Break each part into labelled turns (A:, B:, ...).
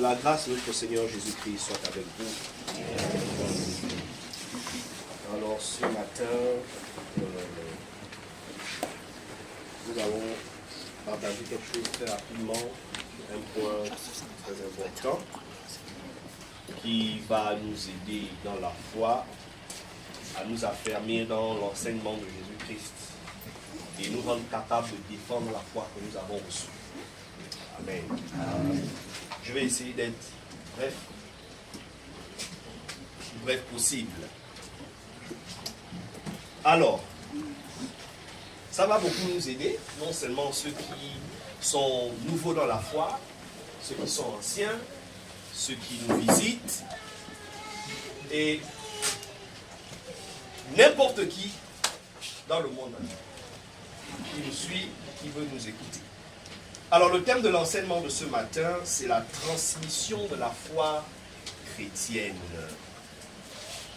A: la grâce de notre Seigneur Jésus-Christ soit avec vous. Alors ce matin, nous allons partager quelque chose très rapidement, un point très important qui va nous aider dans la foi, à nous affermir dans l'enseignement de Jésus-Christ et nous rendre capables de défendre la foi que nous avons reçue. Amen. Je vais essayer d'être bref, le plus bref possible. Alors, ça va beaucoup nous aider, non seulement ceux qui sont nouveaux dans la foi, ceux qui sont anciens, ceux qui nous visitent, et n'importe qui dans le monde qui nous suit, qui veut nous écouter. Alors le thème de l'enseignement de ce matin, c'est la transmission de la foi chrétienne.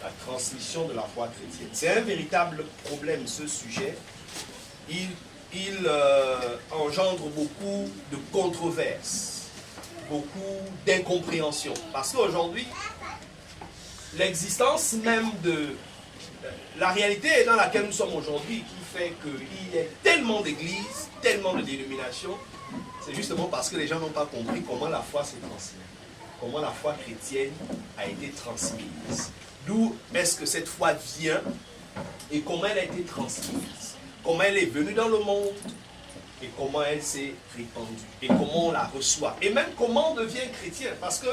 A: La transmission de la foi chrétienne. C'est un véritable problème, ce sujet. Il engendre beaucoup de controverses, beaucoup d'incompréhension. Parce qu'aujourd'hui, l'existence même de la réalité dans laquelle nous sommes aujourd'hui, qui fait qu'il y a tellement d'églises, tellement de dénominations, c'est justement parce que les gens n'ont pas compris comment la foi s'est transmise, comment la foi chrétienne a été transmise. D'où est-ce que cette foi vient et comment elle a été transmise, comment elle est venue dans le monde et comment elle s'est répandue et comment on la reçoit. Et même comment on devient chrétien, parce que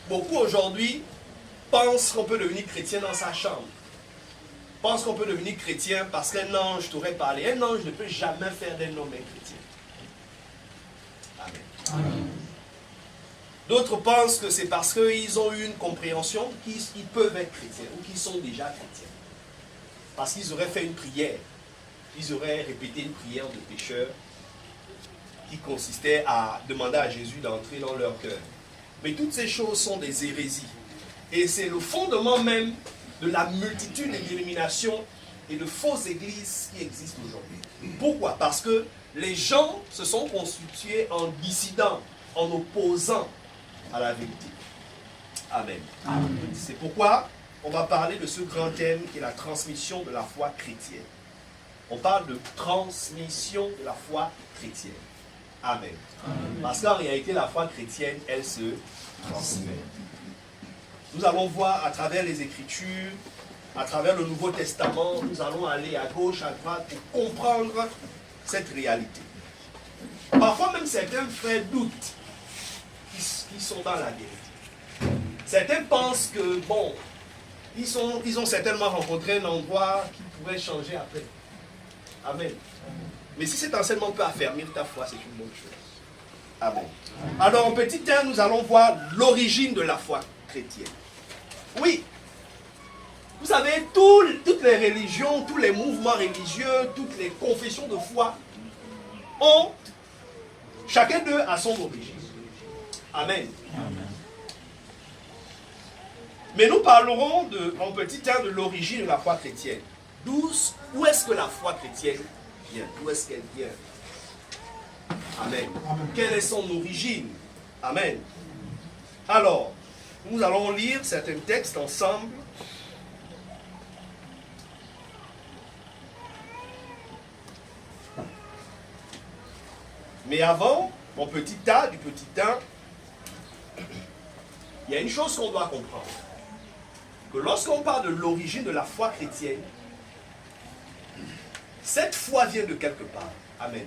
A: beaucoup aujourd'hui pensent qu'on peut devenir chrétien dans sa chambre. Pensent qu'on peut devenir chrétien parce qu'un ange t'aurait parlé. Un ange ne peut jamais faire d'un homme un chrétien. Amen. D'autres pensent que c'est parce qu'ils ont eu une compréhension qu'ils peuvent être chrétiens ou qu'ils sont déjà chrétiens. Parce qu'ils auraient fait une prière. Ils auraient répété une prière de pécheur qui consistait à demander à Jésus d'entrer dans leur cœur. Mais toutes ces choses sont des hérésies. Et c'est le fondement même de la multitude de dénominations et de fausses églises qui existent aujourd'hui. Pourquoi? Parce que les gens se sont constitués en dissidents, en opposant à la vérité. Amen. Amen. C'est pourquoi on va parler de ce grand thème qui est la transmission de la foi chrétienne. On parle de transmission de la foi chrétienne. Amen. Amen. Parce qu'en réalité, la foi chrétienne, elle se transmet. Nous allons voir à travers les Écritures, à travers le Nouveau Testament, nous allons aller à gauche, à droite pour comprendre cette réalité. Parfois même certains frères doutent qui sont dans la vérité. Certains pensent que, bon, ils ont certainement rencontré un endroit qui pourrait changer après. Amen. Mais si cet enseignement peut affermir ta foi, c'est une bonne chose. Amen. Alors en petit 1, nous allons voir l'origine de la foi chrétienne. Oui, vous savez, toutes les religions, tous les mouvements religieux, toutes les confessions de foi ont, chacun d'eux a son origine. Amen. Amen. Mais nous parlerons en petit 1 de l'origine de la foi chrétienne. Où est-ce que la foi chrétienne vient? D'où est-ce qu'elle vient? Amen. Amen. Quelle est son origine? Amen. Alors, nous allons lire certains textes ensemble. Mais avant, mon petit A, du petit 1, il y a une chose qu'on doit comprendre. Que lorsqu'on parle de l'origine de la foi chrétienne, cette foi vient de quelque part. Amen.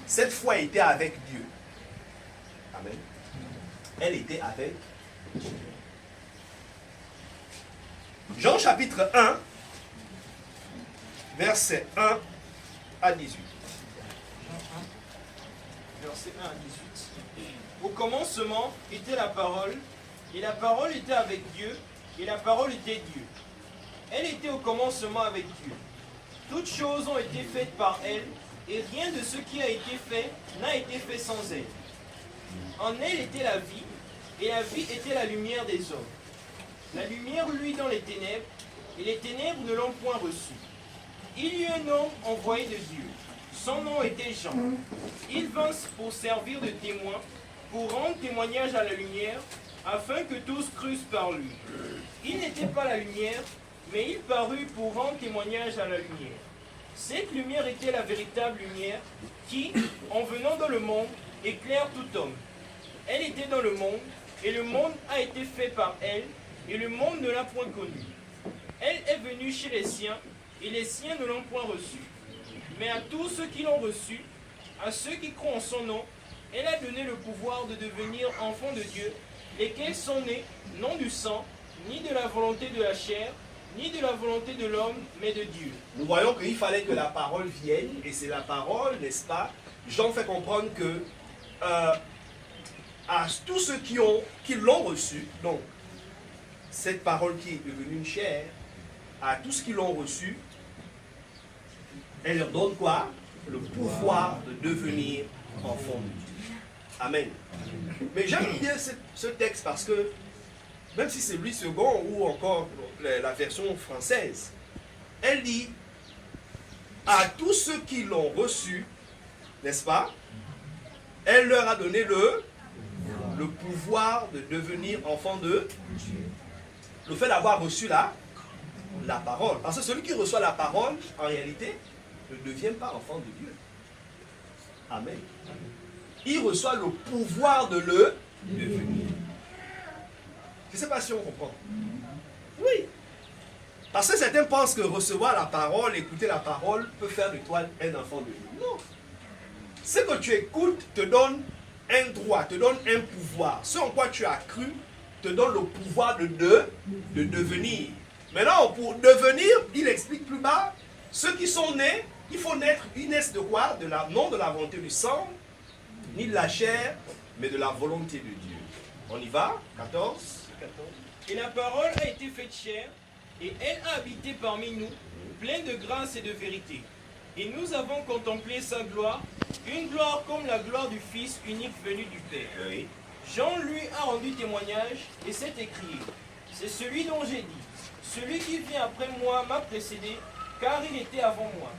A: Cette foi était avec Dieu. Amen. Elle était avec Dieu. Jean chapitre 1, versets 1 à 18.
B: Verset 1 à 18. Au commencement était la parole, et la parole était avec Dieu, et la parole était Dieu. Elle était au commencement avec Dieu. Toutes choses ont été faites par elle, et rien de ce qui a été fait n'a été fait sans elle. En elle était la vie, et la vie était la lumière des hommes. La lumière luit dans les ténèbres, et les ténèbres ne l'ont point reçue. Il y eut un homme envoyé de Dieu. Son nom était Jean. Il vint pour servir de témoin pour rendre témoignage à la lumière, afin que tous crussent par lui. Il n'était pas la lumière, mais il parut pour rendre témoignage à la lumière. Cette lumière était la véritable lumière qui, en venant dans le monde, éclaire tout homme. Elle était dans le monde, et le monde a été fait par elle, et le monde ne l'a point connue. Elle est venue chez les siens, et les siens ne l'ont point reçue. Mais à tous ceux qui l'ont reçue, à ceux qui croient en son nom, elle a donné le pouvoir de devenir enfants de Dieu, lesquels sont nés, non du sang, ni de la volonté de la chair, ni de la volonté de l'homme, mais de Dieu.
A: Nous voyons qu'il fallait que la parole vienne, et c'est la parole, n'est-ce pas? Jean fait comprendre que à tous ceux qui l'ont reçu, donc cette parole qui est devenue une chair, à tous qui l'ont reçu, elle leur donne quoi? Le pouvoir de devenir enfants de Dieu. Amen. Mais j'aime bien ce texte parce que, même si c'est Louis II ou encore la version française, elle dit à tous ceux qui l'ont reçu, n'est-ce pas? Elle leur a donné le pouvoir de devenir enfants de Dieu. Le fait d'avoir reçu la parole. Parce que celui qui reçoit la parole, en réalité, ne devient pas enfant de Dieu. Amen. Il reçoit le pouvoir de le devenir. Je ne sais pas si on comprend. Oui. Parce que certains pensent que recevoir la parole, écouter la parole, peut faire de toi un enfant de Dieu. Non. Ce que tu écoutes te donne un droit, te donne un pouvoir. Ce en quoi tu as cru te donne le pouvoir de devenir. Maintenant, pour devenir, il explique plus bas, ceux qui sont nés, il faut naître, ils naissent de quoi? Non de la volonté du sang, ni de la chair, mais de la volonté de Dieu. On y va? 14.
B: Et la parole a été faite chair, et elle a habité parmi nous, pleine de grâce et de vérité. Et nous avons contemplé sa gloire, une gloire comme la gloire du Fils unique venu du Père.
A: Oui.
B: Jean lui a rendu témoignage, et s'est écrié, c'est celui dont j'ai dit, celui qui vient après moi m'a précédé, car il était avant moi.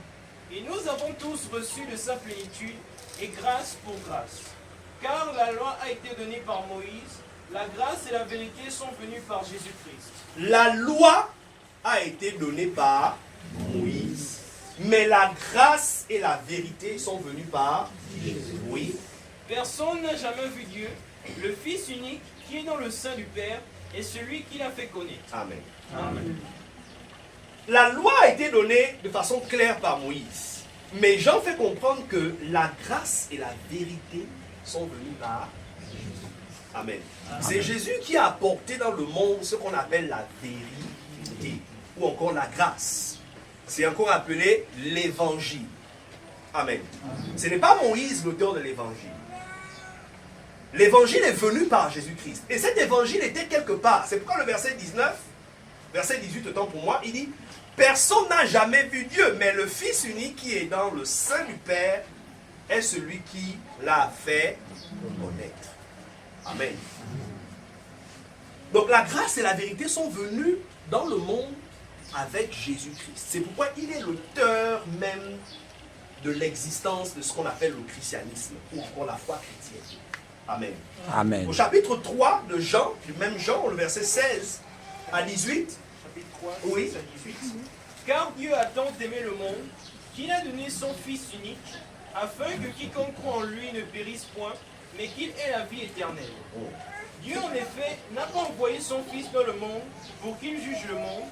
B: Et nous avons tous reçu de sa plénitude, et grâce pour grâce. Car la loi a été donnée par Moïse, la grâce et la vérité sont venues par Jésus-Christ.
A: La loi a été donnée par Moïse, mais la grâce et la vérité sont venues par Jésus. Oui.
B: Personne n'a jamais vu Dieu, le Fils unique qui est dans le sein du Père, est celui qui l'a fait connaître.
A: Amen.
B: Amen.
A: La loi a été donnée de façon claire par Moïse. Mais Jean fait comprendre que la grâce et la vérité sont venues par Jésus. Amen. C'est Jésus qui a apporté dans le monde ce qu'on appelle la vérité, ou encore la grâce. C'est encore appelé l'évangile. Amen. Ce n'est pas Moïse l'auteur de l'évangile. L'évangile est venu par Jésus-Christ. Et cet évangile était quelque part. C'est pourquoi le verset 19, verset 18, autant pour moi, il dit « Personne n'a jamais vu Dieu, mais le Fils unique qui est dans le sein du Père est celui qui l'a fait connaître. » Amen. Donc la grâce et la vérité sont venues dans le monde avec Jésus-Christ. C'est pourquoi il est l'auteur même de l'existence de ce qu'on appelle le christianisme, ou encore la foi chrétienne. Amen.
C: Amen.
A: Au chapitre 3 de Jean, du même Jean, le verset 16 à 18.
B: Chapitre 3,
A: Oui.
B: 16 à 18. Car Dieu a tant aimé le monde, qu'il a donné son Fils unique, afin que quiconque croit en lui ne périsse point, mais qu'il ait la vie éternelle. Dieu, en effet, n'a pas envoyé son Fils dans le monde pour qu'il juge le monde,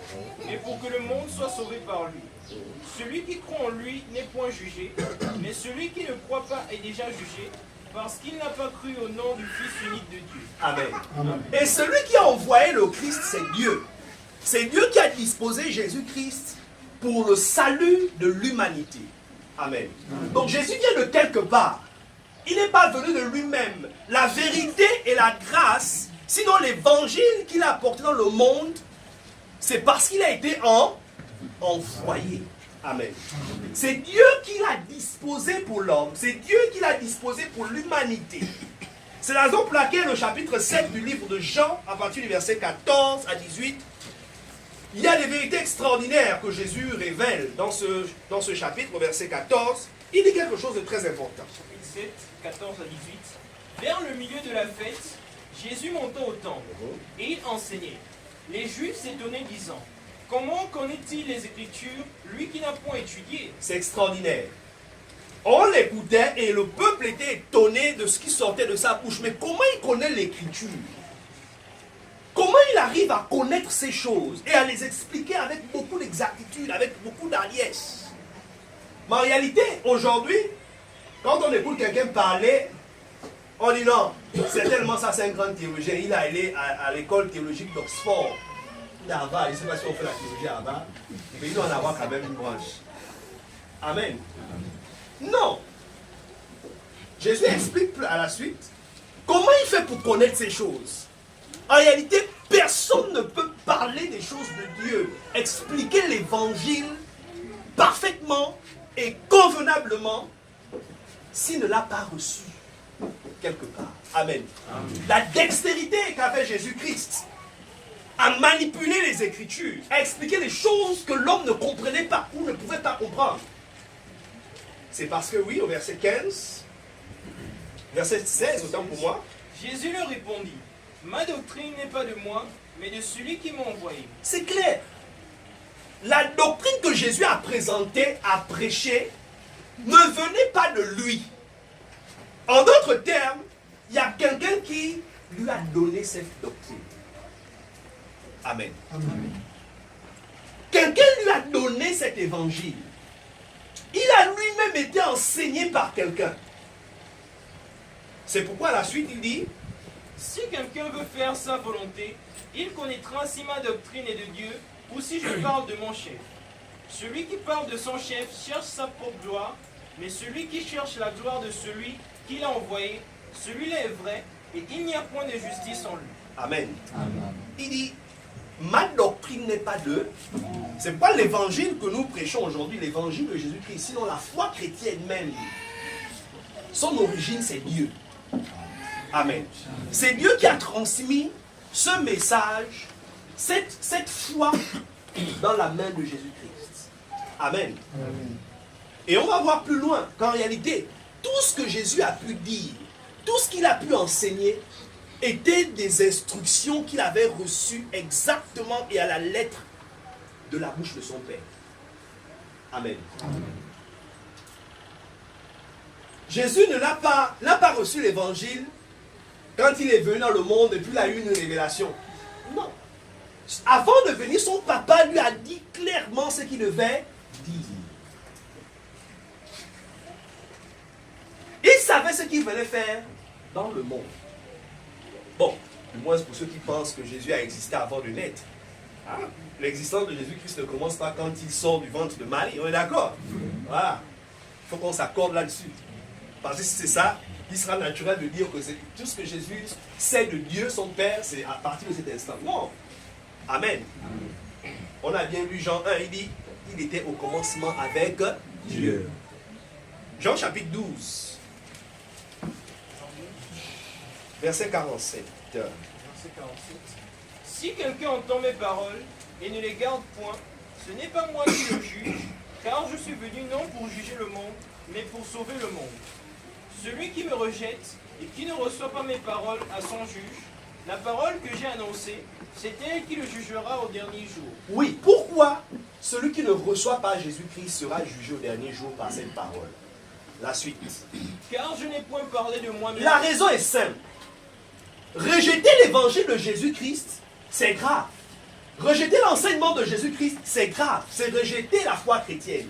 B: mais pour que le monde soit sauvé par lui. Celui qui croit en lui n'est point jugé, mais celui qui ne croit pas est déjà jugé, parce qu'il n'a pas cru au nom du Fils unique de Dieu.
A: Amen. Et celui qui a envoyé le Christ, c'est Dieu. C'est Dieu qui a disposé Jésus-Christ pour le salut de l'humanité. Amen. Donc Jésus vient de quelque part. Il n'est pas venu de lui-même. La vérité et la grâce, sinon l'évangile qu'il a apporté dans le monde, c'est parce qu'il a été envoyé. Amen. C'est Dieu qui l'a disposé pour l'homme. C'est Dieu qui l'a disposé pour l'humanité. C'est la raison pour laquelle au chapitre 7 du livre de Jean, à partir du verset 14 à 18, il y a des vérités extraordinaires que Jésus révèle dans ce chapitre, au verset 14. Il dit quelque chose de très important.
B: Chapitre 7, 14 à 18. Vers le milieu de la fête, Jésus monta au temple, et il enseignait. Les Juifs s'étonnaient, disant, « Comment connaît-il les Écritures, lui qui n'a point étudié ?»
A: C'est extraordinaire. On l'écoutait et le peuple était étonné de ce qui sortait de sa bouche. Mais comment il connaît l'Écriture? Comment il arrive à connaître ces choses et à les expliquer avec beaucoup d'exactitude, avec beaucoup d'aliès? Mais en réalité, aujourd'hui, quand on écoute quelqu'un parler, on dit non, c'est tellement ça, c'est un grand théologien. Il a allé à l'école théologique d'Oxford. D'Harvard, je ne sais pas si on fait la théologie à Harvard, mais il doit en avoir quand même une branche. Amen. Non. Jésus explique à la suite comment il fait pour connaître ces choses. En réalité, personne ne peut parler des choses de Dieu, expliquer l'évangile parfaitement et convenablement s'il ne l'a pas reçu quelque part. Amen. Amen. La dextérité qu'avait Jésus-Christ à manipuler les Écritures, à expliquer les choses que l'homme ne comprenait pas ou ne pouvait pas comprendre. C'est parce que oui, au verset 15, verset 16, autant pour moi.
B: Jésus leur répondit, « Ma doctrine n'est pas de moi, mais de celui qui m'a envoyé. »
A: C'est clair. La doctrine que Jésus a présentée, a prêchée, ne venait pas de lui. En d'autres termes, il y a quelqu'un qui lui a donné cette doctrine. Amen. Amen. Quelqu'un lui a donné cet évangile. Il a lui-même été enseigné par quelqu'un. C'est pourquoi à la suite il dit,
B: si quelqu'un veut faire sa volonté, il connaîtra si ma doctrine est de Dieu ou si je parle de mon chef. Celui qui parle de son chef cherche sa propre gloire, mais celui qui cherche la gloire de celui qui l'a envoyé, celui-là est vrai, et il n'y a point de justice en lui.
A: Amen. Amen. Il dit, ma doctrine n'est pas de... C'est pas l'évangile que nous prêchons aujourd'hui, l'évangile de Jésus-Christ, sinon la foi chrétienne même. Son origine, c'est Dieu. Amen. C'est Dieu qui a transmis ce message, cette foi dans la main de Jésus-Christ. Amen. Amen. Et on va voir plus loin qu'en réalité, tout ce que Jésus a pu dire, tout ce qu'il a pu enseigner, étaient des instructions qu'il avait reçues exactement et à la lettre de la bouche de son Père. Amen. Amen. Jésus n'a pas reçu l'évangile quand il est venu dans le monde et puis il a eu une révélation. Non. Avant de venir, son papa lui a dit clairement ce qu'il devait dire. Il savait ce qu'il venait faire dans le monde. Bon, du moins pour ceux qui pensent que Jésus a existé avant de naître. Hein? L'existence de Jésus-Christ ne commence pas quand il sort du ventre de Marie. On est d'accord? Voilà. Il faut qu'on s'accorde là-dessus. Parce que si c'est ça, il sera naturel de dire que tout ce que Jésus sait de Dieu, son Père, c'est à partir de cet instant. Non. Amen. On a bien lu Jean 1, il dit, il était au commencement avec Dieu. Jean chapitre 12. Verset 47.
B: Verset 47. Si quelqu'un entend mes paroles et ne les garde point, ce n'est pas moi qui le juge, car je suis venu non pour juger le monde, mais pour sauver le monde. Celui qui me rejette et qui ne reçoit pas mes paroles à son juge, la parole que j'ai annoncée, c'est elle qui le jugera au dernier jour.
A: Oui, pourquoi celui qui ne reçoit pas Jésus-Christ sera jugé au dernier jour par cette parole? La suite.
B: Car je n'ai point parlé de moi-même.
A: La raison est simple. Rejeter l'évangile de Jésus-Christ, c'est grave. Rejeter l'enseignement de Jésus-Christ, c'est grave. C'est rejeter la foi chrétienne.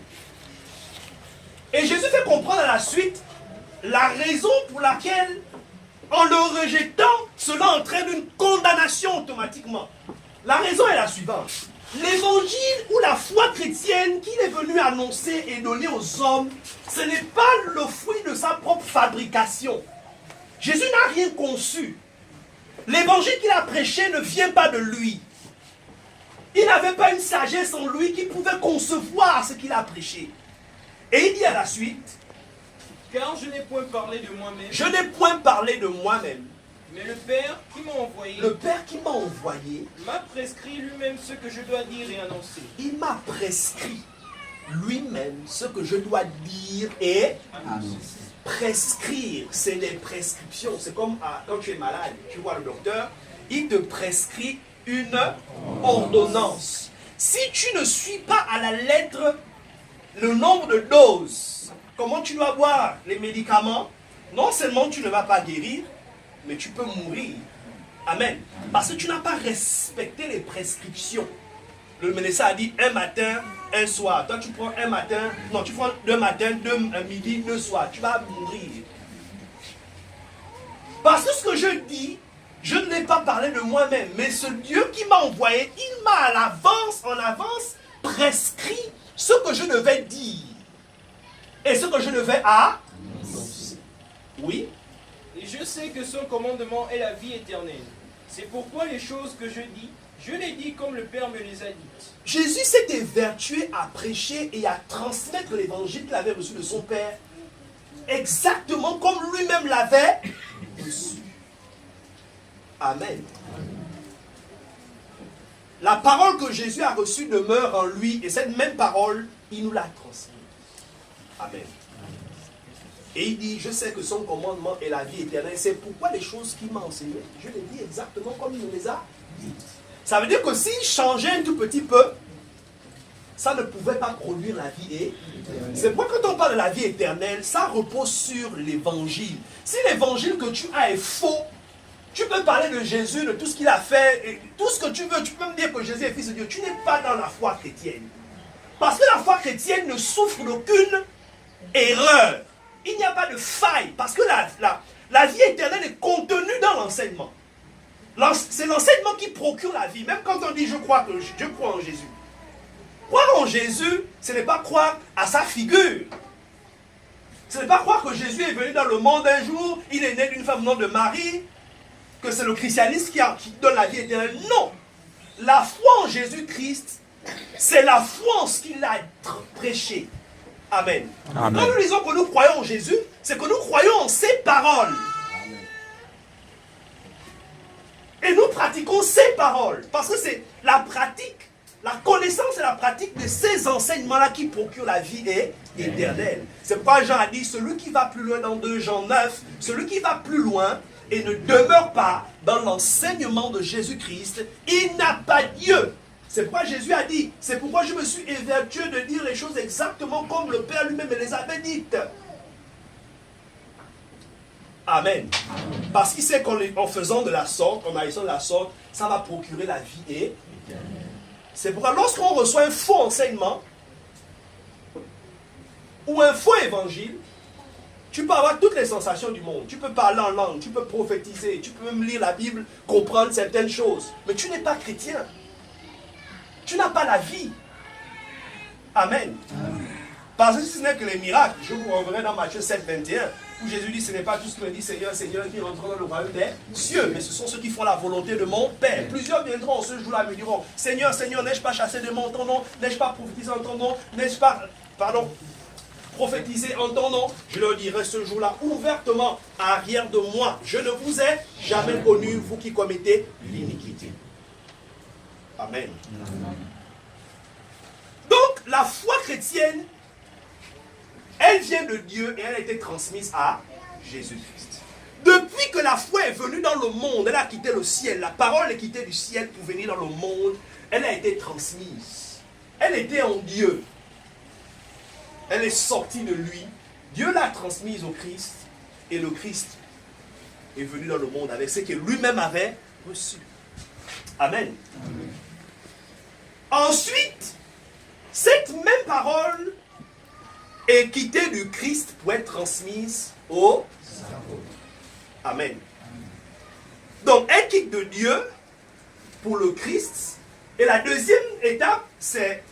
A: Et Jésus fait comprendre à la suite la raison pour laquelle, en le rejetant, cela entraîne une condamnation automatiquement. La raison est la suivante. L'évangile ou la foi chrétienne qu'il est venu annoncer et donner aux hommes, ce n'est pas le fruit de sa propre fabrication. Jésus n'a rien conçu. L'évangile qu'il a prêché ne vient pas de lui. Il n'avait pas une sagesse en lui qui pouvait concevoir ce qu'il a prêché. Et il dit à la suite,
B: car je n'ai point parlé de moi-même.
A: Je n'ai point parlé de moi-même.
B: Mais le Père qui m'a envoyé.
A: Le Père qui m'a envoyé.
B: M'a prescrit lui-même ce que je dois dire et annoncer.
A: Il m'a prescrit lui-même ce que je dois dire et annoncer. prescrire, c'est des prescriptions. C'est comme quand tu es malade, tu vois le docteur, il te prescrit une ordonnance. Si tu ne suis pas à la lettre le nombre de doses, comment tu dois boire les médicaments, non seulement tu ne vas pas guérir, mais tu peux mourir. Amen. Parce que tu n'as pas respecté les prescriptions. Le médecin a dit un matin, un soir. Toi, tu prends un matin, non, tu prends deux matins, deux midi, deux soirs. Tu vas mourir. Parce que ce que je dis, je ne l'ai pas parlé de moi-même, mais ce Dieu qui m'a envoyé, il m'a à l'avance, en avance, prescrit ce que je devais dire. Et ce que je devais annoncer. Oui.
B: Et je sais que son commandement est la vie éternelle. C'est pourquoi les choses que je dis, je les dis comme le Père me les a dites.
A: Jésus s'est évertué à prêcher et à transmettre l'évangile qu'il avait reçu de son Père, exactement comme lui-même l'avait reçu. Amen. La parole que Jésus a reçue demeure en lui, et cette même parole, il nous l'a transmise. Amen. Et il dit, je sais que son commandement est la vie éternelle. C'est pourquoi les choses qu'il m'a enseignées, je les dis exactement comme il me les a dites. Ça veut dire que s'il changeait un tout petit peu, ça ne pouvait pas produire la vie éternelle. C'est pourquoi quand on parle de la vie éternelle, ça repose sur l'évangile. Si l'évangile que tu as est faux, tu peux parler de Jésus, de tout ce qu'il a fait, et tout ce que tu veux. Tu peux me dire que Jésus est fils de Dieu. Tu n'es pas dans la foi chrétienne. Parce que la foi chrétienne ne souffre d'aucune erreur. Il n'y a pas de faille. Parce que la vie éternelle est contenue dans l'enseignement. C'est l'enseignement qui procure la vie. Même quand on dit je crois en Jésus. Croire en Jésus, ce n'est pas croire à sa figure. Ce n'est pas croire que Jésus est venu dans le monde un jour, il est né d'une femme nom de Marie, que c'est le christianisme qui donne la vie éternelle. Non. La foi en Jésus-Christ, c'est la foi en ce qu'il a prêché. Amen. Amen. Quand nous disons que nous croyons en Jésus, c'est que nous croyons en ses paroles. Amen. Et nous pratiquons ses paroles. Parce que c'est la pratique, la connaissance et la pratique de ces enseignements-là qui procurent la vie éternelle. C'est pourquoi Jean a dit, celui qui va plus loin dans 2 Jean 9, celui qui va plus loin et ne demeure pas dans l'enseignement de Jésus-Christ, il n'a pas Dieu. C'est pourquoi Jésus a dit, c'est pourquoi je me suis évertué de dire les choses exactement comme le Père lui-même me les avait dites. Amen. Parce qu'il sait qu'en faisant de la sorte, en agissant de la sorte, ça va procurer la vie et c'est pourquoi lorsqu'on reçoit un faux enseignement ou un faux évangile, tu peux avoir toutes les sensations du monde. Tu peux parler en langue, tu peux prophétiser, tu peux même lire la Bible, comprendre certaines choses. Mais tu n'es pas chrétien. Tu n'as pas la vie. Amen. Parce que si ce n'est que les miracles, je vous renverrai dans Matthieu 7, 21, où Jésus dit, ce n'est pas tout ce que me dit Seigneur, Seigneur, qui rentreront dans le royaume des cieux, mais ce sont ceux qui font la volonté de mon Père. Plusieurs viendront ce jour-là et me diront, Seigneur, Seigneur, n'ai-je pas chassé de mon ton nom, n'ai-je pas prophétisé en ton nom, n'ai-je pas, prophétisé en ton nom? Je leur dirai ce jour-là ouvertement, arrière de moi, je ne vous ai jamais connu, vous qui commettez l'iniquité. Amen. Donc, la foi chrétienne, elle vient de Dieu et elle a été transmise à Jésus-Christ. Depuis que la foi est venue dans le monde, elle a quitté le ciel, la parole est quittée du ciel pour venir dans le monde, elle a été transmise. Elle était en Dieu. Elle est sortie de lui. Dieu l'a transmise au Christ et le Christ est venu dans le monde avec ce que lui-même avait reçu. Amen. Amen. Ensuite, cette même parole est quittée du Christ pour être transmise au Amen. Donc, elle quitte de Dieu pour le Christ. Et la deuxième étape, c'est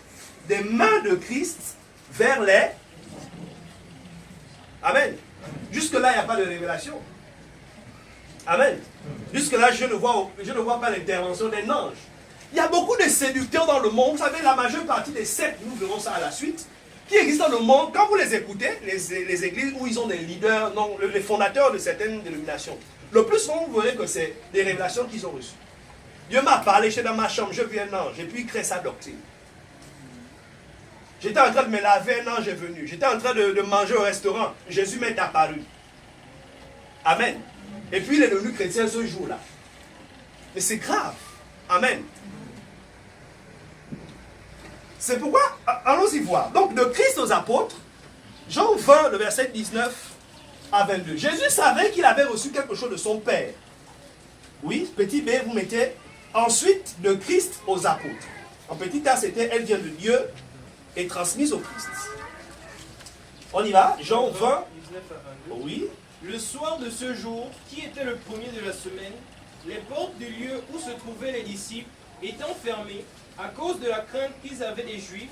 A: des mains de Christ vers les... Amen. Jusque-là, il n'y a pas de révélation. Amen. Jusque-là, je ne vois pas l'intervention d'un ange. Il y a beaucoup de séducteurs dans le monde. Vous savez, la majeure partie des sectes, nous verrons ça à la suite, qui existent dans le monde. Quand vous les écoutez, les églises où ils ont des leaders, non, les fondateurs de certaines dénominations, le plus souvent, vous verrez que c'est des révélations qu'ils ont reçues. Dieu m'a parlé, j'étais dans ma chambre, je vis un ange, et puis il crée sa doctrine. J'étais en train de me laver un ange est venu. J'étais en train de manger au restaurant. Jésus m'est apparu. Amen. Et puis il est devenu chrétien ce jour-là. Mais c'est grave. Amen. C'est pourquoi, allons-y voir. Donc, de Christ aux apôtres, Jean 20, le verset 19 à 22. Jésus savait qu'il avait reçu quelque chose de son Père. Oui, petit b, vous mettez ensuite de Christ aux apôtres. En petit a, c'était elle vient de Dieu et transmise au Christ. On y va, Jean 20.
B: 19 à 22.
A: Oui.
B: Le soir de ce jour, qui était le premier de la semaine, les portes du lieu où se trouvaient les disciples étant fermées à cause de la crainte qu'ils avaient des Juifs,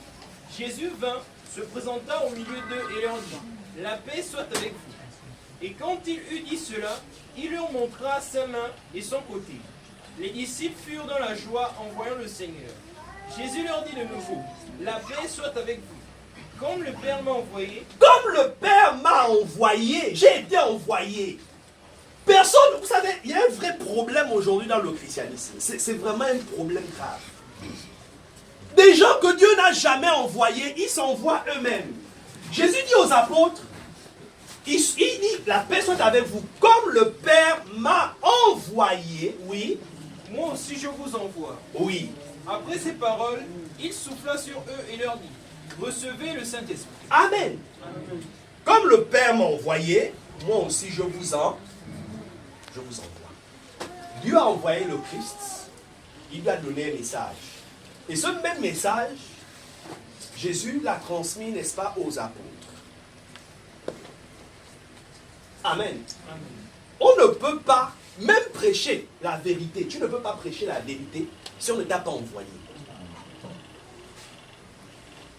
B: Jésus vint, se présenta au milieu d'eux et leur dit, la paix soit avec vous. Et quand il eut dit cela, il leur montra sa main et son côté. Les disciples furent dans la joie en voyant le Seigneur. Jésus leur dit de nouveau, la paix soit avec vous. Comme le Père m'a envoyé,
A: Comme le Père m'a envoyé, j'ai été envoyé. Personne, vous savez, il y a un vrai problème aujourd'hui dans le christianisme. C'est vraiment un problème grave. Des gens que Dieu n'a jamais envoyés, ils s'envoient eux-mêmes. Jésus dit aux apôtres, il dit, la paix soit avec vous. Comme le Père m'a envoyé, oui,
B: moi aussi je vous envoie.
A: oui.
B: Après ces paroles, il souffla sur eux et leur dit, recevez le Saint-Esprit.
A: Amen. Comme le Père m'a envoyé, moi aussi je vous envoie. Dieu a envoyé le Christ, il lui a donné un message. Et ce même message, Jésus l'a transmis, n'est-ce pas, aux apôtres. Amen. On ne peut pas même prêcher la vérité. Tu ne peux pas prêcher la vérité si on ne t'a pas envoyé.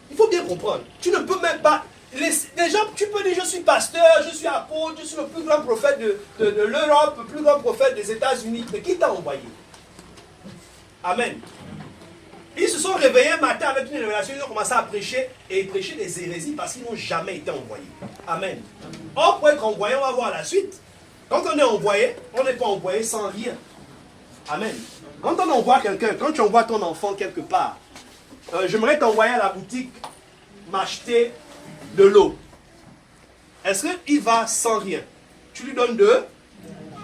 A: Il faut bien comprendre. Tu ne peux même pas... Les gens, tu peux dire, je suis pasteur, je suis apôtre, je suis le plus grand prophète de l'Europe, le plus grand prophète des États-Unis. Mais qui t'a envoyé? Amen. Ils se sont réveillés un matin avec une révélation, ils ont commencé à prêcher et prêcher des hérésies parce qu'ils n'ont jamais été envoyés. Amen. Or, pour être envoyé, on va voir la suite. Quand on est envoyé, on n'est pas envoyé sans rien. Amen. Quand on envoie quelqu'un, quand tu envoies ton enfant quelque part, j'aimerais t'envoyer à la boutique m'acheter de l'eau. Est-ce qu'il va sans rien? Tu lui donnes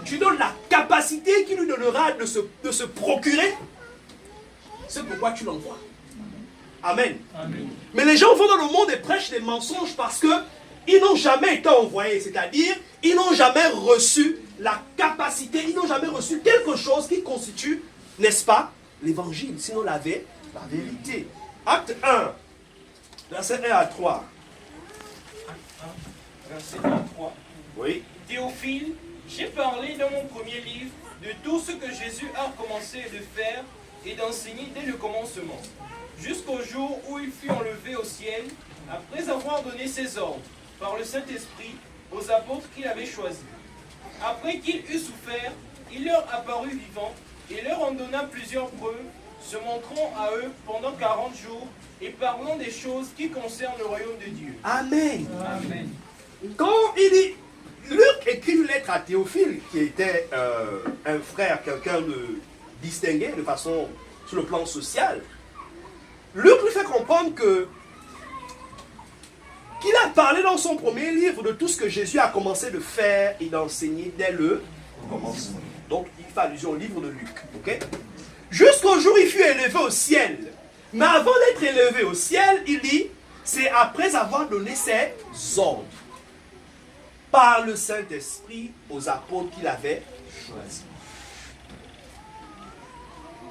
A: tu donnes la capacité qu'il lui donnera de se procurer. C'est pourquoi tu l'envoies. Amen. Amen. Mais les gens vont dans le monde et prêchent des mensonges parce qu'ils n'ont jamais été envoyés. C'est-à-dire, ils n'ont jamais reçu la capacité, ils n'ont jamais reçu quelque chose qui constitue, n'est-ce pas, l'évangile. Sinon, la vérité. Acte 1, verset 1 à 3.
B: Verset 1 à 3.
A: Oui.
B: Théophile, j'ai parlé dans mon premier livre de tout ce que Jésus a commencé de faire et d'enseigner dès le commencement, jusqu'au jour où il fut enlevé au ciel, après avoir donné ses ordres, par le Saint-Esprit, aux apôtres qu'il avait choisis. Après qu'il eut souffert, il leur apparut vivant, et leur en donna plusieurs preuves, se montrant à eux pendant 40 jours, et parlant des choses qui concernent le royaume de Dieu.
A: Amen.
B: Amen.
A: Quand il dit, Luc écrit une lettre à Théophile, qui était un frère, quelqu'un de distingué de façon sur le plan social. Luc lui fait comprendre qu'il a parlé dans son premier livre de tout ce que Jésus a commencé de faire et d'enseigner dès le commencement. Donc il fait allusion au livre de Luc. Okay? Jusqu'au jour où il fut élevé au ciel. Mais avant d'être élevé au ciel, il dit, c'est après avoir donné ses ordres par le Saint-Esprit aux apôtres qu'il avait choisis.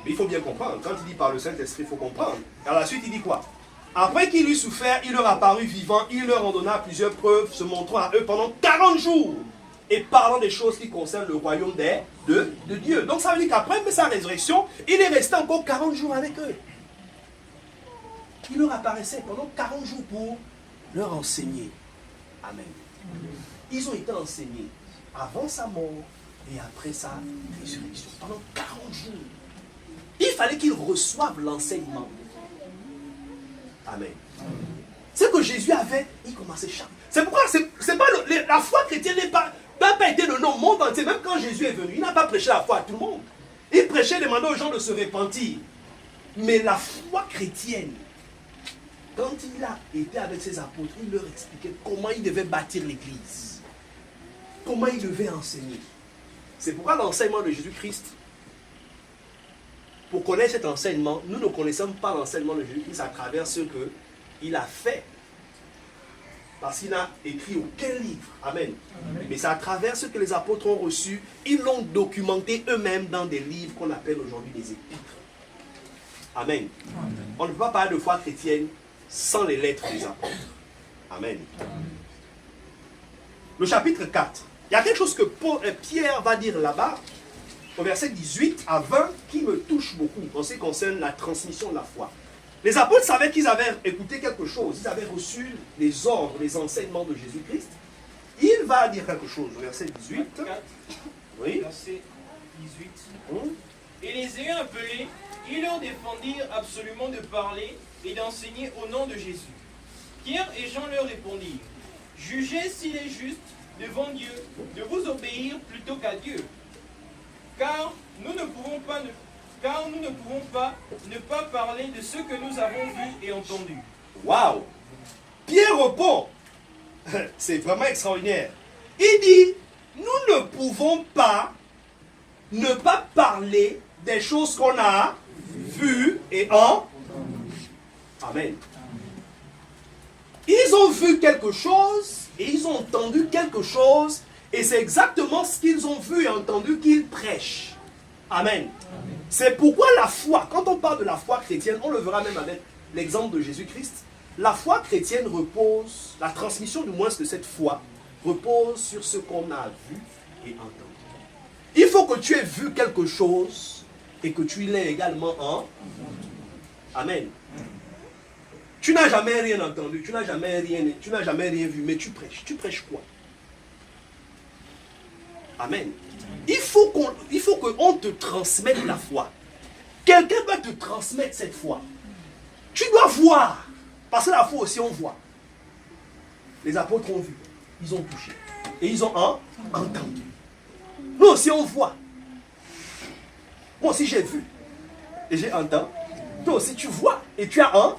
A: Mais il faut bien comprendre. Quand il dit par le Saint-Esprit, il faut comprendre. Et à la suite, il dit quoi? Après qu'il eut souffert, il leur apparut vivant, il leur en donna plusieurs preuves, se montrant à eux pendant 40 jours, et parlant des choses qui concernent le royaume de Dieu. Donc ça veut dire qu'après sa résurrection, il est resté encore 40 jours avec eux. Il leur apparaissait pendant 40 jours pour leur enseigner. Amen. Ils ont été enseignés avant sa mort et après sa résurrection. Pendant 40 jours. Il fallait qu'ils reçoivent l'enseignement. Amen. Ce que Jésus avait, il commençait chaque. C'est pourquoi c'est pas la foi chrétienne n'a pas été donnée au monde entier. Même quand Jésus est venu, il n'a pas prêché la foi à tout le monde. Il prêchait, demandant aux gens de se repentir. Mais la foi chrétienne quand il a été avec ses apôtres, il leur expliquait comment il devait bâtir l'église. Comment il devait enseigner. C'est pourquoi l'enseignement de Jésus-Christ, pour connaître cet enseignement, nous ne connaissons pas l'enseignement de Jésus-Christ à travers ce qu'il a fait. Parce qu'il n'a écrit aucun livre. Amen. Amen. Mais c'est à travers ce que les apôtres ont reçu. Ils l'ont documenté eux-mêmes dans des livres qu'on appelle aujourd'hui des épîtres. Amen. Amen. On ne peut pas parler de foi chrétienne sans les lettres des apôtres. Amen. Amen. Le chapitre 4. Il y a quelque chose que Pierre va dire là-bas, au verset 18 à 20, qui me touche beaucoup en ce qui concerne la transmission de la foi. Les apôtres savaient qu'ils avaient écouté quelque chose, ils avaient reçu les ordres, les enseignements de Jésus-Christ. Il va dire quelque chose, au verset 18.
B: 4,
A: oui.
B: Verset 18. Et les ayant appelés, ils leur défendirent absolument de parler et d'enseigner au nom de Jésus. Pierre et Jean leur répondirent, jugez s'il est juste devant Dieu de vous obéir plutôt qu'à Dieu. Car nous ne pouvons pas ne pas parler de ce que nous avons vu et entendu.
A: Waouh! Pierre répond, c'est vraiment extraordinaire. Il dit, nous ne pouvons pas ne pas parler des choses qu'on a vues et entendues. Amen. Ils ont vu quelque chose et ils ont entendu quelque chose et c'est exactement ce qu'ils ont vu et entendu qu'ils prêchent. Amen. C'est pourquoi la foi, quand on parle de la foi chrétienne, on le verra même avec l'exemple de Jésus-Christ, la foi chrétienne repose, la transmission du moins de cette foi, repose sur ce qu'on a vu et entendu. Il faut que tu aies vu quelque chose et que tu l'aies également entendu. Amen. Tu n'as jamais rien entendu, tu n'as jamais rien vu, mais tu prêches. Tu prêches quoi? Amen. Il faut qu'on te transmette la foi. Quelqu'un va te transmettre cette foi. Tu dois voir. Parce que la foi aussi, on voit. Les apôtres ont vu. Ils ont touché. Et ils ont entendu. Nous aussi, on voit. Moi aussi, j'ai vu. Et j'ai entendu. Toi aussi, tu vois. Et tu as un.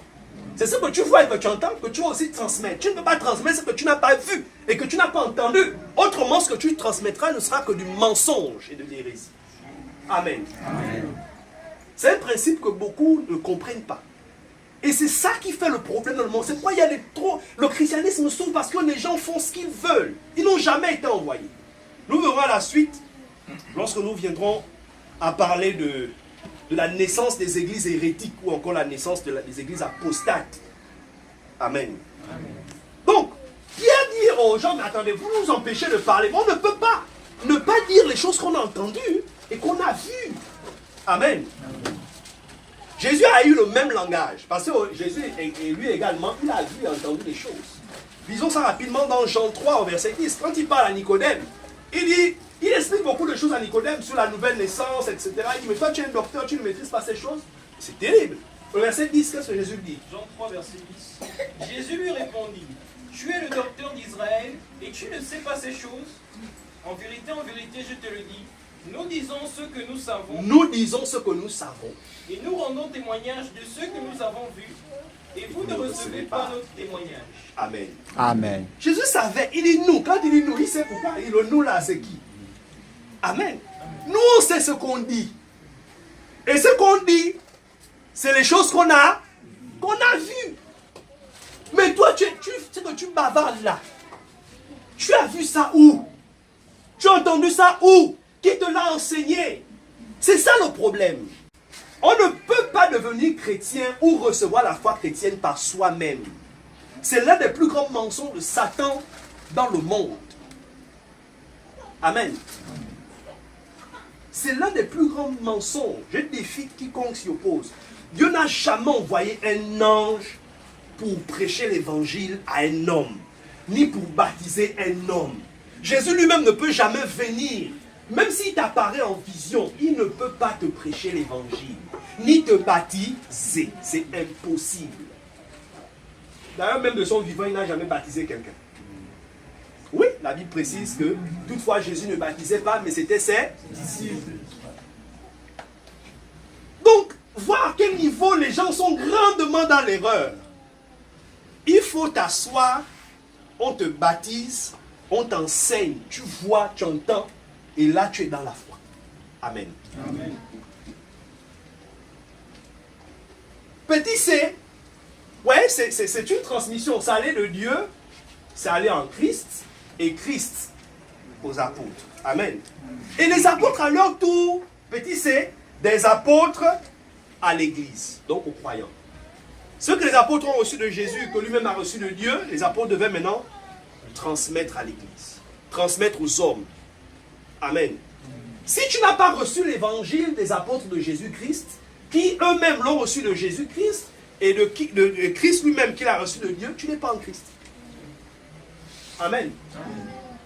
A: C'est ce que tu vois et que tu entends que tu vas aussi transmettre. Tu ne peux pas transmettre ce que tu n'as pas vu et que tu n'as pas entendu. Autrement, ce que tu transmettras ne sera que du mensonge et de l'hérésie. Amen. Amen. C'est un principe que beaucoup ne comprennent pas. Et c'est ça qui fait le problème dans le monde. C'est pourquoi il y a le christianisme souffre parce que les gens font ce qu'ils veulent. Ils n'ont jamais été envoyés. Nous verrons à la suite, lorsque nous viendrons à parler de la naissance des églises hérétiques ou encore la naissance des églises apostates. Amen. Amen. Donc, Pierre dit aux gens, mais attendez, vous nous empêchez de parler. On ne peut pas ne pas dire les choses qu'on a entendues et qu'on a vues. Amen. Amen. Jésus a eu le même langage, parce que Jésus et lui également, il a vu et entendu les choses. Lisons ça rapidement dans Jean 3 au verset 10. Quand il parle à Nicodème, il explique beaucoup de choses à Nicodème sur la nouvelle naissance, etc. Il dit, mais toi tu es un docteur, tu ne maîtrises pas ces choses. C'est terrible. Au verset 10, qu'est-ce que Jésus dit?
B: Jean 3, verset 10. Jésus lui répondit, tu es le docteur d'Israël et tu ne sais pas ces choses. En vérité, je te le dis, nous disons ce que nous savons.
A: Nous disons ce que nous savons.
B: Et nous rendons témoignage de ce que nous avons vu. Et vous ne recevez pas notre témoignage.
A: Amen.
C: Amen.
A: Jésus savait, il dit nous. Quand il dit nous, il sait pourquoi. Il le nous là, c'est qui? Amen. Nous, on sait ce qu'on dit. Et ce qu'on dit, c'est les choses qu'on a vues. Mais toi, c'est que tu bavardes là. Tu as vu ça où? Tu as entendu ça où? Qui te l'a enseigné? C'est ça le problème. On ne peut pas devenir chrétien ou recevoir la foi chrétienne par soi-même. C'est l'un des plus grands mensonges de Satan dans le monde. Amen. C'est l'un des plus grands mensonges. Je défie quiconque s'y oppose. Dieu n'a jamais envoyé un ange pour prêcher l'évangile à un homme, ni pour baptiser un homme. Jésus lui-même ne peut jamais venir. Même s'il t'apparaît en vision, il ne peut pas te prêcher l'évangile, ni te baptiser. C'est impossible. D'ailleurs, même de son vivant, il n'a jamais baptisé quelqu'un. Oui, la Bible précise que toutefois Jésus ne baptisait pas, mais c'était ses disciples. Donc, voir à quel niveau les gens sont grandement dans l'erreur. il faut t'asseoir, on te baptise, on t'enseigne, tu vois, tu entends, et là tu es dans la foi. Amen.
B: Amen.
A: Petit C, ouais, c'est une transmission. Ça allait de Dieu, ça allait en Christ, et Christ aux apôtres. Amen. Et les apôtres à leur tour, petit C, des apôtres à l'église, donc aux croyants. Ce que les apôtres ont reçu de Jésus, que lui-même a reçu de Dieu, les apôtres devaient maintenant transmettre à l'église, transmettre aux hommes. Amen. Si tu n'as pas reçu l'évangile des apôtres de Jésus-Christ, qui eux-mêmes l'ont reçu de Jésus-Christ, et de Christ lui-même qu'il a reçu de Dieu, tu n'es pas en Christ. Amen.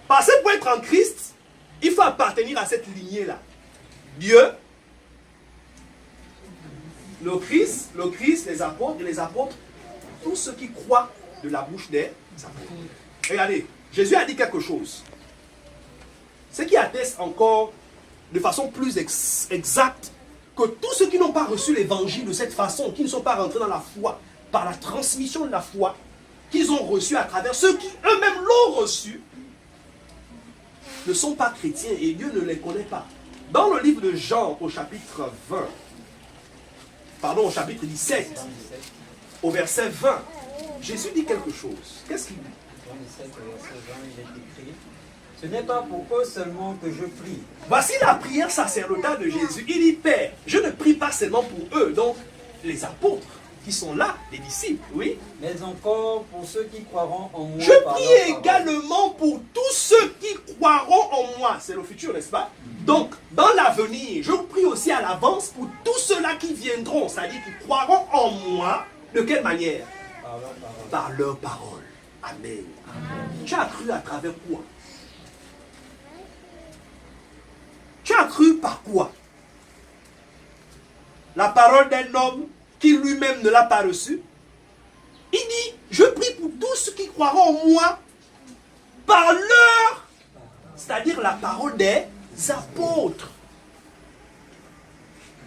A: Parce que pour être en Christ, il faut appartenir à cette lignée-là. Dieu, le Christ, les apôtres, et les apôtres, tous ceux qui croient de la bouche des apôtres. Regardez, Jésus a dit quelque chose. Ce qui atteste encore de façon plus exacte que tous ceux qui n'ont pas reçu l'évangile de cette façon, qui ne sont pas rentrés dans la foi, par la transmission de la foi, qu'ils ont reçu à travers ceux qui eux-mêmes l'ont reçu, ne sont pas chrétiens et Dieu ne les connaît pas. Dans le livre de Jean, au chapitre 20, pardon, au chapitre 17, au verset 20, Jésus dit quelque chose. Qu'est-ce qu'il dit?
C: Jean 17, verset 20, il est écrit: ce n'est pas pour eux seulement que je prie.
A: Voici la prière sacerdotale de Jésus. Il dit: Père, je ne prie pas seulement pour eux, donc les apôtres qui sont là, les disciples, oui.
C: Mais encore pour ceux qui croiront en moi.
A: Je
C: par
A: prie
C: leur parole.
A: également pour tous ceux qui croiront en moi. C'est le futur, n'est-ce pas? Donc, dans l'avenir, je prie aussi à l'avance pour tous ceux-là qui viendront, c'est-à-dire qui croiront en moi. De quelle manière?
C: Par leur parole.
A: Par leur parole. Amen. Tu as cru à travers quoi? Tu as cru par quoi? La parole d'un homme qui lui-même ne l'a pas reçue. Il dit: je prie pour tous ceux qui croiront en moi par leur, c'est-à-dire la parole des apôtres.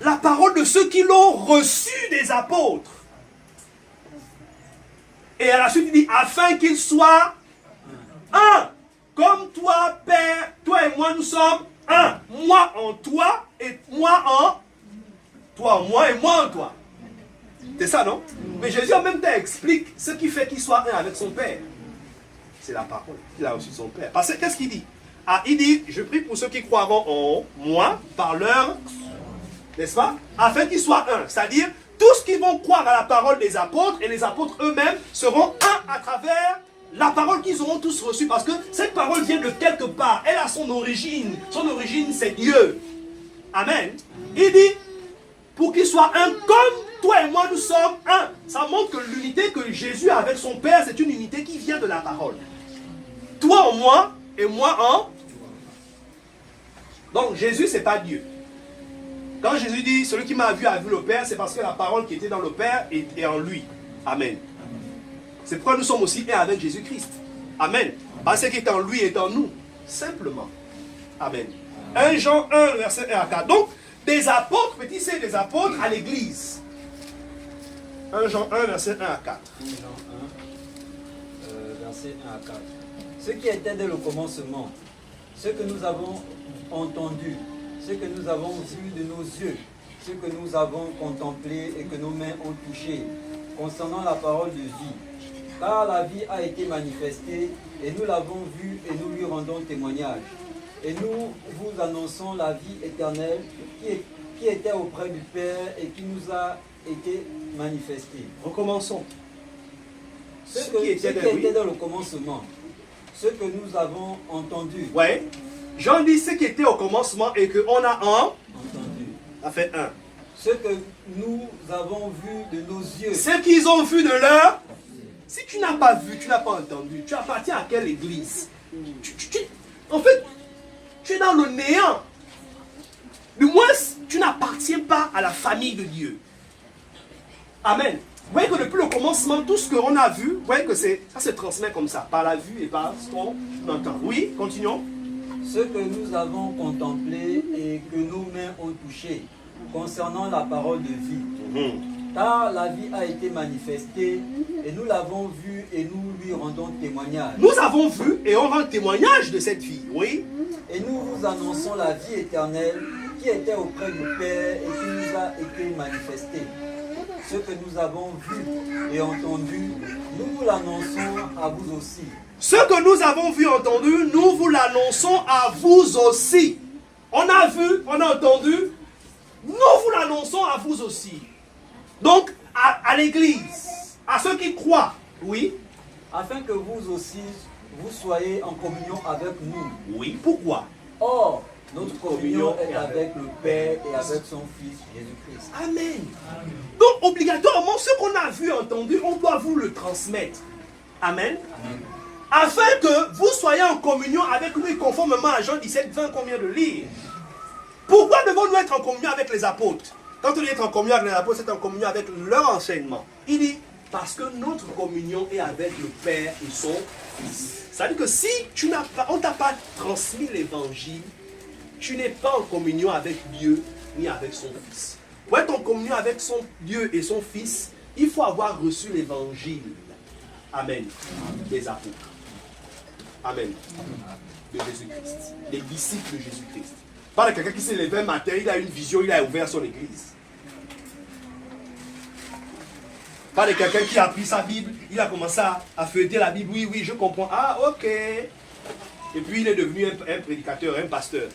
A: La parole de ceux qui l'ont reçu des apôtres. Et à la suite, il dit: afin qu'ils soient un. Comme toi, Père, toi et moi, nous sommes un. Moi en toi et moi en toi, en moi et moi en toi. C'est ça, non? Mais Jésus en même temps explique ce qui fait qu'il soit un avec son Père. C'est la parole qu'il a reçue de son Père. Parce que qu'est-ce qu'il dit? Ah, il dit: je prie pour ceux qui croiront en moi par leur, n'est-ce pas? Afin qu'ils soient un. C'est-à-dire, tous qui vont croire à la parole des apôtres, et les apôtres eux-mêmes seront un à travers la parole qu'ils auront tous reçue. Parce que cette parole vient de quelque part. Elle a son origine. Son origine, c'est Dieu. Amen. Il dit: pour qu'ils soient un comme toi et moi, nous sommes un. Ça montre que l'unité que Jésus a avec son Père, c'est une unité qui vient de la parole. Toi en moi et moi en. Donc Jésus, c'est pas Dieu. Quand Jésus dit: celui qui m'a vu a vu le Père, c'est parce que la parole qui était dans le Père est en lui. Amen. C'est pourquoi nous sommes aussi un avec Jésus-Christ. Amen. Parce qu'il est en lui est en nous. Simplement. Amen. 1 Jean 1, verset 1 à 4. Donc, des apôtres, petit c, des apôtres à l'église. 1 Jean 1, verset 1 à 4.
C: 1 Jean 1, verset 1 à 4. Ce qui était dès le commencement, ce que nous avons entendu, ce que nous avons vu de nos yeux, ce que nous avons contemplé et que nos mains ont touché, concernant la parole de vie. Car la vie a été manifestée, et nous l'avons vue, et nous lui rendons témoignage. Et nous vous annonçons la vie éternelle qui était auprès du Père et qui nous a été manifestée.
A: Recommençons.
C: Ce qui était dans le commencement, ce que nous avons entendu.
A: Ouais. Jean dit ce qui était au commencement et qu'on a
C: entendu.
A: Ça fait 1.
C: Ce que nous avons vu de nos yeux.
A: Ce qu'ils ont vu de leur. Si tu n'as pas vu, tu n'as pas entendu, tu appartiens à quelle église? En fait, tu es dans le néant. Du moins, tu n'appartiens pas à la famille de Dieu. Amen. Vous voyez que depuis le commencement, tout ce qu'on a vu, vous voyez que ça se transmet comme ça, par la vue et par ce qu'on entend. Oui, continuons.
C: Ce que nous avons contemplé et que nos mains ont touché, concernant la parole de vie. Car la vie a été manifestée et nous l'avons vue et nous lui rendons témoignage.
A: Nous avons vu et on rend témoignage de cette vie, oui.
C: Et nous vous annonçons la vie éternelle qui était auprès du Père et qui nous a été manifestée. Ce que nous avons vu et entendu, nous vous l'annonçons à vous aussi.
A: Ce que nous avons vu et entendu, nous vous l'annonçons à vous aussi. On a vu, on a entendu, nous vous l'annonçons à vous aussi. Donc, à l'église, à ceux qui croient, oui.
C: Afin que vous aussi, vous soyez en communion avec nous.
A: Oui, pourquoi?
C: Or, notre communion est avec le Père et avec son Fils Jésus-Christ.
A: Amen. Donc, obligatoirement, ce qu'on a vu et entendu, on doit vous le transmettre. Amen. Afin que vous soyez en communion avec lui, conformément à Jean 17, 20 qu'on vient de lire. Pourquoi devons-nous être en communion avec les apôtres? Quand on est en communion avec les apôtres, c'est en communion avec leur enseignement. Il dit, parce que notre communion est avec le Père et son Fils. C'est-à-dire que si on ne t'a pas transmis l'évangile, tu n'es pas en communion avec Dieu ni avec son Fils. Pour être en communion avec son Dieu et son Fils, il faut avoir reçu l'évangile. Amen. Des apôtres. Amen. De Jésus-Christ. Les disciples de Jésus-Christ. Pas de quelqu'un qui s'est levé un matin, il a une vision, il a ouvert son église. Pas de quelqu'un qui a pris sa Bible, il a commencé à feuilleter la Bible. Oui, oui, je comprends. Ah, ok. Et puis il est devenu un prédicateur, un pasteur.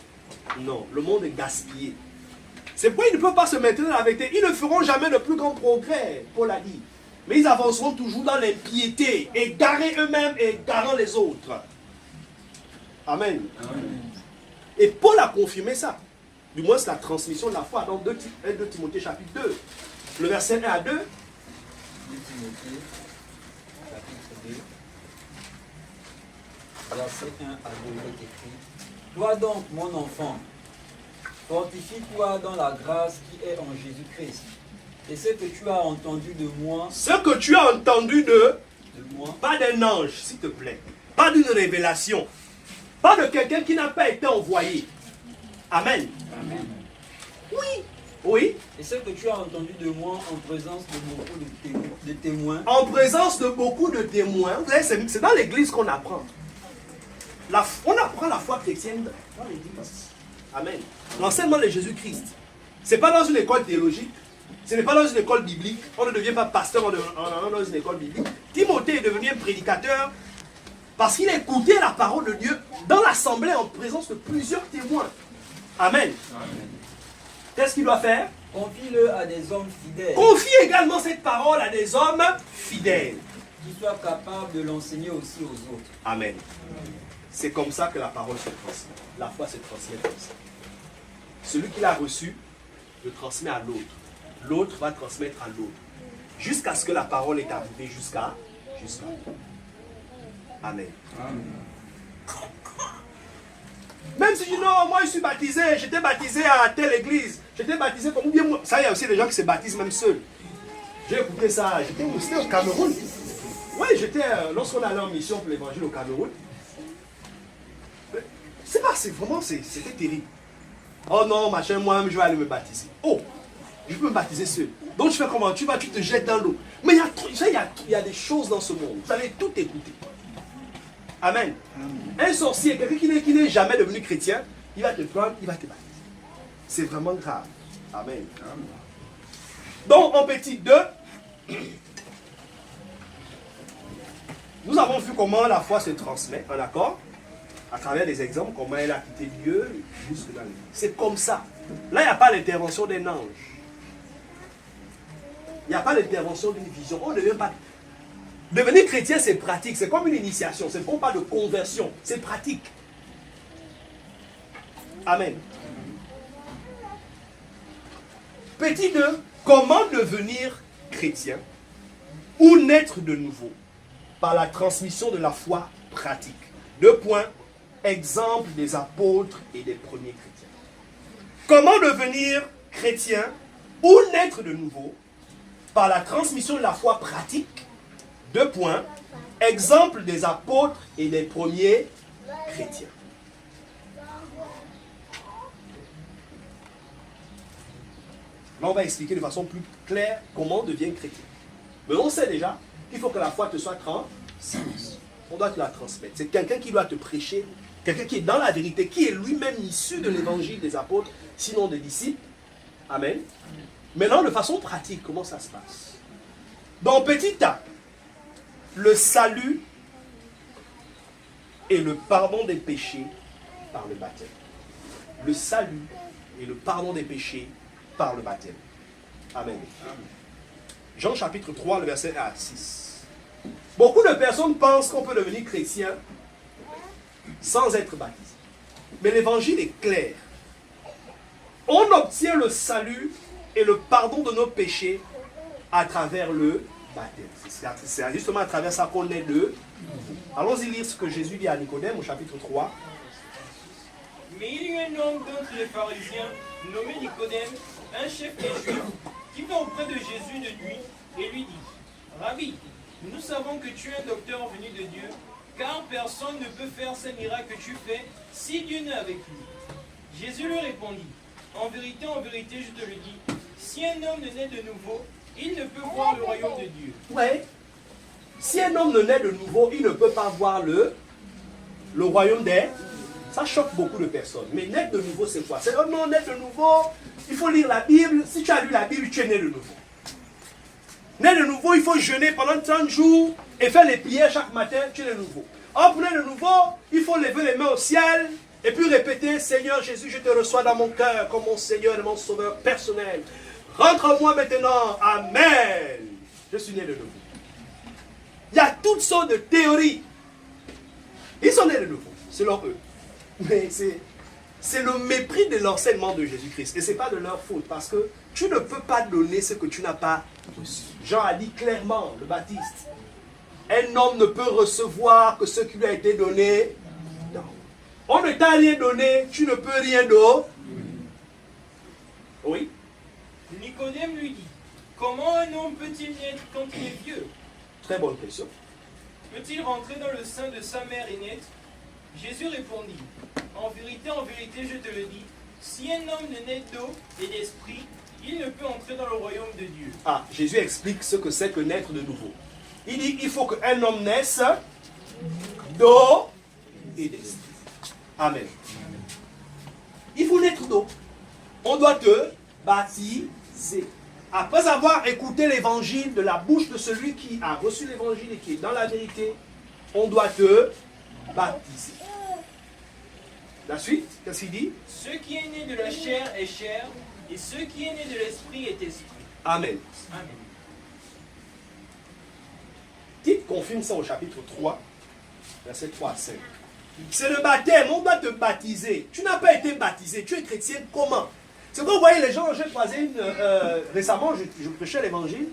A: Non, le monde est gaspillé. C'est pourquoi ils ne peuvent pas se maintenir dans la vérité. Ils ne feront jamais de plus grand progrès, Paul a dit. Mais ils avanceront toujours dans l'impiété, égarés eux-mêmes et égarant les autres. Amen. Amen. Et Paul a confirmé ça. Du moins, c'est la transmission de la foi dans 2 Timothée chapitre 2. Le verset 1 à 2. 2
C: Timothée chapitre 2. Verset 1 à 2 est écrit. Toi donc, mon enfant, fortifie-toi dans la grâce qui est en Jésus-Christ. Et ce que tu as entendu de moi.
A: Ce que tu as entendu de
C: moi.
A: Pas d'un ange, s'il te plaît. Pas d'une révélation. Pas de quelqu'un qui n'a pas été envoyé. Amen. Amen. Oui. Oui.
C: Et ce que tu as entendu de moi en présence de beaucoup de témoins.
A: En présence de beaucoup de témoins. Vous savez, c'est dans l'église qu'on apprend. On apprend la foi chrétienne dans l'église. Amen. L'enseignement de Jésus-Christ. Ce n'est pas dans une école théologique. Ce n'est pas dans une école biblique. On ne devient pas pasteur dans une école biblique. Timothée est devenu un prédicateur parce qu'il a écouté la parole de Dieu dans l'assemblée en présence de plusieurs témoins. Amen. Amen. Qu'est-ce qu'il doit faire?
C: Confie-le à des hommes fidèles.
A: Confie également cette parole à des hommes fidèles.
C: Qui soient capables de l'enseigner aussi aux autres.
A: Amen. C'est comme ça que la parole se transmet. La foi se transmet comme ça. Celui qui l'a reçu le transmet à l'autre. L'autre va transmettre à l'autre. Jusqu'à ce que la parole est arrivée jusqu'à nous. Amen. Amen. Même si je dis non, moi je suis baptisé, j'étais baptisé à telle église, j'étais baptisé comme bien moi. Ça, il y a aussi des gens qui se baptisent même seuls. J'ai écouté ça, c'était au Cameroun. Oui, lorsqu'on allait en mission pour l'évangile au Cameroun. C'est pas, c'était terrible. Oh non, machin, moi-même je vais aller me baptiser. Oh, je peux me baptiser seul. Donc tu fais comment? Tu te jettes dans l'eau. Mais il y a des choses dans ce monde. Vous allez tout écouter. Amen. Amen. Un sorcier, quelqu'un qui n'est jamais devenu chrétien, il va te prendre, il va te baptiser. C'est vraiment grave. Amen. Amen. Donc en petit 2, nous avons vu comment la foi se transmet, d'accord? À travers des exemples, comment elle a quitté Dieu jusque dans l'église. C'est comme ça. Là, il n'y a pas l'intervention d'un ange. Il n'y a pas l'intervention d'une vision. On ne devient pas... Devenir chrétien, c'est pratique. C'est comme une initiation. Ce n'est pas de conversion. C'est pratique. Amen. Petit 2. Comment devenir chrétien ou naître de nouveau par la transmission de la foi pratique. 2 points. Exemple des apôtres et des premiers chrétiens. Comment devenir chrétien ou naître de nouveau par la transmission de la foi pratique. 2 points. Exemple des apôtres et des premiers chrétiens. Là, on va expliquer de façon plus claire comment on devient chrétien. Mais on sait déjà qu'il faut que la foi te soit transmise. On doit te la transmettre. C'est quelqu'un qui doit te prêcher, quelqu'un qui est dans la vérité, qui est lui-même issu de l'évangile des apôtres, sinon des disciples. Amen. Maintenant, de façon pratique, comment ça se passe? Dans petit A, le salut et le pardon des péchés par le baptême. Le salut et le pardon des péchés par le baptême. Amen. Jean chapitre 3, le verset 1 à 6. Beaucoup de personnes pensent qu'on peut devenir chrétien sans être baptisé. Mais l'évangile est clair. On obtient le salut et le pardon de nos péchés à travers le baptême. C'est justement à travers ça qu'on est de. Allons-y lire ce que Jésus dit à Nicodème au chapitre 3.
B: Mais il y eut un homme d'entre les pharisiens, nommé Nicodème, un chef des Juifs, qui vint auprès de Jésus de nuit et lui dit, Rabbi, nous savons que tu es un docteur venu de Dieu, car personne ne peut faire ces miracles que tu fais si Dieu n'est avec lui. Jésus lui répondit, en vérité, je te le dis, si un homme ne naît de nouveau, il ne peut voir le royaume de Dieu.
A: Ouais. Si un homme ne naît de nouveau, il ne peut pas voir le royaume des... Ça choque beaucoup de personnes. Mais naître de nouveau, c'est quoi? C'est non, naître de nouveau, il faut lire la Bible. Si tu as lu la Bible, tu es né de nouveau. Naître de nouveau, il faut jeûner pendant 30 jours et faire les prières chaque matin, tu es de nouveau. Or, pour naître de nouveau, il faut lever les mains au ciel et puis répéter, Seigneur Jésus, je te reçois dans mon cœur comme mon Seigneur et mon Sauveur personnel. Rentre en moi maintenant. Amen. Je suis né de nouveau. Il y a toutes sortes de théories. Ils sont nés de nouveau, selon eux. Mais c'est le mépris de l'enseignement de Jésus-Christ. Et ce n'est pas de leur faute, parce que tu ne peux pas donner ce que tu n'as pas reçu. Jean a dit clairement, le Baptiste, un homme ne peut recevoir que ce qui lui a été donné. Non. On ne t'a rien donné, tu ne peux rien donner. Oui.
B: Nicodème lui dit, comment un homme peut-il naître quand il est vieux?
A: Très bonne question.
B: Peut-il rentrer dans le sein de sa mère et naître? Jésus répondit, en vérité, je te le dis, si un homme ne naît d'eau et d'esprit, il ne peut entrer dans le royaume de Dieu.
A: Ah, Jésus explique ce que c'est que naître de nouveau. Il dit, il faut qu'un homme naisse d'eau et d'esprit. Amen. Il faut naître d'eau. On doit te baptiser. Après avoir écouté l'évangile de la bouche de celui qui a reçu l'évangile et qui est dans la vérité, on doit te baptiser. La suite, qu'est-ce qu'il dit?
B: Ce qui est né de la chair est chair, et ce qui est né de l'esprit est esprit.
A: Amen.
B: Amen.
A: Tite confirme ça au chapitre 3, verset 3 à 5. C'est le baptême, on doit te baptiser. Tu n'as pas été baptisé, tu es chrétien comment? C'est quand vous voyez les gens, j'ai croisé récemment, je prêchais l'évangile.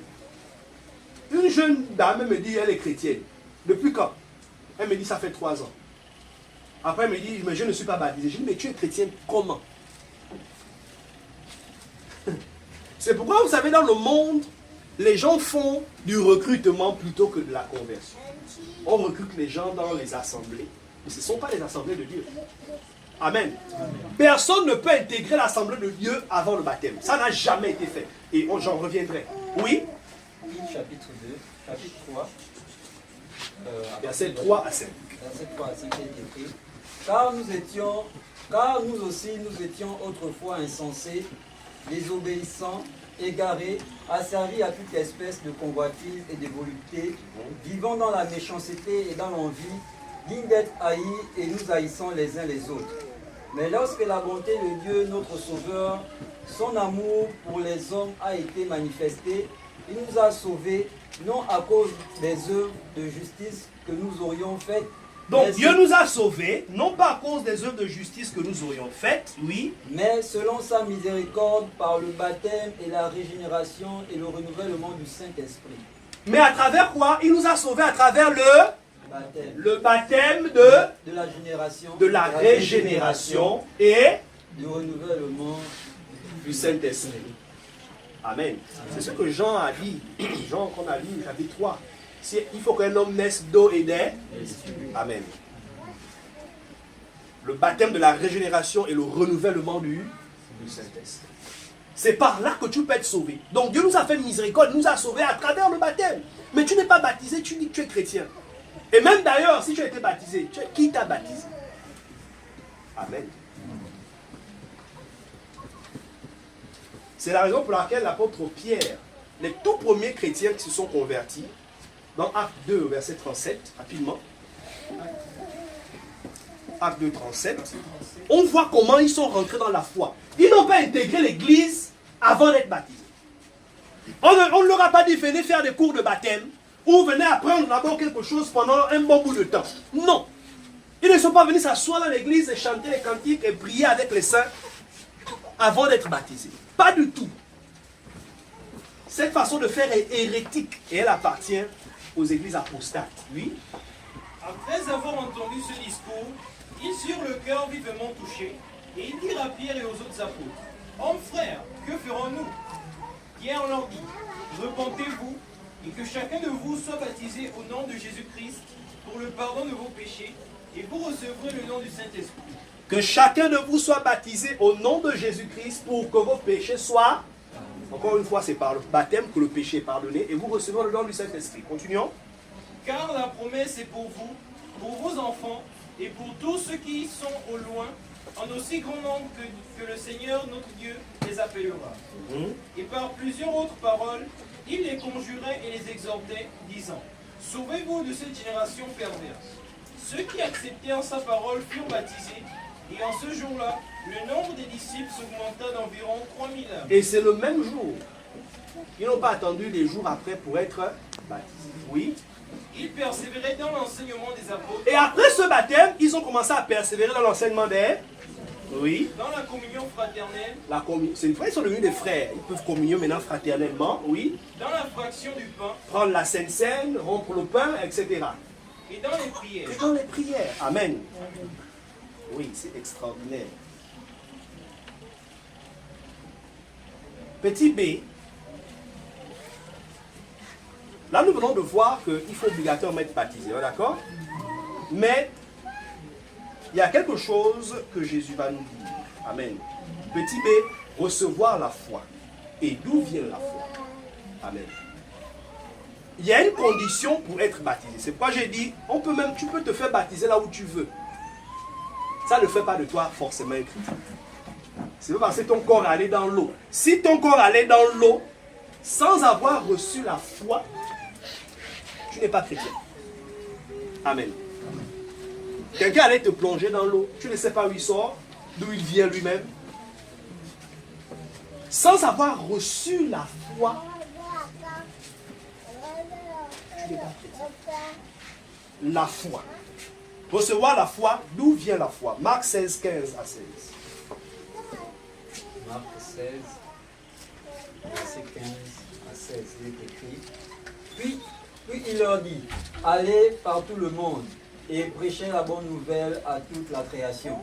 A: Une jeune dame me dit, elle est chrétienne. Depuis quand? Elle me dit, ça fait 3 ans. Après, elle me dit, mais je ne suis pas baptisé. Je dis, mais tu es chrétien comment? C'est pourquoi, vous savez, dans le monde, les gens font du recrutement plutôt que de la conversion. On recrute les gens dans les assemblées, mais ce ne sont pas les assemblées de Dieu. Amen. Personne ne peut intégrer l'assemblée de Dieu avant le baptême. Ça n'a jamais été fait. Et j'en reviendrai. Oui?
C: Chapitre 2, chapitre 3.
A: Verset 3 à 5.
C: Verset 3 à 5 est écrit. Car nous aussi nous étions autrefois insensés, désobéissants, égarés, asservis à toute espèce de convoitise et de volupté, vivant dans la méchanceté et dans l'envie, dignes d'être haïs et nous haïssant les uns les autres. Mais lorsque la bonté de Dieu, notre Sauveur, son amour pour les hommes a été manifesté, il nous a sauvés, non à cause des œuvres de justice que nous aurions faites.
A: Donc Dieu nous a sauvés, non pas à cause des œuvres de justice que nous aurions faites, oui.
C: Mais selon sa miséricorde, par le baptême et la régénération et le renouvellement du Saint-Esprit.
A: Mais à travers quoi? Il nous a sauvés à travers le baptême
C: de la génération,
A: de la régénération et
C: du renouvellement
A: du Saint-Esprit. Amen. C'est ce que Jean a dit. Jean qu'on a lu, chapitre 3. Il faut qu'un homme naisse d'eau et d'air. Amen. Le baptême de la régénération et le renouvellement du Saint-Esprit. C'est par là que tu peux être sauvé. Donc Dieu nous a fait miséricorde, nous a sauvés à travers le baptême. Mais tu n'es pas baptisé, tu dis que tu es chrétien. Et même d'ailleurs, si tu as été baptisé, qui t'a baptisé? Amen. C'est la raison pour laquelle l'apôtre Pierre, les tout premiers chrétiens qui se sont convertis, dans Acte 2, verset 37, rapidement, Acte 2, 37, on voit comment ils sont rentrés dans la foi. Ils n'ont pas intégré l'église avant d'être baptisés. On ne leur a pas dit venez faire des cours de baptême ou venez apprendre d'abord quelque chose pendant un bon bout de temps. Non. Ils ne sont pas venus s'asseoir dans l'église et chanter les cantiques et prier avec les saints avant d'être baptisés. Pas du tout. Cette façon de faire est hérétique et elle appartient aux églises apostates. Oui.
B: Après avoir entendu ce discours, ils eurent le cœur vivement touché, et ils dirent à Pierre et aux autres apôtres, Hommes frères, que ferons-nous? Pierre leur dit, repentez-vous, et que chacun de vous soit baptisé au nom de Jésus-Christ pour le pardon de vos péchés, et vous recevrez le nom du Saint-Esprit.
A: Que chacun de vous soit baptisé au nom de Jésus-Christ pour que vos péchés soient... Encore une fois, c'est par le baptême que le péché est pardonné, et vous recevrez le nom du Saint-Esprit. Continuons.
B: Car la promesse est pour vous, pour vos enfants, et pour tous ceux qui sont au loin, en aussi grand nombre que le Seigneur notre Dieu les appellera. Et par plusieurs autres paroles, il les conjurait et les exhortait, disant, Sauvez-vous de cette génération perverse. Ceux qui acceptèrent sa parole furent baptisés, et en ce jour-là, le nombre des disciples s'augmenta d'environ 3000 âmes.
A: Et c'est le même jour. Ils n'ont pas attendu des jours après pour être baptisés. Oui.
B: Ils persévéraient dans l'enseignement des apôtres.
A: Et après ce baptême, ils ont commencé à persévérer dans l'enseignement des... Oui.
B: Dans la communion fraternelle.
A: C'est une fois, ils sont devenus des frères. Ils peuvent communier maintenant fraternellement. Oui.
B: Dans la fraction du pain.
A: Prendre la Sainte Seine, rompre le pain, etc.
B: Et dans les prières.
A: Et dans les prières. Amen. Oui, c'est extraordinaire. Petit B. Là, nous venons de voir qu'il faut obligatoirement être baptisé, d'accord? Mais il y a quelque chose que Jésus va nous dire. Amen. Petit B, recevoir la foi. Et d'où vient la foi? Amen. Il y a une condition pour être baptisé. C'est pourquoi j'ai dit, tu peux te faire baptiser là où tu veux. Ça ne fait pas de toi forcément un chrétien. C'est pas parce que ton corps allait dans l'eau. Si ton corps allait dans l'eau, sans avoir reçu la foi, tu n'es pas chrétien. Amen. Quelqu'un allait te plonger dans l'eau. Tu ne sais pas où il sort, d'où il vient lui-même. Sans avoir reçu la foi, tu n'es pas chrétien. La foi. Recevoir la foi, d'où vient la foi? Marc 16, 15 à 16.
C: Marc 16, verset 15 à 16, il est écrit. Puis il leur dit, allez par tout le monde et prêchez la bonne nouvelle à toute la création.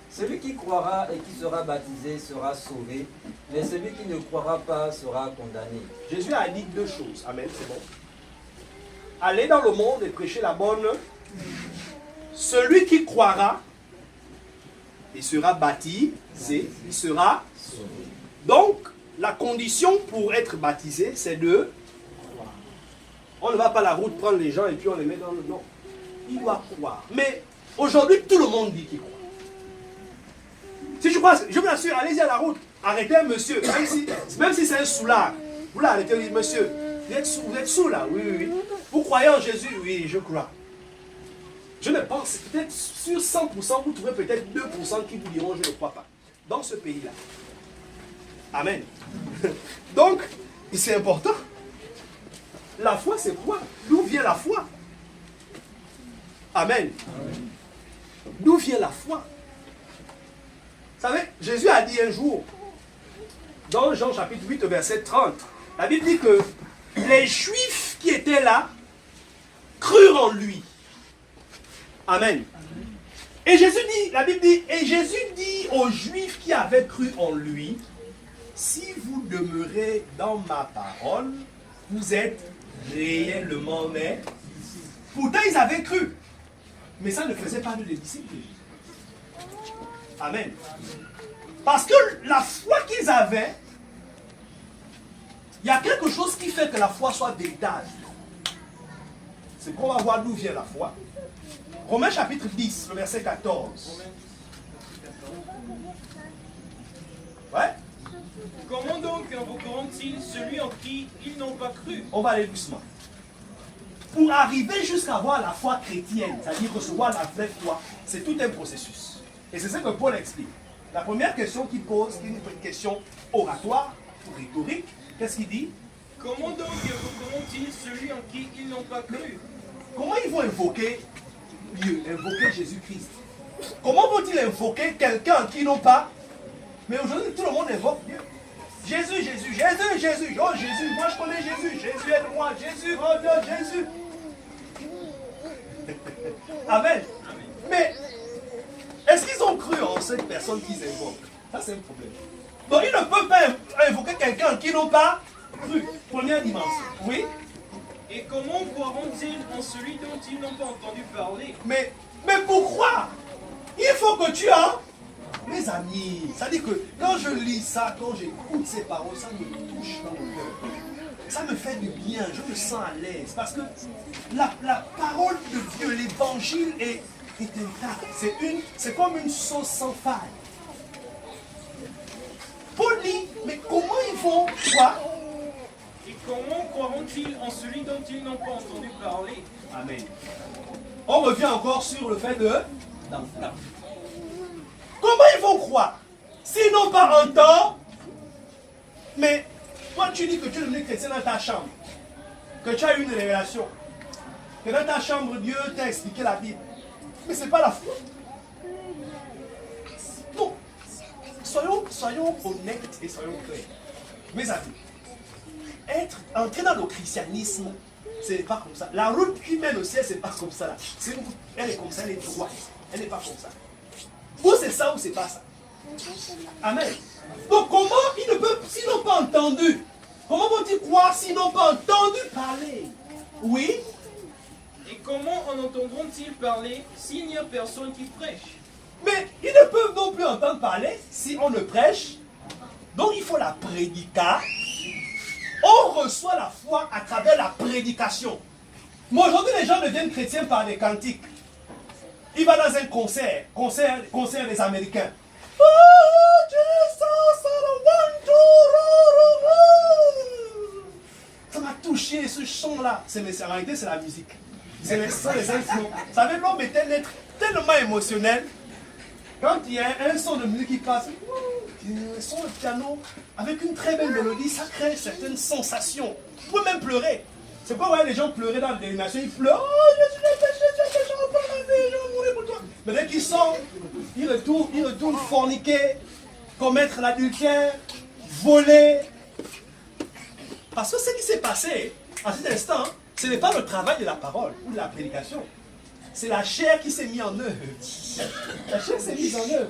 C: Celui qui croira et qui sera baptisé sera sauvé, mais celui qui ne croira pas sera condamné.
A: Jésus a dit deux choses. Amen, c'est bon. Allez dans le monde et prêchez la bonne. Celui qui croira, il sera baptisé, il sera sauvé. Donc, la condition pour être baptisé, c'est de croire. On ne va pas la route prendre les gens et puis on les met dans le... Non. Il doit croire. Mais aujourd'hui, tout le monde dit qu'il croit. Si je crois, je vous assure, allez-y à la route. Arrêtez un monsieur, même si c'est un soulard. Vous l'arrêtez, vous dites, monsieur, vous êtes sous là, oui. Vous croyez en Jésus? Oui, je crois. Je ne pense, peut-être sur 100%, vous trouverez peut-être 2% qui vous diront je ne crois pas. Dans ce pays-là. Amen. Donc, c'est important. La foi, c'est quoi? D'où vient la foi? Amen. D'où vient la foi? Vous savez, Jésus a dit un jour, dans Jean chapitre 8, verset 30, la Bible dit que les Juifs qui étaient là crurent en lui. Amen. Et Jésus dit, la Bible dit, et Jésus dit aux Juifs qui avaient cru en lui, si vous demeurez dans ma parole, vous êtes réellement mes. Pourtant, ils avaient cru. Mais ça ne faisait pas de les disciples. Amen. Parce que la foi qu'ils avaient il y a quelque chose qui fait que la foi soit véritable. C'est qu'on va voir d'où vient la foi. Romains chapitre 10, le verset 14. Ouais.
B: Comment donc invoqueront-ils celui en qui ils n'ont pas cru?
A: On va aller doucement. Pour arriver jusqu'à avoir la foi chrétienne, c'est-à-dire recevoir la vraie foi, c'est tout un processus. Et c'est ce que Paul explique. La première question qu'il pose, qui est une question oratoire, ou rhétorique, qu'est-ce qu'il dit?
B: Comment donc invoqueront-ils celui en qui ils n'ont pas cru?
A: Comment ils vont invoquer Dieu, invoquer Jésus-Christ? Comment vont-ils invoquer quelqu'un qui n'ont pas? Mais aujourd'hui, tout le monde invoque Dieu. Jésus, Jésus, Jésus, Jésus. Oh Jésus, moi je connais Jésus. Jésus aide-moi. Jésus, oh Dieu, Jésus. Amen. Mais est-ce qu'ils ont cru en cette personne qu'ils invoquent? Ça c'est un problème. Donc ils ne peuvent pas invoquer quelqu'un qui n'ont pas cru. Première dimension. Oui.
B: Et comment croiront-ils en celui dont ils n'ont pas entendu parler?
A: Mais pourquoi? Il faut que tu as, mes amis, ça dit que quand je lis ça, quand j'écoute ces paroles, ça me touche dans mon cœur. Ça me fait du bien, je me sens à l'aise. Parce que la parole de Dieu, l'évangile est intact. C'est comme une sauce sans faille. Paul dit, mais comment ils font quoi?
B: Et comment croiront-ils en celui dont ils n'ont pas entendu parler?
A: Amen. On revient encore sur le fait d'entendre. Comment ils vont croire s'ils n'ont pas entendu? Mais toi tu dis que tu es devenu chrétien dans ta chambre, que tu as eu une révélation, que dans ta chambre Dieu t'a expliqué la Bible. Mais ce n'est pas la foi. Non. Soyons honnêtes et soyons clairs. Mes amis, entrer dans le christianisme, ce n'est pas comme ça. La route qui mène au ciel, ce n'est pas comme ça. Là. Elle est comme ça, elle est droite. Elle n'est pas comme ça. Ou c'est ça ou c'est pas ça. Amen. Donc comment ils ne peuvent, s'ils n'ont pas entendu, comment vont-ils croire s'ils n'ont pas entendu parler? Oui.
B: Et comment en entendront-ils parler s'il n'y a personne qui prêche?
A: Mais ils ne peuvent non plus entendre parler si on ne prêche. Donc il faut la prédica. On reçoit la foi à travers la prédication. Mais aujourd'hui, les gens deviennent chrétiens par des cantiques. Il va dans un concert des Américains. Ça m'a touché ce chant-là. En réalité, c'est la musique. C'est les instruments. Vous savez, l'homme est tellement émotionnel. Quand il y a un son de musique qui passe, un son de piano, avec une très belle mélodie, ça crée certaines sensations. Vous pouvez même pleurer. C'est pas vrai, les gens pleuraient dans les nations, ils pleurent. Oh, je suis péché, je vais mourir pour toi. Mais dès qu'ils sortent, ils retournent forniquer, commettre l'adultère, voler. Parce que ce qui s'est passé à cet instant, ce n'est pas le travail de la parole ou de la prédication. C'est la chair qui s'est mise en œuvre. La chair s'est mise en œuvre.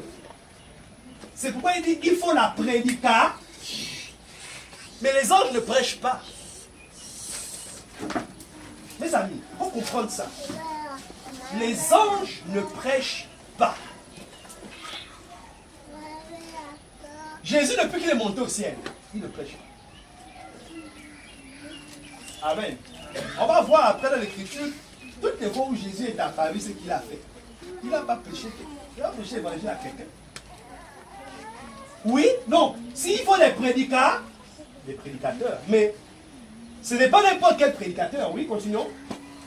A: C'est pourquoi il dit qu'il faut la prédica. Mais les anges ne prêchent pas. Mes amis, il faut comprendre ça. Les anges ne prêchent pas. Jésus, depuis qu'il est monté au ciel, il ne prêche pas. Amen. On va voir après dans l'écriture, toutes les fois où Jésus est apparu, ce qu'il a fait. Il n'a pas prêché. Il a prêché l'évangile à quelqu'un. Oui, donc, s'il faut des prédicateurs, mais ce n'est pas n'importe quel prédicateur. Oui, continuons.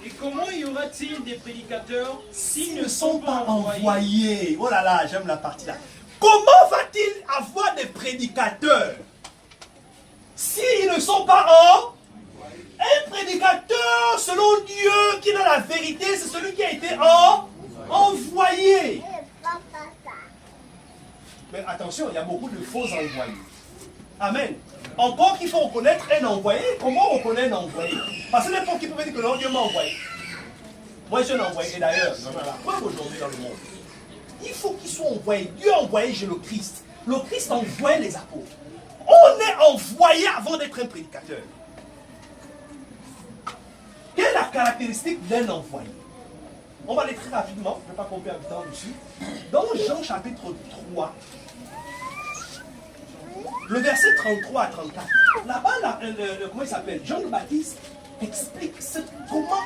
B: Et comment y aura-t-il des prédicateurs
A: s'ils ne sont pas envoyés? Oh là là, j'aime la partie là. Comment va-t-il avoir des prédicateurs s'ils ne sont pas envoyés? Un prédicateur, selon Dieu, qui est dans la vérité, c'est celui qui a été envoyé. Mais attention, il y a beaucoup de faux envoyés. Amen. Encore qu'il faut reconnaître un envoyé. Comment on reconnaît un envoyé? Parce que n'importe qui peut dire que non, Dieu m'a envoyé. Moi, je suis un envoyé. Et d'ailleurs, la preuve aujourd'hui dans le monde, il faut qu'il soit envoyé. Dieu a envoyé le Christ. Le Christ a envoyé les apôtres. On est envoyé avant d'être un prédicateur. Quelle est la caractéristique d'un envoyé? On va aller très rapidement, je ne vais pas compter un temps dessus. Dans Jean chapitre 3, le verset 33 à 34. Là-bas, comment il s'appelle? Jean le Baptiste explique comment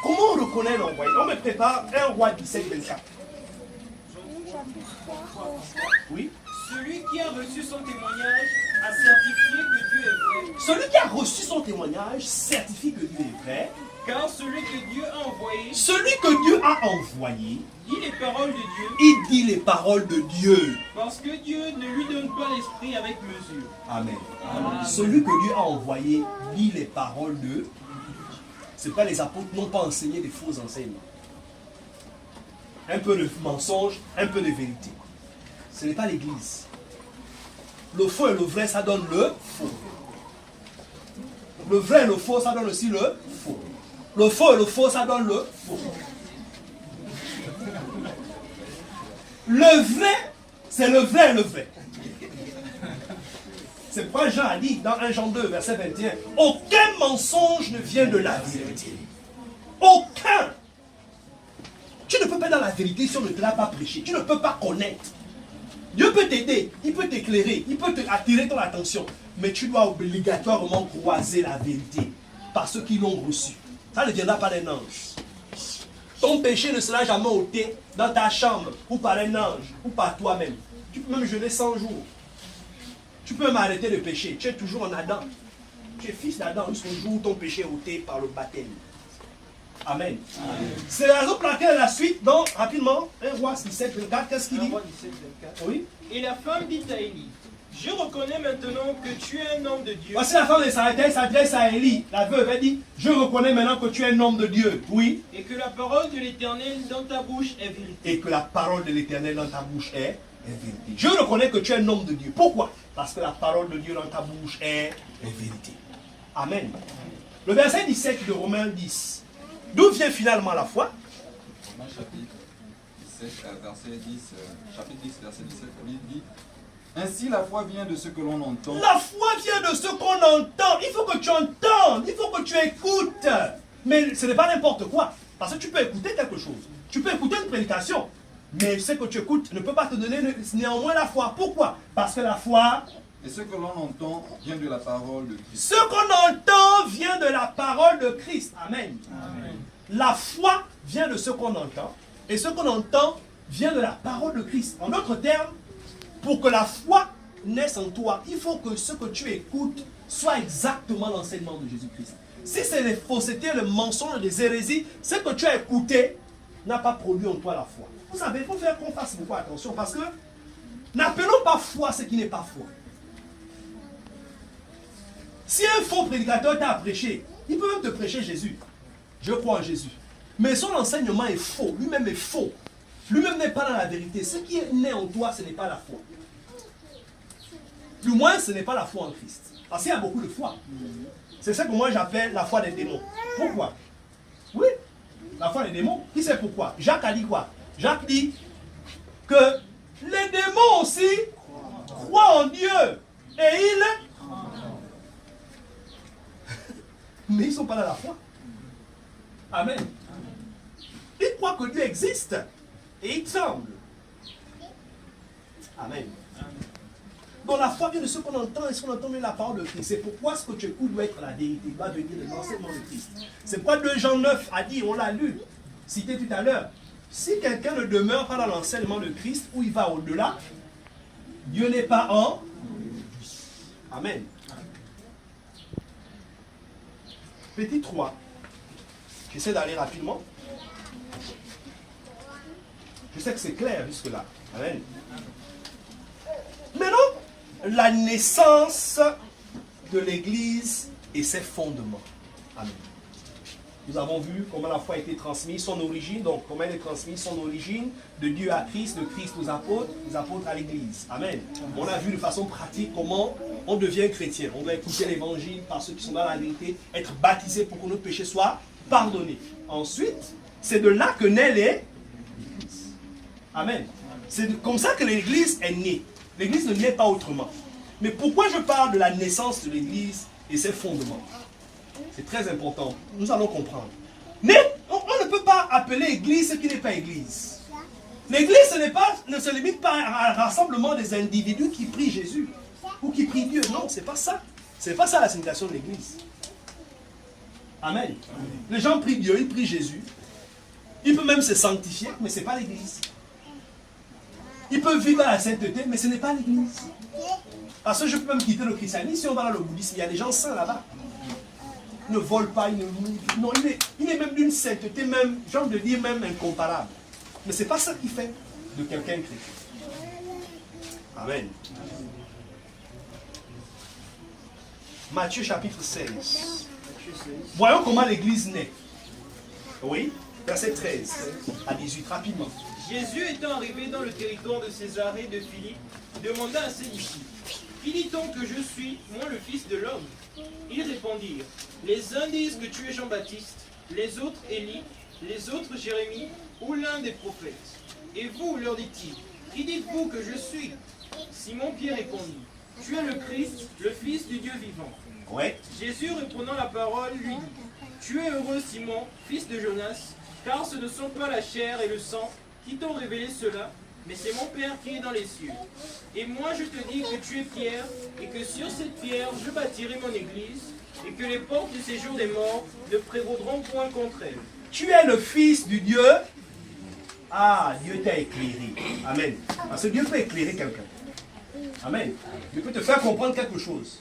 A: on reconnaît l'envoyé. On me prépare 1 Roi 17, 24. Oui.
B: Celui qui a reçu son témoignage a certifié que Dieu est vrai.
A: Celui qui a reçu son témoignage certifie que Dieu est vrai.
B: Car celui que Dieu a envoyé,
A: Celui que Dieu a envoyé,
B: dit les paroles de Dieu,
A: il dit les paroles de Dieu.
B: parce que Dieu ne lui donne pas l'esprit avec mesure.
A: Amen. Celui que Dieu a envoyé lit les paroles de... C'est pas les apôtres n'ont pas enseigné des faux enseignements. Un peu de mensonge, un peu de vérité. Ce n'est pas l'église. Le faux et le vrai, ça donne le faux. Le vrai et le faux, ça donne aussi le faux. Le faux et le faux, ça donne le faux. Le vrai, c'est le vrai et le vrai. C'est pourquoi Jean a dit dans 1 Jean 2, verset 21, aucun mensonge ne vient de la vérité. Aucun. Tu ne peux pas dans la vérité si on ne te l'a pas prêché. Tu ne peux pas connaître. Dieu peut t'aider, il peut t'éclairer, il peut attirer ton attention. Mais tu dois obligatoirement croiser la vérité par ceux qui l'ont reçu. Ça ne viendra pas d'un ange. Ton péché ne sera jamais ôté dans ta chambre, ou par un ange, ou par toi-même. Tu peux même jeûner 100 jours. Tu peux m'arrêter de pécher. Tu es toujours en Adam. Tu es fils d'Adam jusqu'au jour où ton péché est ôté par le baptême. Amen. C'est la raison pour laquelle la suite, donc rapidement, 1 Roi 17, 24, qu'est-ce qu'il dit?
B: 1 Roi 17, 24.
A: Oui.
B: Et la femme dit à Élie, je reconnais maintenant que tu es un homme de Dieu.
A: Voici la femme de Sarepta s'adresse à Élie. La veuve, elle dit, je reconnais maintenant que tu es un homme de Dieu. Oui.
B: Et que la parole de l'Éternel dans ta bouche est vérité.
A: Et que la parole de l'Éternel dans ta bouche est vérité. Je reconnais que tu es un homme de Dieu. Pourquoi? Parce que la parole de Dieu dans ta bouche est vérité. Amen. Le verset 17 de Romains 10. D'où vient finalement la foi?
D: Romains chapitre 17, verset 10, chapitre 10, verset 17, la Bible dit, ainsi la foi vient de ce que l'on entend.
A: La foi vient de ce qu'on entend. Il faut que tu entendes, il faut que tu écoutes. Mais ce n'est pas n'importe quoi. Parce que tu peux écouter quelque chose. Tu peux écouter une prédication. Mais ce que tu écoutes ne peut pas te donner néanmoins la foi. Pourquoi? Parce que la foi...
D: Et ce que l'on entend vient de la parole de Christ.
A: Ce qu'on entend vient de la parole de Christ. Amen.
D: Amen.
A: La foi vient de ce qu'on entend. Et ce qu'on entend vient de la parole de Christ. En d'autres termes, pour que la foi naisse en toi, il faut que ce que tu écoutes soit exactement l'enseignement de Jésus-Christ. Si c'est les faussetés, le mensonge, les hérésies, ce que tu as écouté n'a pas produit en toi la foi. Vous savez, il faut faire qu'on fasse beaucoup attention parce que n'appelons pas foi ce qui n'est pas foi. Si un faux prédicateur t'a prêché, il peut même te prêcher Jésus. Je crois en Jésus. Mais son enseignement est faux. Lui-même est faux. Lui-même n'est pas dans la vérité. Ce qui est né en toi, ce n'est pas la foi. Du moins, ce n'est pas la foi en Christ. Parce qu'il y a beaucoup de foi. C'est ça que moi j'appelle la foi des démons. Pourquoi? Oui, la foi des démons. Qui sait pourquoi? Jacques a dit quoi? Jacques dit que les démons aussi croient en Dieu. Et ils... Mais ils ne sont pas dans la foi. Amen. Ils croient que Dieu existe. Et ils tremblent. Amen. Donc la foi vient de ce qu'on entend et ce qu'on entend vient de la parole de Christ. C'est pourquoi ce que tu écoutes doit être la vérité, doit venir de l'enseignement de Christ. C'est pourquoi 2 Jean 9 a dit, on l'a lu, cité tout à l'heure, si quelqu'un ne demeure pas dans l'enseignement de Christ, ou il va au-delà, Dieu n'est pas en lui. Amen. Petit 3. J'essaie d'aller rapidement. Je sais que c'est clair jusque-là. Amen. Maintenant, la naissance de l'Église et ses fondements. Amen. Nous avons vu comment la foi a été transmise, son origine, donc comment elle est transmise, son origine, de Dieu à Christ, de Christ aux apôtres à l'Église. Amen. On a vu de façon pratique comment on devient chrétien. On doit écouter l'Évangile par ceux qui sont dans la vérité, être baptisé pour que nos péchés soient pardonnés. Ensuite, c'est de là que naît l'Église. Amen. C'est comme ça que l'Église est née. L'Église ne naît pas autrement. Mais pourquoi je parle de la naissance de l'Église et ses fondements? C'est très important. Nous allons comprendre. Mais on ne peut pas appeler Église ce qui n'est pas Église. L'Église ne se limite pas à un rassemblement des individus qui prient Jésus. ou qui prient Dieu. Non, c'est pas ça. C'est pas ça la signification de l'église. Amen. Les gens prient Dieu, ils prient Jésus. Ils peuvent même se sanctifier, mais ce n'est pas l'église. Ils peuvent vivre à la sainteté, mais ce n'est pas l'église. Parce que je peux même quitter le christianisme. Si on va dans le bouddhisme, il y a des gens saints là-bas. Ils ne volent pas, ils ne louent. Non, il est même d'une sainteté, même, j'ai envie de dire, même incomparable. Mais ce n'est pas ça qui fait de quelqu'un chrétien. Amen. Matthieu chapitre 16. Voyons comment l'église naît. Oui, verset 13 à 18, rapidement.
B: Jésus étant arrivé dans le territoire de Césarée de Philippe, demanda à ses disciples, qui dit-on que je suis, moi le Fils de l'homme? Ils répondirent, les uns disent que tu es Jean-Baptiste, les autres Élie, les autres Jérémie, ou l'un des prophètes. Et vous, leur dit-il, qui dites-vous que je suis? Simon-Pierre répondit, tu es le Christ, le Fils du Dieu vivant.
A: Ouais.
B: Jésus reprenant la parole lui dit, tu es heureux Simon, fils de Jonas, car ce ne sont pas la chair et le sang qui t'ont révélé cela, mais c'est mon Père qui est dans les cieux. Et moi je te dis que tu es Pierre, et que sur cette pierre je bâtirai mon église, et que les portes du séjour des morts ne prévaudront point contre elle.
A: Tu es le Fils du Dieu. Ah, Dieu t'a éclairé. Amen. Parce que Dieu peut éclairer quelqu'un. Amen. Dieu peut te faire comprendre quelque chose.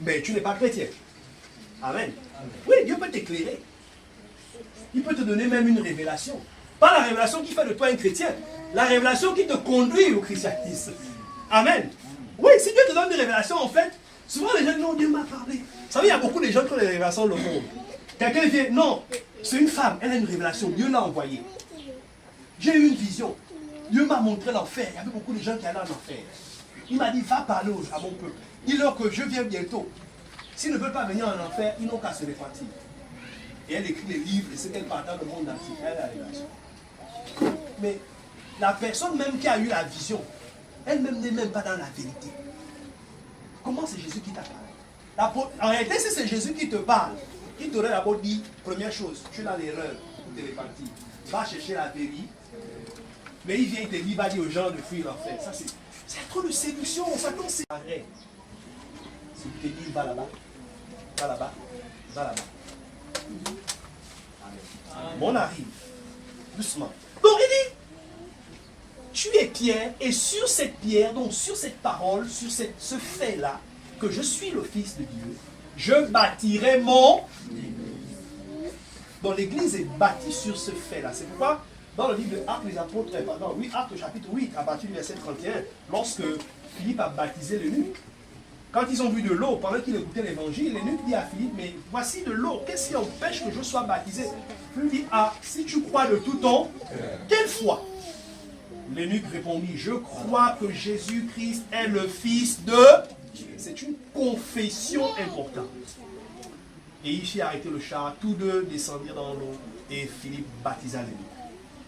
A: Mais tu n'es pas chrétien. Amen. Oui, Dieu peut t'éclairer. Il peut te donner même une révélation. Pas la révélation qui fait de toi un chrétien. La révélation qui te conduit au christianisme. Amen. Oui, si Dieu te donne des révélations, en fait, souvent les gens disent non, Dieu m'a parlé. Vous savez, il y a beaucoup de gens qui ont des révélations dans le monde. Quelqu'un vient, non, c'est une femme, elle a une révélation, Dieu l'a envoyée. J'ai eu une vision. Dieu m'a montré l'enfer. Il y avait beaucoup de gens qui allaient en enfer. Il m'a dit, va parler à mon peuple. Dis-leur que je viens bientôt. S'ils ne veulent pas venir en enfer, ils n'ont qu'à se repentir. Et elle écrit les livres et ce qu'elle partage dans le monde entier. Elle a la révélation. Mais la personne même qui a eu la vision, elle-même n'est même pas dans la vérité. Comment c'est Jésus qui t'a parlé? En réalité, si c'est Jésus qui te parle, il t'aurait d'abord dit, première chose, tu es dans l'erreur pour te repentir. Va chercher la vérité. Mais il vient, il te dit, va dire aux gens de fuir l'enfer. Ça, c'est trop de séduction. Ça, non, c'est arrête. Si tu te dis, va là-bas, va là-bas, va là-bas. On arrive. Doucement. Donc, il dit, tu es Pierre, et sur cette pierre, donc sur cette parole, sur ce fait-là, que je suis le Fils de Dieu, je bâtirai mon... Donc l'église est bâtie sur ce fait-là. C'est pourquoi, dans le livre de Actes des Apôtres, pardon, oui, Actes chapitre 8, à partir du verset 31, lorsque Philippe a baptisé l'eunuque, quand ils ont vu de l'eau, pendant qu'il écoutait l'évangile, l'eunuque dit à Philippe, mais voici de l'eau, qu'est-ce qui empêche que je sois baptisé? Philippe dit, ah, si tu crois de tout ton, quelle foi? L'eunuque répondit, je crois que Jésus-Christ est le Fils de Dieu. C'est une confession importante. Et il fit arrêter le char, tous deux descendirent dans l'eau, et Philippe baptisa l'eunuque.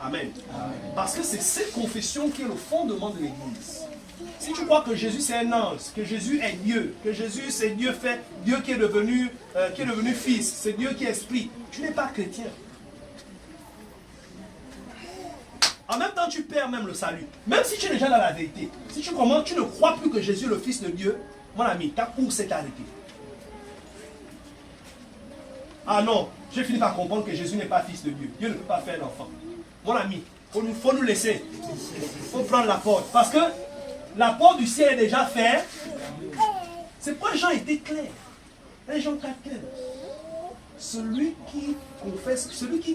A: Amen. Amen. Parce que c'est cette confession qui est le fondement de l'église. Si tu crois que Jésus c'est un ange, que Jésus est Dieu, que Jésus c'est Dieu fait, Dieu qui est devenu Fils, c'est Dieu qui est Esprit, tu n'es pas chrétien. En même temps, tu perds même le salut. Même si tu es déjà dans la vérité, si tu commences, tu ne crois plus que Jésus est le Fils de Dieu, mon ami, ta course s'est arrêtée. Ah non, j'ai fini par comprendre que Jésus n'est pas Fils de Dieu. Dieu ne peut pas faire l'enfant. Mon ami, il faut nous laisser. Il faut prendre la porte. Parce que la porte du ciel est déjà faite. C'est pourquoi Jean était clair. Et Jean 4,15. Celui qui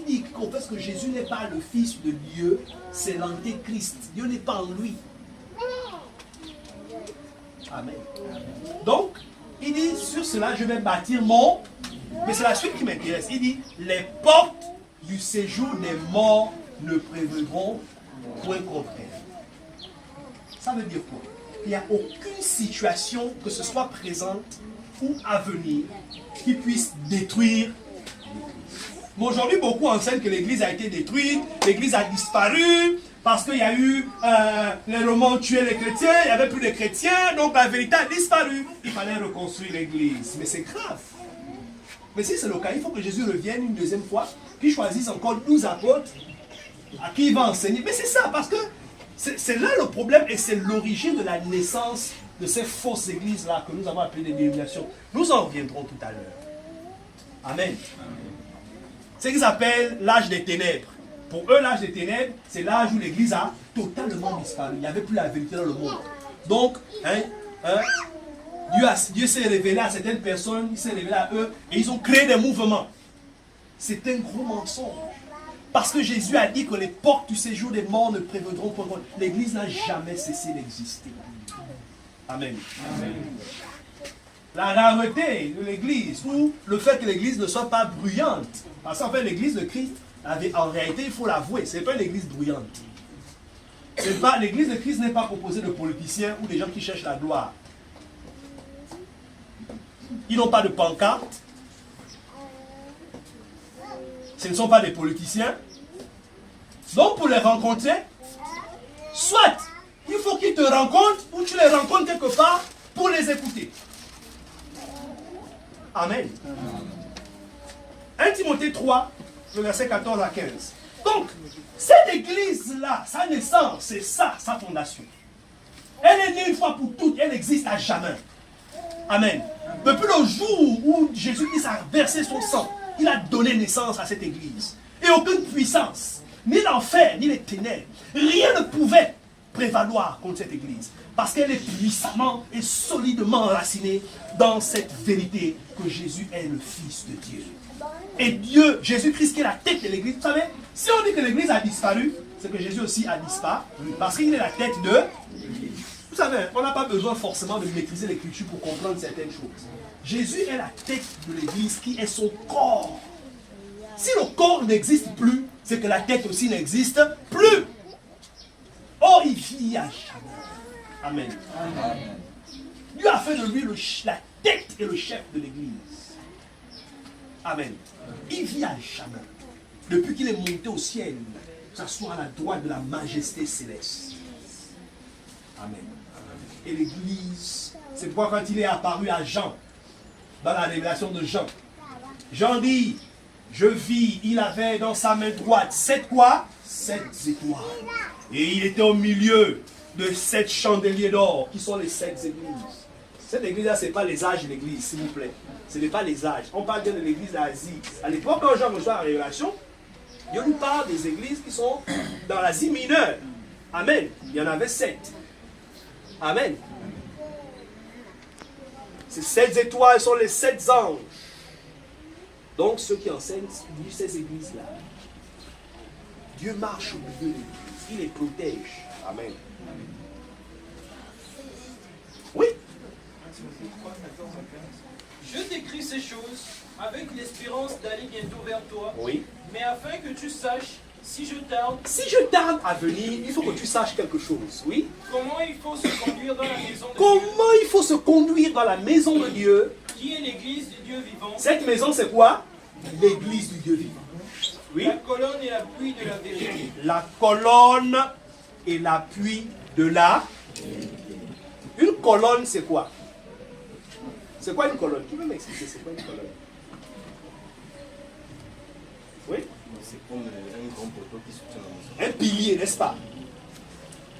A: dit, qui confesse que Jésus n'est pas le Fils de Dieu, c'est l'antéchrist. Dieu n'est pas en lui. Amen. Donc, il dit, sur cela, je vais bâtir mon... Mais c'est la suite qui m'intéresse. Il dit, les portes du séjour des morts ne prévaudront point contre elle. Ça veut dire quoi? Il n'y a aucune situation, que ce soit présente ou à venir, qui puisse détruire l'Église. Mais aujourd'hui, beaucoup enseignent que l'Église a été détruite, l'Église a disparu, parce qu'il y a eu les Romains tuaient les chrétiens, il n'y avait plus de chrétiens, donc la vérité a disparu. Il fallait reconstruire l'Église. Mais c'est grave. Mais si c'est le cas, il faut que Jésus revienne une deuxième fois, qu'il choisisse encore 12 apôtres à qui il va enseigner. Mais c'est ça, parce que C'est là le problème et c'est l'origine de la naissance de ces fausses églises-là que nous avons appelées des dénominations. Nous en reviendrons tout à l'heure. Amen. C'est ce qu'ils appellent l'âge des ténèbres. Pour eux, l'âge des ténèbres, c'est l'âge où l'église a totalement disparu. Il n'y avait plus la vérité dans le monde. Donc, Dieu s'est révélé à certaines personnes, il s'est révélé à eux, et ils ont créé des mouvements. C'est un gros mensonge. Parce que Jésus a dit que les portes du séjour des morts ne prévaudront pas. L'église n'a jamais cessé d'exister. Amen. Amen. La rareté de l'église, ou le fait que l'église ne soit pas bruyante. Parce qu'en fait, l'église de Christ, en réalité, il faut l'avouer, ce n'est pas une église bruyante. L'église de Christ n'est pas composée de politiciens ou des gens qui cherchent la gloire. Ils n'ont pas de pancarte. Ce ne sont pas des politiciens. Donc pour les rencontrer, soit il faut qu'ils te rencontrent ou tu les rencontres quelque part pour les écouter. Amen. 1 Timothée 3, le verset 14 à 15. Donc, cette église-là, sa naissance, c'est ça, sa fondation. Elle est née une fois pour toutes, elle existe à jamais. Amen. Depuis le jour où Jésus-Christ a versé son sang, il a donné naissance à cette église. Et aucune puissance, ni l'enfer, ni les ténèbres, rien ne pouvait prévaloir contre cette église. Parce qu'elle est puissamment et solidement enracinée dans cette vérité que Jésus est le Fils de Dieu. Et Dieu, Jésus-Christ qui est la tête de l'église, vous savez, si on dit que l'église a disparu, c'est que Jésus aussi a disparu, parce qu'il est la tête de l'église. Vous savez, on n'a pas besoin forcément de maîtriser l'écriture pour comprendre certaines choses. Jésus est la tête de l'église qui est son corps. Si le corps n'existe plus, c'est que la tête aussi n'existe plus. Or, il vit à jamais. Amen. Amen. Dieu a fait de lui la tête et le chef de l'église. Amen. Il vit à jamais. Depuis qu'il est monté au ciel, s'assoit à la droite de la majesté céleste. Amen. Et l'église, c'est pourquoi quand il est apparu à Jean, dans la révélation de Jean, Jean dit, je vis, il avait dans sa main droite 7 quoi? 7 étoiles. Et il était au milieu de 7 chandeliers d'or, qui sont les 7 églises. Cette église-là, ce n'est pas les âges de l'église, s'il vous plaît. Ce n'est pas les âges. On parle bien de l'église d'Asie. À l'époque, quand Jean reçoit la révélation, Dieu nous parle des églises qui sont dans l'Asie mineure. Amen. Il y en avait 7. Amen. Ces 7 étoiles sont les 7 anges. Donc, ceux qui enseignent ces églises-là, Dieu marche au milieu de l'église. Il les protège. Amen. Oui.
B: Je t'écris ces choses avec l'espérance d'aller bientôt vers toi.
A: Oui.
B: Mais afin que tu saches, si je tarde
A: à venir, il faut que tu saches quelque chose. Oui.
B: Comment il faut se conduire dans la maison de Dieu.
A: Comment il faut se conduire dans la maison de Dieu.
B: Qui est l'église du Dieu vivant.
A: Cette maison, c'est quoi? L'église du Dieu vivant. Oui.
B: La colonne et l'appui de la vérité.
A: La colonne et l'appui de la... Une colonne, c'est quoi? C'est quoi une colonne? Qui veut m'expliquer c'est quoi une colonne? Oui?
E: C'est comme un grand poteau qui soutient la maison.
A: Un pilier, n'est-ce pas?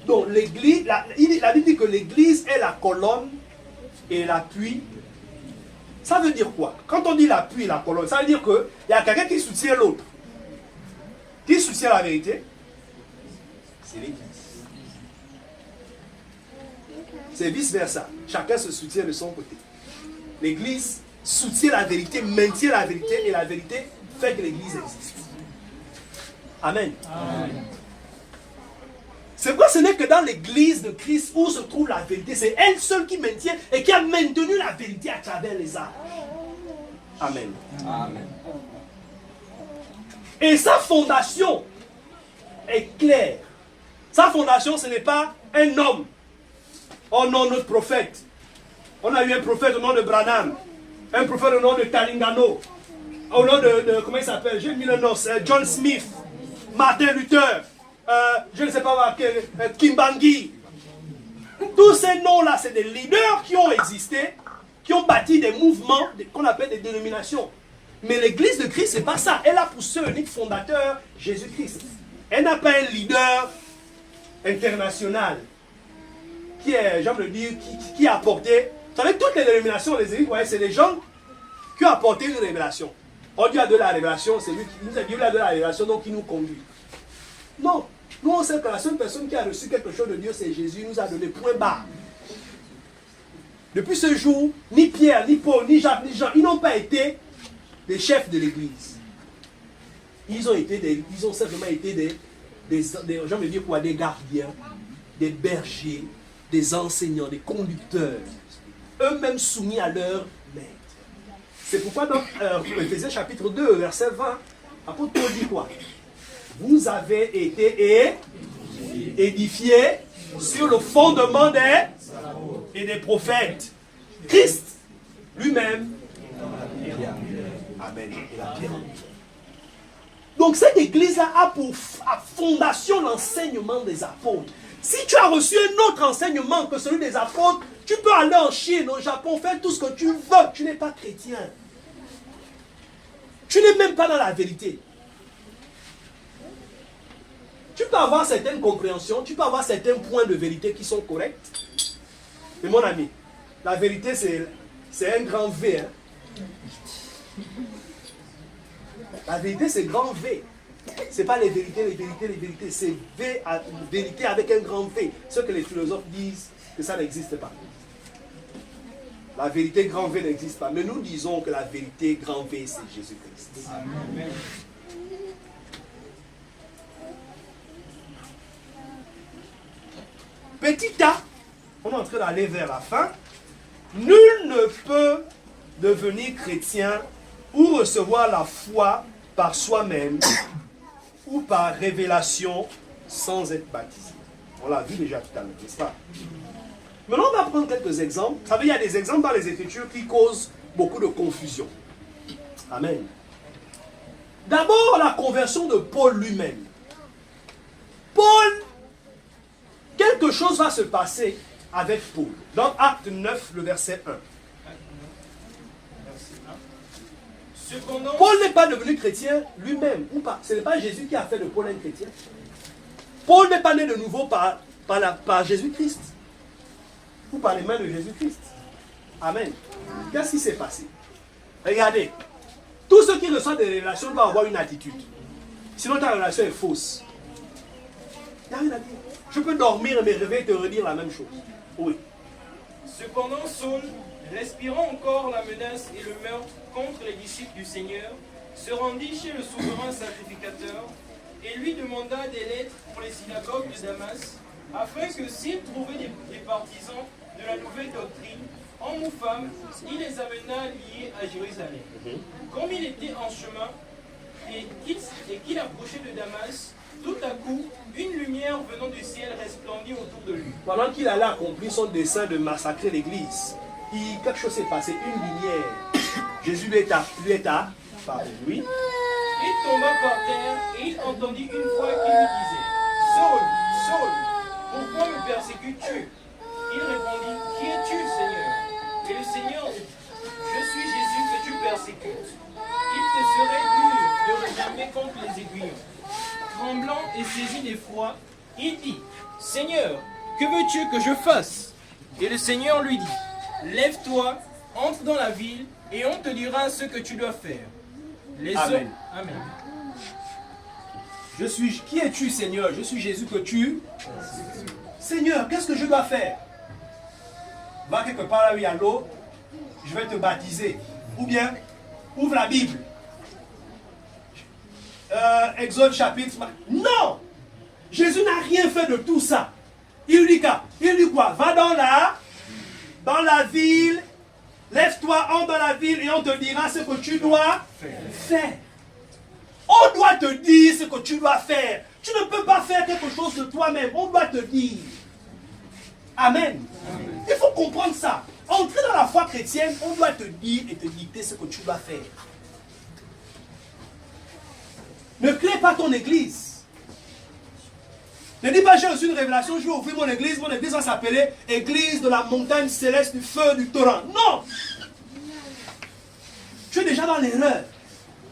A: Donc l'église, la Bible dit que l'église est la colonne et l'appui. Ça veut dire quoi? Quand on dit l'appui et la colonne, ça veut dire qu'il y a quelqu'un qui soutient l'autre. Qui soutient la vérité? C'est l'église. C'est vice-versa. Chacun se soutient de son côté. L'église soutient la vérité, maintient la vérité, et la vérité fait que l'église existe. Amen. Amen. C'est pourquoi ce n'est que dans l'église de Christ où se trouve la vérité. C'est elle seule qui maintient et qui a maintenu la vérité à travers les âges. Amen.
D: Amen.
A: Et sa fondation est claire. Sa fondation, ce n'est pas un homme. Oh non, notre prophète. On a eu un prophète au nom de Branham. Un prophète au nom de Talingano. Au nom de comment il s'appelle? J'ai mis le nom. John Smith. Martin Luther. Je ne sais pas, Kimbangi. Tous ces noms-là, c'est des leaders qui ont existé, qui ont bâti des mouvements qu'on appelle des dénominations. Mais l'église de Christ, ce n'est pas ça. Elle a pour seul unique fondateur Jésus-Christ. Elle n'a pas un leader internationale qui est, j'aime le dire, qui a apporté, vous savez, toutes les dénominations, les églises, c'est les gens qui ont apporté une révélation. On Dieu a donné la révélation, c'est lui qui nous a dit, Dieu a donné la révélation, donc qui nous conduit. Non, nous on sait que la seule personne qui a reçu quelque chose de Dieu, c'est Jésus, il nous a donné point barre. Depuis ce jour, ni Pierre, ni Paul, ni Jacques, ni Jean, ils n'ont pas été des chefs de l'église. Ils ont simplement été j'ai envie de dire quoi, des gardiens, des bergers, des enseignants, des conducteurs, eux-mêmes soumis à leur maître. C'est pourquoi dans Éphésiens chapitre 2, verset 20, l'apôtre Paul dit quoi? Vous avez été édifiés sur le fondement des prophètes. Christ lui-même. Amen. Et la pierre. Donc cette église-là a pour fondation l'enseignement des apôtres. Si tu as reçu un autre enseignement que celui des apôtres, tu peux aller en Chine, au Japon, faire tout ce que tu veux. Tu n'es pas chrétien. Tu n'es même pas dans la vérité. Tu peux avoir certaines compréhensions, tu peux avoir certains points de vérité qui sont corrects. Mais mon ami, la vérité c'est un grand V. Hein? La vérité c'est grand V. Ce n'est pas les vérités, c'est vérité avec un grand V. Ce que les philosophes disent que ça n'existe pas. La vérité grand V n'existe pas. Mais nous disons que la vérité grand V c'est Jésus-Christ. Amen. Petit a, on est en train d'aller vers la fin. Nul ne peut devenir chrétien ou recevoir la foi par soi-même ou par révélation sans être baptisé. On l'a vu déjà tout à l'heure, n'est-ce pas? Maintenant, on va prendre quelques exemples. Vous savez, il y a des exemples dans les Écritures qui causent beaucoup de confusion. Amen. D'abord, la conversion de Paul lui-même. Paul, quelque chose va se passer avec Paul. Dans Acte 9, le verset 1.
B: Cependant,
A: Paul n'est pas devenu chrétien lui-même, ou pas. Ce n'est pas Jésus qui a fait de Paul un chrétien. Paul n'est pas né de nouveau par Jésus-Christ. Ou par les mains de Jésus-Christ. Amen. Qu'est-ce qui s'est passé? Regardez. Tous ceux qui reçoivent des révélations doivent avoir une attitude. Sinon ta relation est fausse. Il n'y a rien à dire. Je peux dormir et me réveiller et te redire la même chose. Oui.
B: cependant Saul, respirant encore la menace et le meurtre contre les disciples du Seigneur, se rendit chez le souverain sacrificateur et lui demanda des lettres pour les synagogues de Damas, afin que s'il trouvait des partisans de la nouvelle doctrine, hommes ou femmes, il les amena liés à Jérusalem. Comme il était en chemin et qu'il approchait de Damas, tout à coup, une lumière venant du ciel resplendit autour de lui.
A: Pendant qu'il allait accomplir son dessein de massacrer l'église, quelque chose s'est passé, une lumière. Jésus lui est apparu. Oui.
B: Il tomba par terre et il entendit une voix qui lui disait, Saul, Saul, pourquoi me persécutes-tu? Il répondit, qui es-tu, Seigneur? Et le Seigneur dit, je suis Jésus que tu persécutes. Il te serait dur de réclamer contre les aiguillons. Tremblant et saisi d'effroi, il dit, Seigneur, que veux-tu que je fasse? Et le Seigneur lui dit, lève-toi, entre dans la ville, et on te dira ce que tu dois faire.
A: Amen.
B: Amen.
A: Qui es-tu, Seigneur? Je suis Jésus que tu... Seigneur, qu'est-ce que je dois faire? Va quelque part là où il y a l'eau, je vais te baptiser. Ou bien, ouvre la Bible. Exode chapitre... Non! Jésus n'a rien fait de tout ça. Il dit quoi? Va dans la ville, lève-toi, entre dans la ville et on te dira ce que tu dois faire. On doit te dire ce que tu dois faire. Tu ne peux pas faire quelque chose de toi-même. On doit te dire. Amen. Il faut comprendre ça. Entrer dans la foi chrétienne, on doit te dire et te dicter ce que tu dois faire. Ne crée pas ton église. Ne dis pas j'ai reçu une révélation, je vais ouvrir mon église va s'appeler Église de la montagne céleste du feu du torrent. Non! Tu es déjà dans l'erreur.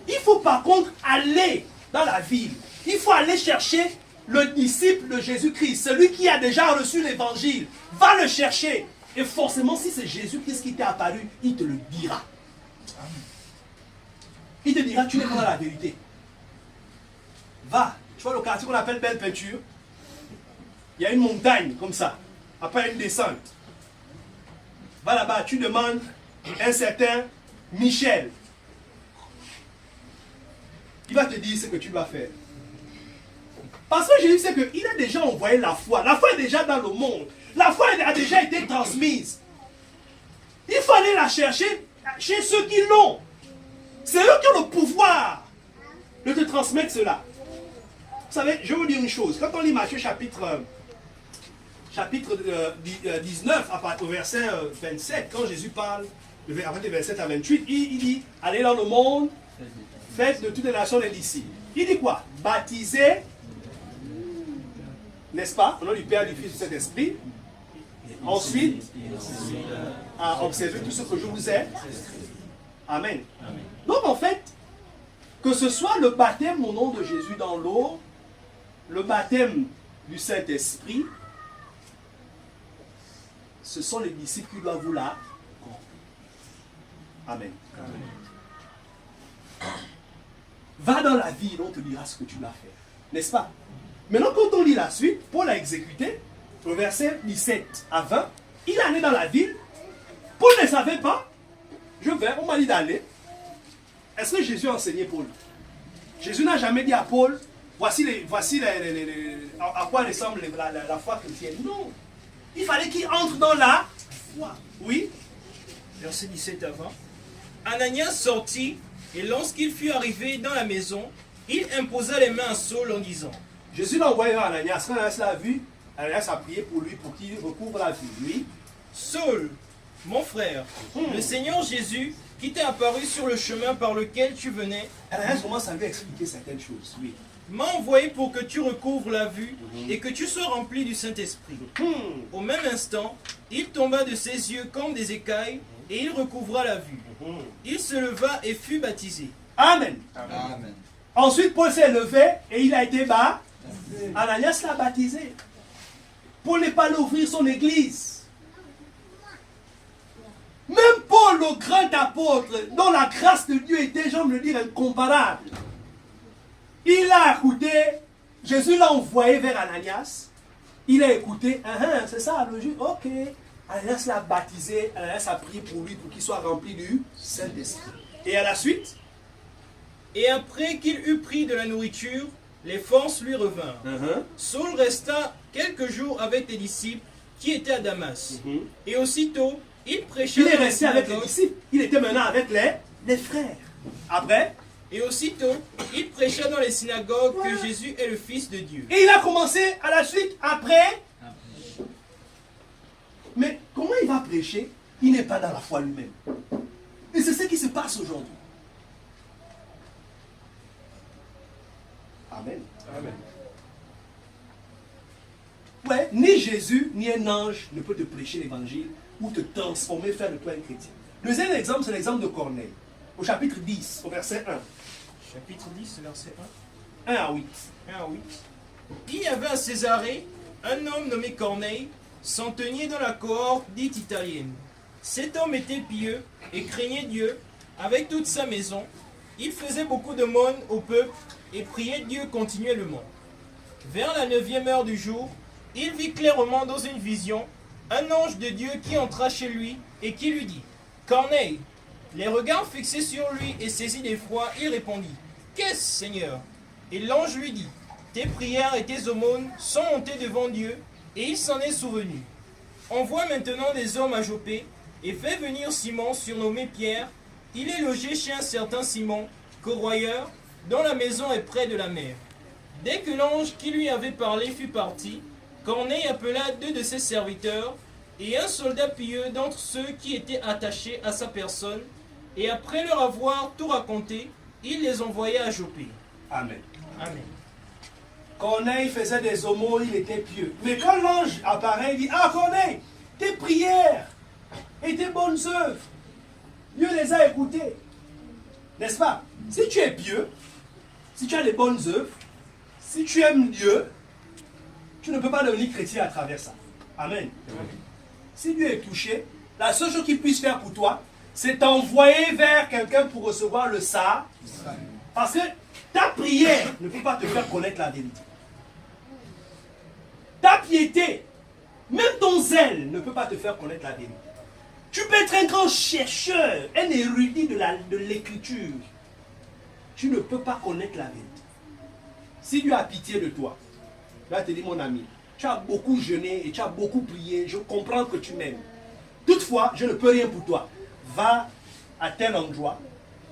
A: Il faut par contre aller dans la ville. Il faut aller chercher le disciple de Jésus-Christ, celui qui a déjà reçu l'évangile, va le chercher. Et forcément, si c'est Jésus-Christ qui t'est apparu, il te le dira. Il te dira, tu n'es pas dans la vérité. Va, tu vois le quartier qu'on appelle Belle Peinture. Il y a une montagne comme ça, après une descente. Va là-bas, tu demandes un certain Michel. Il va te dire ce que tu dois faire. Parce que Jésus sait qu'il a déjà envoyé la foi. La foi est déjà dans le monde. La foi a déjà été transmise. Il fallait la chercher chez ceux qui l'ont. C'est eux qui ont le pouvoir de te transmettre cela. Vous savez, je vais vous dire une chose. Quand on lit Matthieu chapitre 19, au verset 27, quand Jésus parle, après les 27 à 28, il dit, allez dans le monde, faites de toutes les nations des disciples. Il dit quoi? Baptisez, n'est-ce pas? Au nom du Père, du Fils et du Saint-Esprit. Ensuite, à observer tout ce que je vous ai. Amen. Donc en fait, que ce soit le baptême au nom de Jésus dans l'eau, le baptême du Saint-Esprit, ce sont les disciples qui doivent vous la comprendre. Amen. Va dans la ville, on te dira ce que tu dois faire. N'est-ce pas? Maintenant, quand on lit la suite, Paul a exécuté, au verset 17 à 20, il est allé dans la ville. Paul ne savait pas. Je vais, on m'a dit d'aller. Est-ce que Jésus a enseigné Paul? Jésus n'a jamais dit à Paul, voici à quoi ressemble la foi chrétienne. Non. Il fallait qu'il entre dans la foi. Oui.
B: Verset 17 à 20. Ananias sortit, et lorsqu'il fut arrivé dans la maison, il imposa les mains à Saul en disant,
A: Jésus l'a envoyé vers Ananias. Quand Ananias l'a vu, Ananias a prié pour lui, pour qu'il recouvre la vue. Oui.
B: Saul, mon frère, le Seigneur Jésus, qui t'est apparu sur le chemin par lequel tu venais,
A: Ananias commence à lui expliquer certaines choses. Oui.
B: m'a envoyé pour que tu recouvres la vue et que tu sois rempli du Saint-Esprit. Au même instant, il tomba de ses yeux comme des écailles et il recouvra la vue. Il se leva et fut baptisé.
A: Amen.
D: Amen.
A: Ensuite, Paul s'est levé et il a été bas. Ananias l'a baptisé. Paul n'est pas allé ouvrir son église. Même Paul, le grand apôtre, dont la grâce de Dieu était, j'aime le dire, incomparable. Il a écouté, Jésus l'a envoyé vers Ananias. Il a écouté, c'est ça, le juge, ok. Ananias l'a baptisé, Ananias a prié pour lui pour qu'il soit rempli du Saint-Esprit. Et à la suite,
B: Et après qu'il eut pris de la nourriture, les forces lui revinrent. Saul resta quelques jours avec les disciples qui étaient à Damas. Et aussitôt, il prêchait
A: il est
B: dans les
A: resté avec les
B: synagogues.
A: disciples. Il était maintenant avec les frères. Après,
B: Et aussitôt, il prêcha dans les synagogues que Jésus est le Fils de Dieu.
A: et il a commencé à la suite, après. Mais comment il va prêcher? Il n'est pas dans la foi lui-même. Et c'est ce qui se passe aujourd'hui. Amen.
E: Amen.
A: Ouais, ni Jésus, ni un ange ne peut te prêcher l'évangile ou te transformer, faire de toi un chrétien. Le deuxième exemple, c'est l'exemple de Corneille. Au chapitre 10, au verset 1.
B: Chapitre 10, verset
A: 1 à 8.
B: 1 à 8. Il y avait à Césarée un homme nommé Corneille, centenier dans la cohorte dite italienne. Cet homme était pieux et craignait Dieu avec toute sa maison. Il faisait beaucoup d'aumônes au peuple et priait Dieu continuellement. Vers la 9e heure du jour, il vit clairement dans une vision un ange de Dieu qui entra chez lui et qui lui dit « Corneille !» Les regards fixés sur lui et saisi d'effroi, il répondit « Qu'est-ce, Seigneur ?» Et l'ange lui dit « Tes prières et tes aumônes sont montées devant Dieu, et il s'en est souvenu. Envoie maintenant des hommes à Jopé, et fais venir Simon, surnommé Pierre. Il est logé chez un certain Simon, corroyeur, dont la maison est près de la mer. » Dès que l'ange qui lui avait parlé fut parti, Corneille appela 2 de ses serviteurs, et un soldat pieux d'entre ceux qui étaient attachés à sa personne, et après leur avoir tout raconté, il les envoya à Jopé.
A: Amen.
B: Amen.
A: Corneille faisait des aumônes, il était pieux. Mais quand l'ange apparaît, il dit, ah Corneille, tes prières et tes bonnes œuvres, Dieu les a écoutées. N'est-ce pas? Si tu es pieux, si tu as des bonnes œuvres, si tu aimes Dieu, Tu ne peux pas devenir chrétien à travers ça. Amen. Si Dieu est touché, la seule chose qu'il puisse faire pour toi, c'est t'envoyer vers quelqu'un pour recevoir le salut. Parce que ta prière ne peut pas te faire connaître la vérité. Ta piété, même ton zèle ne peut pas te faire connaître la vérité. Tu peux être un grand chercheur, un érudit de l'écriture. Tu ne peux pas connaître la vérité. Si Dieu a pitié de toi, il va te dire, mon ami, tu as beaucoup jeûné et tu as beaucoup prié, je comprends que tu m'aimes. Toutefois, je ne peux rien pour toi. Va à tel endroit,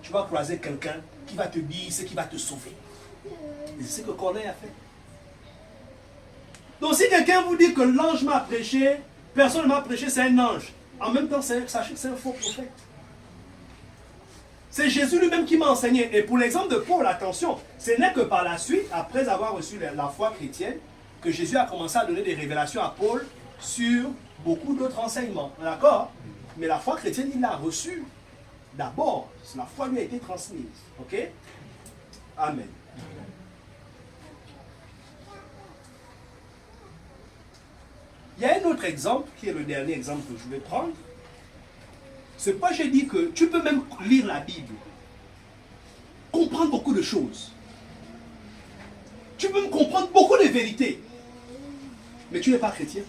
A: tu vas croiser quelqu'un qui va te dire ce qui va te sauver. Et c'est ce que Corneille a fait. Donc si quelqu'un vous dit que l'ange m'a prêché, personne ne m'a prêché, c'est un ange. En même temps, sachez que c'est un faux prophète. C'est Jésus lui-même qui m'a enseigné. Et pour l'exemple de Paul, attention, ce n'est que par la suite, après avoir reçu la foi chrétienne, que Jésus a commencé à donner des révélations à Paul sur beaucoup d'autres enseignements. D'accord? Mais la foi chrétienne, il l'a reçue. D'abord, la foi lui a été transmise. Ok? Amen. Il y a un autre exemple, qui est le dernier exemple que je vais prendre. C'est pourquoi j'ai dit que tu peux même lire la Bible, comprendre beaucoup de choses. Tu peux même comprendre beaucoup de vérités, mais tu n'es pas chrétien.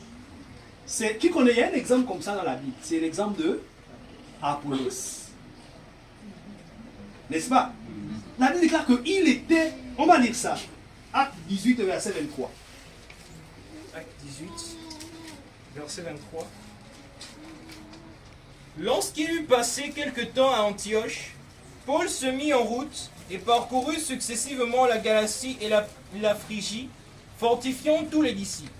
A: Qui connaît, il y a un exemple comme ça dans la Bible, c'est l'exemple de Apollos. N'est-ce pas? La Bible déclare qu'il était, on va lire ça, Acte 18, verset 23.
B: Acte 18, verset 23. Lorsqu'il eut passé quelque temps à Antioche, Paul se mit en route et parcourut successivement la Galatie et la Phrygie, fortifiant tous les disciples.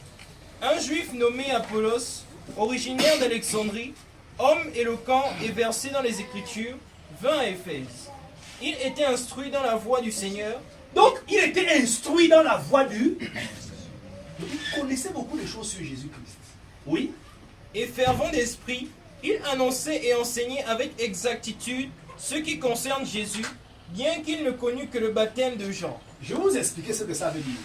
B: Un juif nommé Apollos, originaire d'Alexandrie, homme éloquent et versé dans les Écritures, vint à Éphèse. Il était instruit dans la voie du Seigneur.
A: Donc, il était instruit dans la voie du... Il connaissait beaucoup de choses sur Jésus-Christ. Oui.
B: Et fervent d'esprit, il annonçait et enseignait avec exactitude ce qui concerne Jésus, bien qu'il ne connût que le baptême de Jean.
A: Je vais vous expliquer ce que ça veut dire.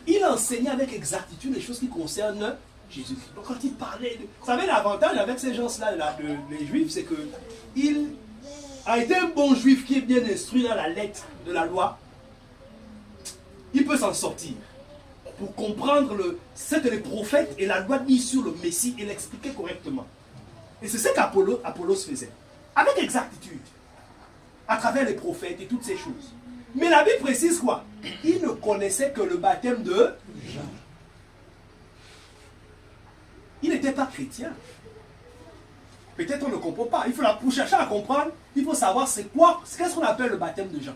A: Il enseignait avec exactitude les choses qui concernent Jésus. Donc quand il parlait de... Vous savez, l'avantage avec ces gens-là, les Juifs, c'est qu'il a été un bon Juif qui est bien instruit dans la lettre de la loi. Il peut s'en sortir pour comprendre ce que les prophètes et la loi disent sur le Messie et l'expliquer correctement. Et c'est ce qu'Apollos faisait, avec exactitude, à travers les prophètes et toutes ces choses. Mais la Bible précise quoi? Il ne connaissait que le baptême de Jean. Il n'était pas chrétien. Peut-être on ne comprend pas. Pour chercher à comprendre, il faut savoir qu'est-ce qu'on appelle le baptême de Jean.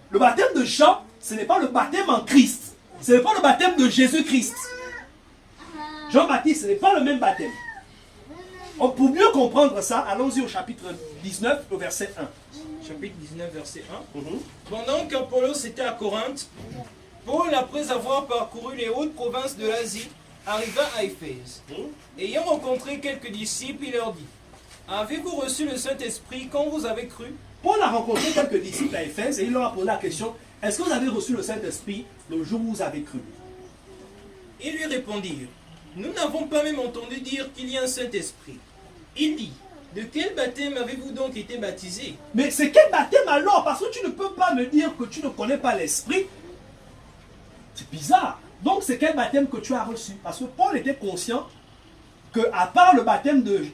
A: Le baptême de Jean, ce n'est pas le baptême en Christ. Ce n'est pas le baptême de Jésus-Christ. Jean-Baptiste, ce n'est pas le même baptême. Pour mieux comprendre ça, allons-y au chapitre 19, au verset 1.
B: Chapitre 19, verset 1. Pendant qu'Apollos était à Corinthe, Paul, après avoir parcouru les hautes provinces de l'Asie, arriva à Éphèse. Ayant rencontré quelques disciples, il leur dit: Avez-vous reçu le Saint-Esprit quand vous avez cru?
A: Paul a rencontré quelques disciples à Éphèse et il leur a posé la question: est-ce que vous avez reçu le Saint-Esprit le jour où vous avez cru?
B: Ils lui répondirent: Nous n'avons pas même entendu dire qu'il y a un Saint-Esprit. Il dit: De quel baptême avez-vous donc été baptisé?
A: Mais c'est quel baptême alors? Parce que tu ne peux pas me dire que tu ne connais pas l'Esprit. C'est bizarre. Donc c'est quel baptême que tu as reçu? Parce que Paul était conscient qu'à part le baptême de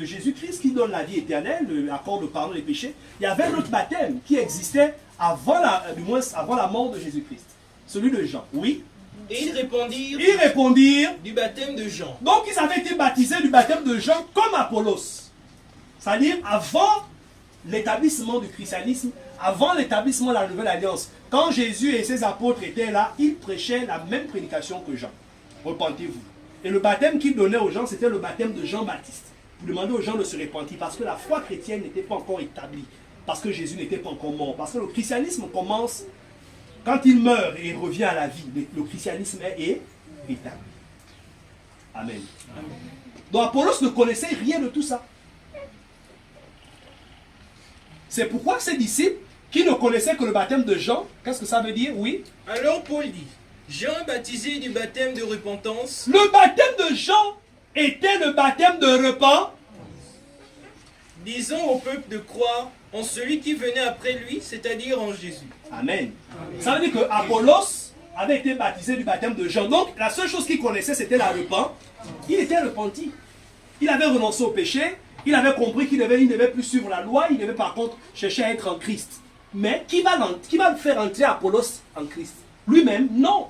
A: Jésus-Christ qui donne la vie éternelle, l'accord de pardon des péchés, il y avait un autre baptême qui existait avant la mort de Jésus-Christ. Celui de Jean. Oui.
B: Et ils
A: répondirent
B: du baptême de Jean.
A: Donc ils avaient été baptisés du baptême de Jean comme Apollos. C'est-à-dire avant l'établissement du christianisme, avant l'établissement de la nouvelle alliance. Quand Jésus et ses apôtres étaient là, ils prêchaient la même prédication que Jean. Repentez-vous. Et le baptême qu'ils donnaient aux gens, c'était le baptême de Jean-Baptiste. Vous demandez aux gens de se repentir parce que la foi chrétienne n'était pas encore établie. Parce que Jésus n'était pas encore mort. Parce que le christianisme commence quand il meurt et il revient à la vie. Le christianisme est établi. Amen. Donc Apollos ne connaissait rien de tout ça. C'est pourquoi ces disciples qui ne connaissaient que le baptême de Jean, qu'est-ce que ça veut dire? Oui.
B: Alors Paul dit: Jean a baptisé du baptême de repentance,
A: Le baptême de Jean était le baptême de repentance.
B: disant au peuple de croire en celui qui venait après lui, c'est-à-dire en Jésus.
A: Amen. Ça veut dire que Apollos avait été baptisé du baptême de Jean. Donc, la seule chose qu'il connaissait, c'était la repentance. Il était repenti. Il avait renoncé au péché. Il avait compris qu'il ne devait plus suivre la loi. Il devait par contre chercher à être en Christ. Mais qui va faire entrer Apollos en Christ? Lui-même, non.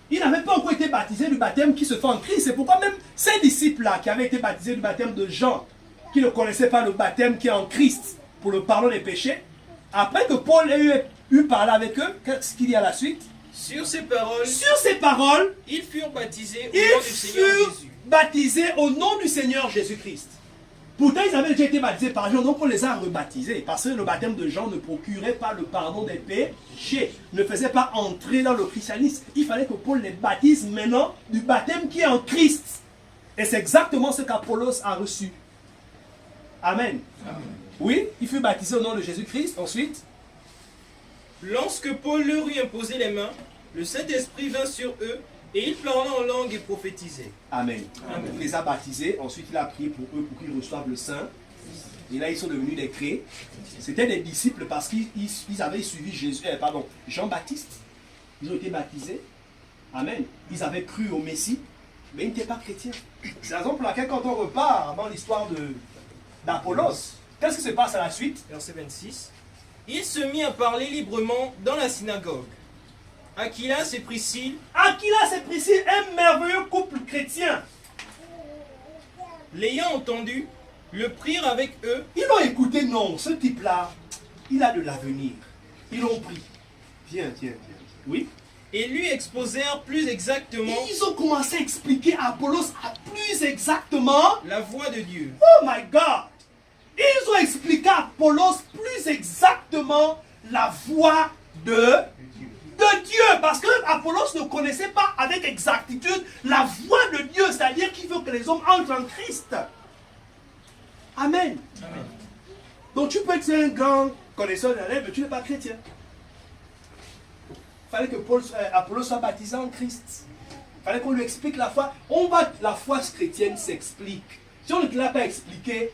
A: Il n'avait pas encore été baptisé du baptême qui se fait en Christ. C'est pourquoi même ces disciples-là qui avaient été baptisés du baptême de Jean, qui ne connaissaient pas le baptême qui est en Christ pour le pardon des péchés, après que Paul ait eu parlé avec eux, qu'est-ce qu'il y a à la suite?
B: Sur ces paroles,
A: Ils
B: furent baptisés au nom du Seigneur
A: furent
B: Jésus.
A: baptisés au nom du Seigneur Jésus-Christ. Pourtant, ils avaient déjà été baptisés par Jean, donc on les a rebaptisés. Parce que le baptême de Jean ne procurait pas le pardon des péchés, ne faisait pas entrer dans le christianisme. Il fallait que Paul les baptise maintenant du baptême qui est en Christ. Et c'est exactement ce qu'Apollos a reçu. Amen. Oui, il fut baptisé au nom de Jésus-Christ. Ensuite,
B: Lorsque Paul leur eut imposé les mains, le Saint-Esprit vint sur eux, et ils parlaient en langue et prophétisaient.
A: Amen. Il les a baptisés, ensuite il a prié pour eux pour qu'ils reçoivent le Saint. Et là ils sont devenus des chrétiens. C'était des disciples parce qu'ils avaient suivi Jean-Baptiste. Ils ont été baptisés. Amen. Ils avaient cru au Messie, mais ils n'étaient pas chrétiens. C'est la raison pour laquelle quand on repart dans l'histoire d'Apollos, qu'est-ce qui se passe à la suite?
B: Verset 26. Il se mit à parler librement dans la synagogue. Aquilas et Priscille,
A: un merveilleux couple chrétien.
B: l'ayant entendu, le prirent avec eux.
A: Ils l'ont écouté, non, ce type-là, il a de l'avenir. Ils l'ont pris. Viens. Oui.
B: Et lui exposèrent plus exactement
A: Ils ont commencé à expliquer à Apollos plus exactement.
B: la voix de Dieu.
A: Oh my God! Ils ont expliqué à Apollos plus exactement la voix de Dieu. Parce que Apollos ne connaissait pas avec exactitude la voix de Dieu. C'est-à-dire qu'il veut que les hommes entrent en Christ. Amen. Donc tu peux être un grand connaisseur de la lèvre, mais tu n'es pas chrétien. Il fallait que Apollos soit baptisé en Christ. Il fallait qu'on lui explique la foi. La foi chrétienne s'explique. Si on ne te l'a pas expliqué,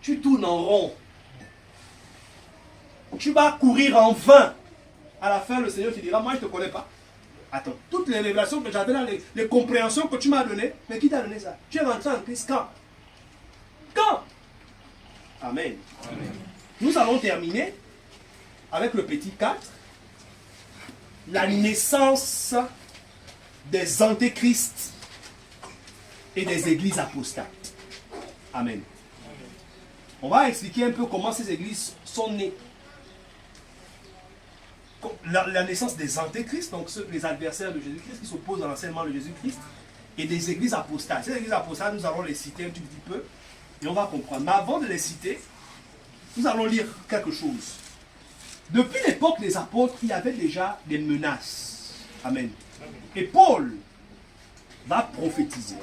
A: tu tournes en rond. Tu vas courir en vain. À la fin, le Seigneur te dira, moi je ne te connais pas. Attends, toutes les révélations que j'avais là, les compréhensions que tu m'as données, mais qui t'a donné ça? Tu es rentré en Christ quand? Quand? Amen. Nous allons terminer avec le petit 4. La naissance des antéchrists et des églises apostates. Amen. On va expliquer un peu comment ces églises sont nées. La naissance des antéchrists, donc les adversaires de Jésus-Christ qui s'opposent à l'enseignement de Jésus-Christ, et des églises apostates. Ces églises apostates, nous allons les citer un tout petit peu et on va comprendre. Mais avant de les citer, nous allons lire quelque chose. Depuis l'époque des apôtres, il y avait déjà des menaces. Amen. Et Paul va prophétiser.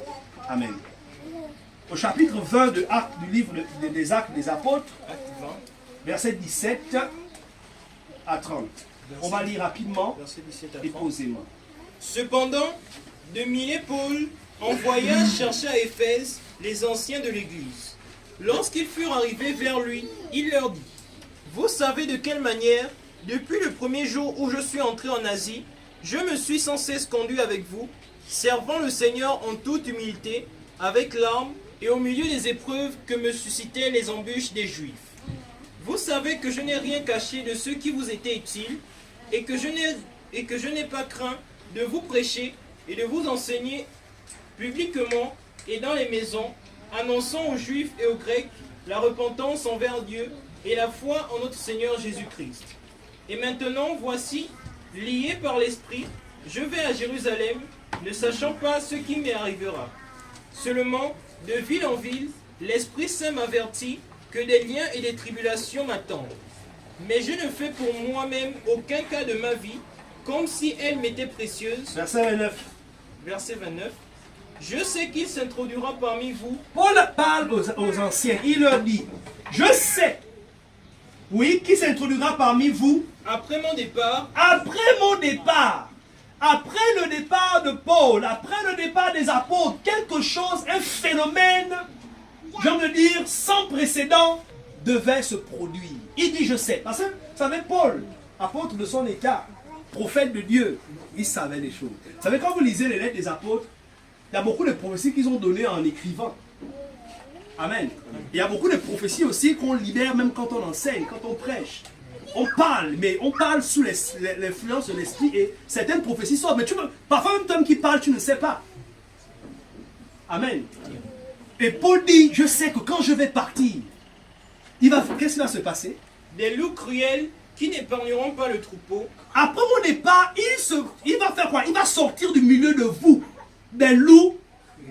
A: Amen. Au chapitre 20 du livre des Actes des Apôtres,
B: Acte 20,
A: versets 17 à 30. On va lire rapidement
B: verset 17 à
A: et
B: 30.
A: posément.
B: Cependant, de Milet Paul envoya chercher à Éphèse les anciens de l'église. Lorsqu'ils furent arrivés vers lui, il leur dit: vous savez de quelle manière, depuis le premier jour où je suis entré en Asie, je me suis sans cesse conduit avec vous, servant le Seigneur en toute humilité, avec larmes et au milieu des épreuves que me suscitaient les embûches des Juifs. Vous savez que je n'ai rien caché de ce qui vous était utile, et que je n'ai pas craint de vous prêcher et de vous enseigner publiquement et dans les maisons, annonçant aux Juifs et aux Grecs la repentance envers Dieu et la foi en notre Seigneur Jésus-Christ. Et maintenant, voici, lié par l'Esprit, je vais à Jérusalem, ne sachant pas ce qui m'y arrivera. Seulement, de ville en ville, l'Esprit Saint m'avertit que des liens et des tribulations m'attendent. Mais je ne fais pour moi-même aucun cas de ma vie, comme si elle m'était précieuse.
A: Verset 29.
B: Verset 29. Je sais qu'il s'introduira parmi vous.
A: Paul parle aux anciens. Il leur dit, je sais, oui, qui s'introduira parmi vous
B: Après mon départ,
A: après mon départ. après le départ de Paul, après le départ des apôtres, quelque chose, un phénomène, je veux dire, sans précédent, devait se produire. Il dit, je sais. Parce que, vous savez, Paul, apôtre de son état, prophète de Dieu, il savait les choses. Vous savez, quand vous lisez les lettres des apôtres, il y a beaucoup de prophéties qu'ils ont données en écrivant. Amen. Il y a beaucoup de prophéties aussi qu'on libère même quand on enseigne, quand on prêche. On parle, mais on parle sous l'influence de l'esprit et certaines prophéties sortent. Mais parfois même toi qui parle, tu ne sais pas. Amen. Et Paul dit, je sais que quand je vais partir, qu'est-ce qui va se passer?
B: Des loups cruels qui n'épargneront pas le troupeau.
A: Après mon départ, il va faire quoi? Il va sortir du milieu de vous, des loups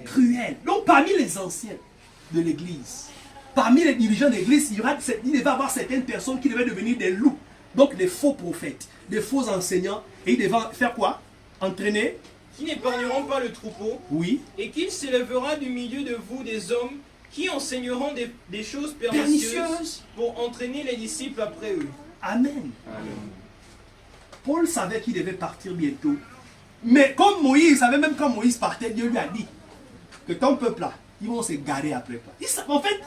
A: cruels. Donc parmi les anciens de l'église, parmi les dirigeants de l'église, il va y avoir certaines personnes qui devaient devenir des loups. Donc des faux prophètes, des faux enseignants. Et ils devaient faire quoi? Entraîner.
B: Qui n'épargneront pas le troupeau.
A: Oui.
B: Et qu'il s'élèvera du milieu de vous des hommes qui enseigneront des choses pernicieuses pour entraîner les disciples après eux.
A: Amen. Paul savait qu'il devait partir bientôt. Mais comme Moïse, il savait même quand Moïse partait, Dieu lui a dit que ton peuple là, ils vont se garer après toi. En fait,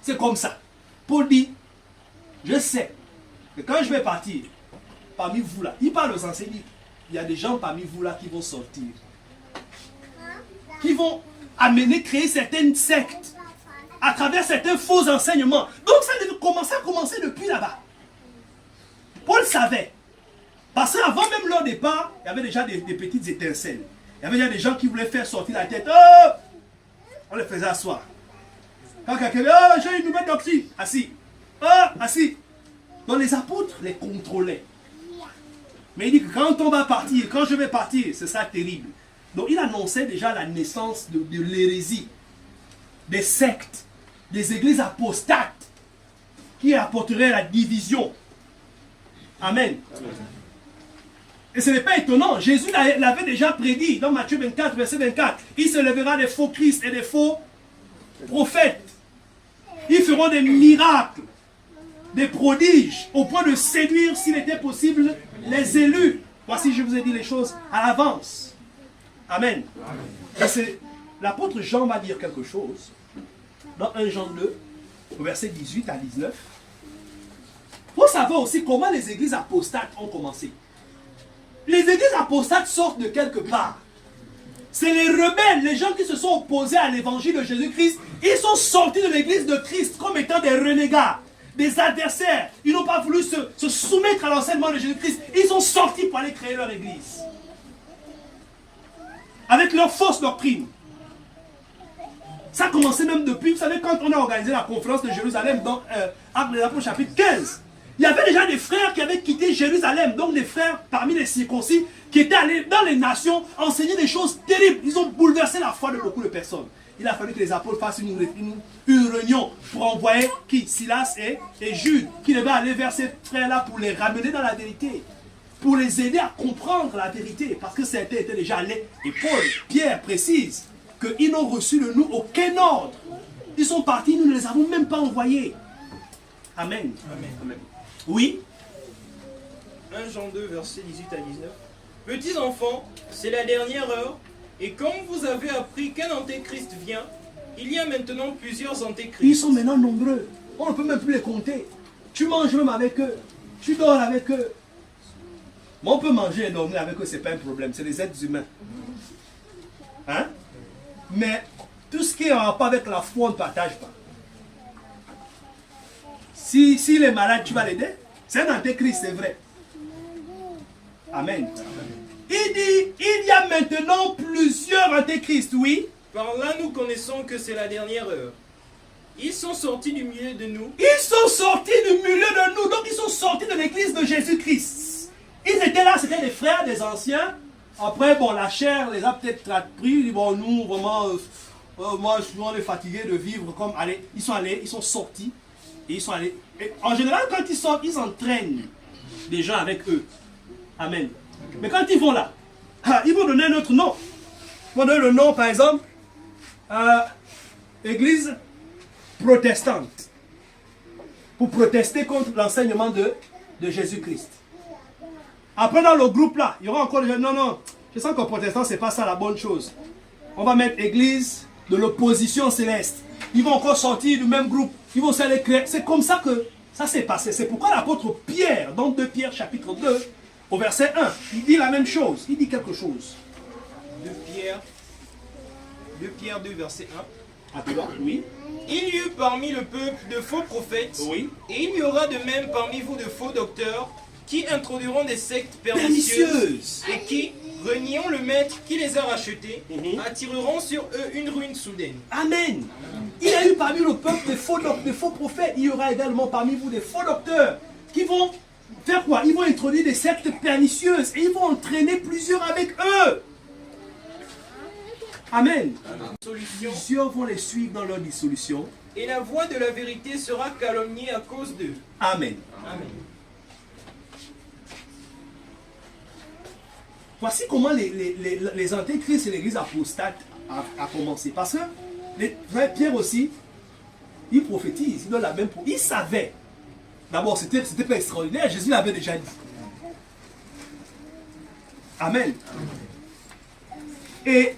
A: c'est comme ça. Paul dit, je sais que quand je vais partir, parmi vous là, il parle aux enseignants, il y a des gens parmi vous là qui vont sortir. Qui vont créer certaines sectes à travers certains faux enseignements. Donc ça devait commencer depuis là-bas. Paul savait. Parce qu'avant même leur départ, il y avait déjà des petites étincelles. Il y avait déjà des gens qui voulaient faire sortir la tête. Oh! On les faisait asseoir. Quand quelqu'un dit, oh, j'ai une nouvelle doctrine. Assis. Oh, assis. Donc les apôtres les contrôlaient. Mais il dit que quand on va partir, quand je vais partir, ce sera terrible. Donc il annonçait déjà la naissance de l'hérésie, des sectes, des églises apostates qui apporteraient la division. Amen. Et ce n'est pas étonnant. Jésus l'avait déjà prédit dans Matthieu 24, verset 24. Il se lèvera des faux Christ et des faux prophètes. Ils feront des miracles, des prodiges, au point de séduire, s'il était possible, les élus. Voici, je vous ai dit les choses à l'avance. Amen. Et l'apôtre Jean va dire quelque chose dans 1 Jean 2, verset 18 à 19. Il faut savoir aussi comment les églises apostates ont commencé. Les églises apostates sortent de quelque part. C'est les rebelles, les gens qui se sont opposés à l'évangile de Jésus-Christ. Ils sont sortis de l'église de Christ comme étant des renégats, des adversaires. Ils n'ont pas voulu se soumettre à l'enseignement de Jésus-Christ. Ils sont sortis pour aller créer leur église. Avec leur fausse doctrine. Ça a commencé même depuis, vous savez, quand on a organisé la conférence de Jérusalem dans Actes des Apôtres chapitre 15. Il y avait déjà des frères qui avaient quitté Jérusalem, donc des frères parmi les circoncis, qui étaient allés dans les nations enseigner des choses terribles. Ils ont bouleversé la foi de beaucoup de personnes. Il a fallu que les apôtres fassent une réunion pour envoyer qui? Silas et Jude, qui devaient aller vers ces frères-là pour les ramener dans la vérité, pour les aider à comprendre la vérité, parce que certains étaient déjà allés. Et Paul, Pierre précise qu'ils n'ont reçu de nous aucun ordre. Ils sont partis, nous ne les avons même pas envoyés. Amen.
B: Amen.
A: Amen. Oui.
B: 1 Jean 2, verset 18 à 19. Petits enfants, c'est la dernière heure, et comme vous avez appris qu'un antéchrist vient, il y a maintenant plusieurs antéchrists.
A: Ils sont maintenant nombreux. On ne peut même plus les compter. Tu manges même avec eux. Tu dors avec eux. Mais on peut manger et dormir avec eux, ce n'est pas un problème. C'est des êtres humains. Hein? Mais tout ce qui est en rapport avec la foi, on ne partage pas. S'il est malade, tu vas l'aider. C'est un antéchrist, c'est vrai. Amen. Il dit, il y a maintenant plusieurs antéchrists, oui.
B: Par là, nous connaissons que c'est la dernière heure. Ils sont sortis du milieu de nous.
A: Ils sont sortis du milieu de nous. Donc ils sont sortis de l'église de Jésus-Christ. Ils étaient là, c'était des frères, des anciens. Après, bon, la chair les a peut-être pris. Bon, nous, vraiment, moi, on est fatigué de vivre comme... Allez, ils sont allés, ils sont sortis. Et ils sont allés. Et en général, quand ils sortent, ils entraînent des gens avec eux. Amen. Mais quand ils vont là, ils vont donner un autre nom. Ils vont donner le nom, par exemple, Église protestante. Pour protester contre l'enseignement de Jésus-Christ. Après, dans le groupe là, il y aura encore des gens, non, Je sens qu'en protestant, c'est pas ça la bonne chose. On va mettre église de l'opposition céleste. Ils vont encore sortir du même groupe. Ils vont s'aller créer. C'est comme ça que ça s'est passé. C'est pourquoi l'apôtre Pierre, dans 2 Pierre chapitre 2, au verset 1, il dit la même chose. Il dit quelque chose.
B: 2 Pierre 2, verset 1.
A: Attends, oui.
B: Il y eut parmi le peuple de faux prophètes,
A: Oui.
B: et il y aura de même parmi vous de faux docteurs qui introduiront des sectes pernicieuses
A: Pernicieuses.
B: et qui, reniant le maître qui les a rachetés,
A: Mhm.
B: attireront sur eux une ruine soudaine.
A: Amen. Il y a eu parmi le peuple des faux prophètes. Il y aura également parmi vous des faux docteurs qui vont faire quoi? Ils vont introduire des sectes pernicieuses et ils vont entraîner plusieurs avec eux. Amen.
B: Solution.
A: Plusieurs vont les suivre dans leur dissolution.
B: Et la voix de la vérité sera calomniée à cause d'eux.
A: Amen.
B: Amen.
A: Voici comment les antéchrists et l'église apostate a commencé. Parce que les frères Pierre aussi, il prophétise, il donne la même prophétie. Il savait. D'abord, c'était pas extraordinaire, Jésus l'avait déjà dit. Amen. Et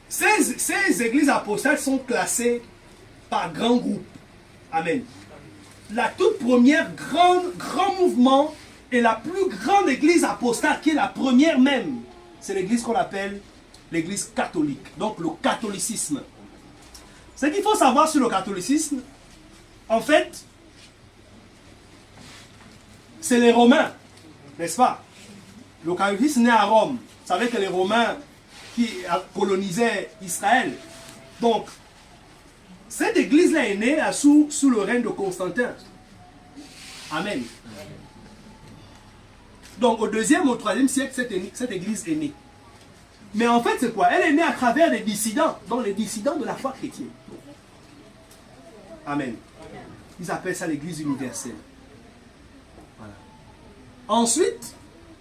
A: ces églises apostates sont classées par grands groupes. Amen. La toute première grand mouvement et la plus grande église apostate, qui est la première même, c'est l'église qu'on appelle l'église catholique. Donc le catholicisme. Ce qu'il faut savoir sur le catholicisme, en fait, c'est les Romains, n'est-ce pas? Le catholicisme naît à Rome. Vous savez que les Romains qui colonisaient Israël. Donc, cette église-là est née là, sous le règne de Constantin. Amen. Donc, au 2e ou au 3e siècle, cette église est née. Mais en fait, c'est quoi? Elle est née à travers des dissidents, donc les dissidents de la foi chrétienne. Amen. Ils appellent ça l'église universelle. Voilà. Ensuite,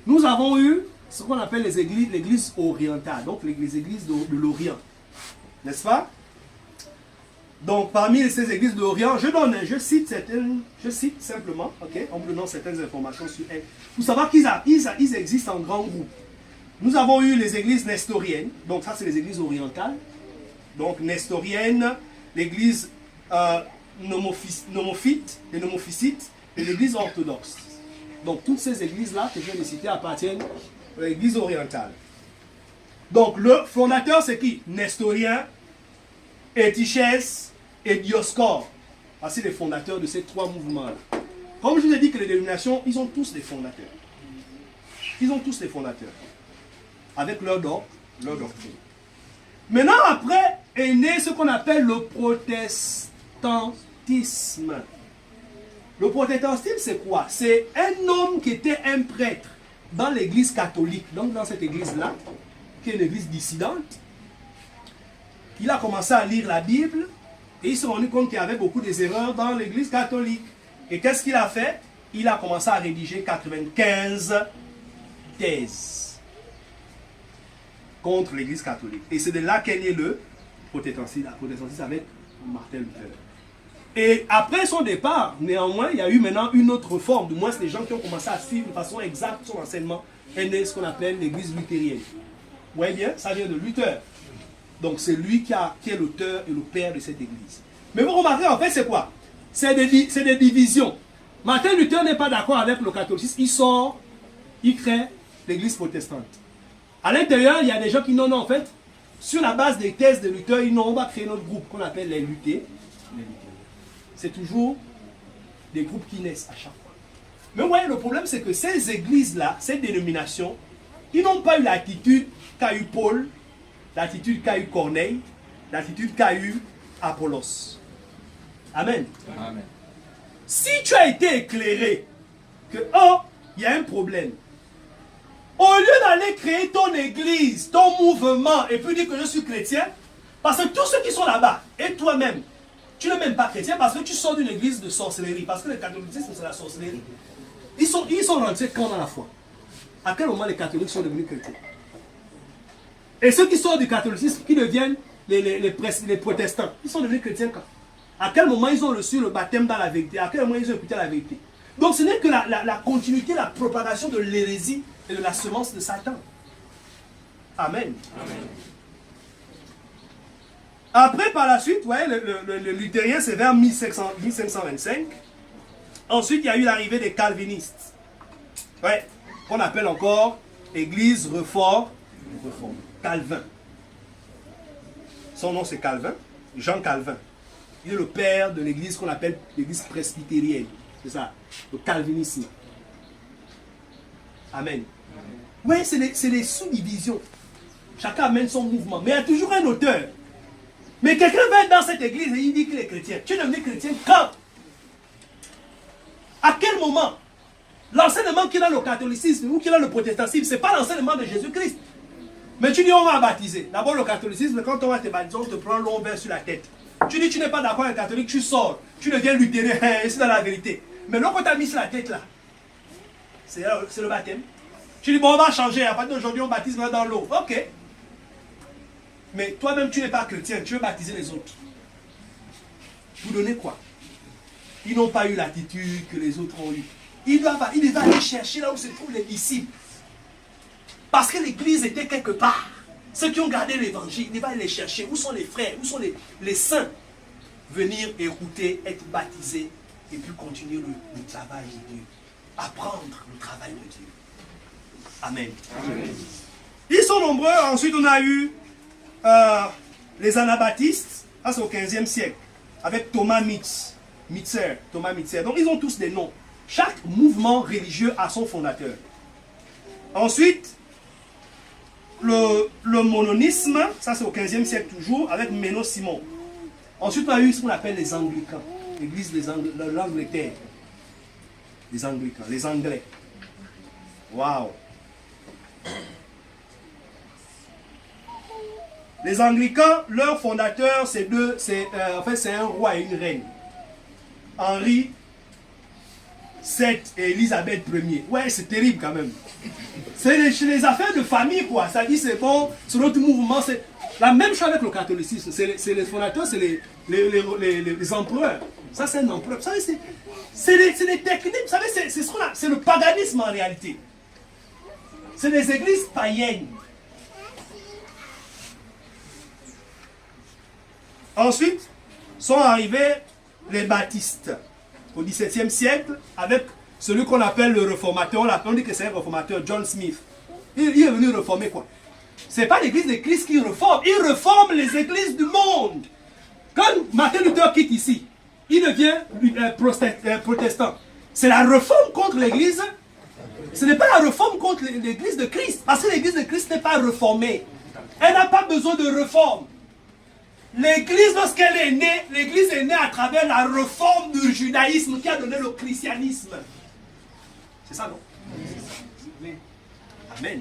A: nous avons eu ce qu'on appelle l'église orientale, donc les églises de l'Orient. N'est-ce pas? Donc, parmi ces églises de l'Orient, je cite simplement, ok, en vous donnant certaines informations sur elles. Vous savez qu'ils existent en grands groupes. Nous avons eu les églises nestoriennes, donc ça c'est les églises orientales. Donc, nestorienne, l'église nomophite, les nomophysites et l'église orthodoxe. Donc, toutes ces églises-là que je viens de citer appartiennent à l'église orientale. Donc, le fondateur, c'est qui? Nestorien, Étichès et Dioscore. Voici les fondateurs de ces trois mouvements-là. Comme je vous ai dit que les dénominations, ils ont tous des fondateurs. Ils ont tous des fondateurs. Avec leur doctrine. Maintenant, après, est né ce qu'on appelle le protestantisme. Le protestantisme, c'est quoi? C'est un homme qui était un prêtre dans l'église catholique, donc dans cette église-là, qui est une église dissidente. Il a commencé à lire la Bible et il s'est rendu compte qu'il y avait beaucoup des erreurs dans l'église catholique. Et qu'est-ce qu'il a fait? Il a commencé à rédiger 95 thèses contre l'église catholique. Et c'est de là qu'est né le protestantisme avec Martin Luther. Et après son départ, néanmoins, il y a eu maintenant une autre forme. Du moins, c'est les gens qui ont commencé à suivre de façon exacte son enseignement. Et né ce qu'on appelle l'église luthérienne. Vous voyez bien, ça vient de Luther. Donc c'est lui qui est l'auteur et le père de cette église. Mais vous remarquez, en fait, c'est quoi? C'est des divisions. Martin Luther n'est pas d'accord avec le catholicisme. Il sort, il crée l'église protestante. À l'intérieur, il y a des gens qui non, en fait, sur la base des thèses de Luther, on va créer notre groupe qu'on appelle les Luthériens. C'est toujours des groupes qui naissent à chaque fois. Mais vous voyez, le problème, c'est que ces églises-là, ces dénominations, ils n'ont pas eu l'attitude qu'a eu Paul, l'attitude qu'a eu Corneille, l'attitude qu'a eu Apollos. Amen.
D: Amen.
A: Si tu as été éclairé que, oh, il y a un problème, au lieu d'aller créer ton église, ton mouvement, et puis dire que je suis chrétien, parce que tous ceux qui sont là-bas, et toi-même, tu n'es même pas chrétien parce que tu sors d'une église de sorcellerie, parce que le catholicisme c'est la sorcellerie. Ils sont rentrés quand dans la foi? À quel moment les catholiques sont devenus chrétiens? Et ceux qui sortent du catholicisme, qui deviennent les protestants, ils sont devenus chrétiens quand? À quel moment ils ont reçu le baptême dans la vérité? À quel moment ils ont écouté la vérité? Donc ce n'est que la continuité, la propagation de l'hérésie et de la semence de Satan. Amen. Après, par la suite, ouais, le luthérien, c'est vers 1525. Ensuite, il y a eu l'arrivée des calvinistes. Ouais, qu'on appelle encore Église Reforme. Calvin. Son nom, c'est Calvin. Jean Calvin. Il est le père de l'église qu'on appelle l'église presbytérienne. C'est ça, le calvinisme. Amen. Oui, c'est les sous-divisions. Chacun amène son mouvement. Mais il y a toujours un auteur. Mais quelqu'un va être dans cette église et il dit qu'il est chrétien. Tu es devenu chrétien quand? À quel moment? L'enseignement qu'il a le catholicisme ou qu'il a le protestantisme, ce n'est pas l'enseignement de Jésus-Christ. Mais tu dis on va baptiser. D'abord le catholicisme, quand on va te baptiser, on te prend l'eau vert sur la tête. Tu dis tu n'es pas d'accord avec un catholique, tu sors. Tu deviens luthérien, c'est dans la vérité. Mais l'eau qu'on t'a mis sur la tête là, c'est le baptême. Tu dis bon on va changer, à partir d'aujourd'hui on baptise dans l'eau. Ok. Mais toi-même tu n'es pas chrétien, tu veux baptiser les autres. Vous donnez quoi? Ils n'ont pas eu l'attitude que les autres ont eu. Il va aller chercher là où se trouvent les disciples. Parce que l'église était quelque part. Ceux qui ont gardé l'évangile, il va aller les chercher. Où sont les frères? Où sont les saints? Venir écouter, être baptisés et puis continuer le travail de Dieu. Apprendre le travail de Dieu. Amen. Amen. Ils sont nombreux. Ensuite, on a eu les anabaptistes. Ça, c'est au 15e siècle. Avec Thomas Mitzer. Donc, ils ont tous des noms. Chaque mouvement religieux a son fondateur. Ensuite, le mononisme, ça c'est au 15e siècle toujours, avec Menno Simon. Ensuite, on a eu ce qu'on appelle les anglicans, l'église de l'Angleterre. Les anglicans, les anglais. Waouh! Les anglicans, leur fondateur, c'est un roi et une reine. Henri VII et Élisabeth Ier. Ouais, c'est terrible quand même. C'est les affaires de famille, quoi. Ça dit, c'est bon, c'est notre mouvement. C'est la même chose avec le catholicisme. C'est les fondateurs, c'est les empereurs. Ça, c'est un empereur. Vous savez, c'est des techniques. Vous savez, c'est le paganisme en réalité. C'est des églises païennes. Ensuite, sont arrivés les baptistes au XVIIe siècle avec celui qu'on appelle le réformateur. On dit que c'est un réformateur, John Smith. Il est venu réformer quoi? Ce n'est pas l'église de Christ qui réforme. Il réforme les églises du monde. Quand Martin Luther quitte ici, il devient protestant. C'est la réforme contre l'église. Ce n'est pas la réforme contre l'église de Christ. Parce que l'église de Christ n'est pas réformée. Elle n'a pas besoin de réforme. L'église, lorsqu'elle est née, l'église est née à travers la réforme du judaïsme qui a donné le christianisme. C'est ça, non? Amen.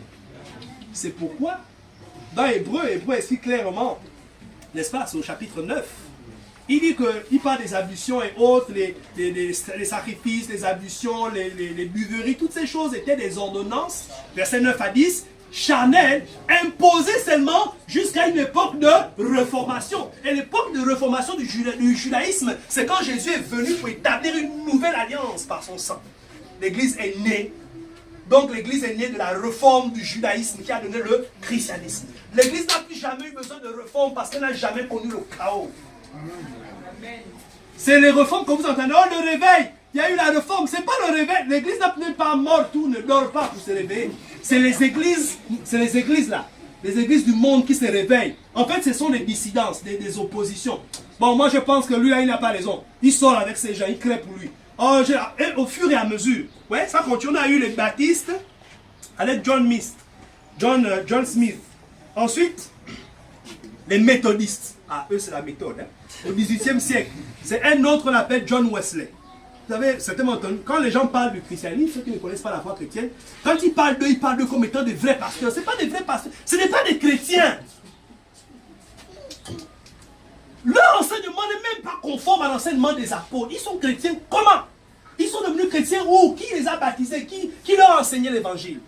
A: C'est pourquoi, dans Hébreu explique clairement, n'est-ce pas, c'est au chapitre 9, il dit qu'il parle des ablutions et autres, les sacrifices, les ablutions, les buveries, toutes ces choses étaient des ordonnances, versets 9 à 10, charnel, imposé seulement jusqu'à une époque de réformation. Et l'époque de réformation du judaïsme, c'est quand Jésus est venu pour établir une nouvelle alliance par son sang. L'église est née. Donc l'église est née de la réforme du judaïsme qui a donné le christianisme. L'église n'a plus jamais eu besoin de réforme parce qu'elle n'a jamais connu le chaos. C'est les réformes que vous entendez. Oh, le réveil, il y a eu la réforme. C'est pas le réveil. L'église n'est pas morte ou ne dort pas pour se réveiller. C'est les églises là, les églises du monde qui se réveillent. En fait, ce sont des dissidences, des oppositions. Bon, moi je pense que lui là, il n'a pas raison. Il sort avec ces gens, il crée pour lui. Oh, et au fur et à mesure, ouais, ça continue. On a eu les baptistes avec John Smith. Ensuite, les méthodistes. Ah, eux c'est la méthode. Hein. Au XVIIIe siècle, c'est un autre qu'on appelle John Wesley. Vous avez certainement entendu, quand les gens parlent du christianisme, ceux qui ne connaissent pas la foi chrétienne, quand ils parlent d'eux comme étant des vrais pasteurs. Ce n'est pas des vrais pasteurs, ce n'est pas des chrétiens. Leur enseignement n'est même pas conforme à l'enseignement des apôtres. Ils sont chrétiens comment? Ils sont devenus chrétiens où? Qui les a baptisés? Qui leur a enseigné l'évangile?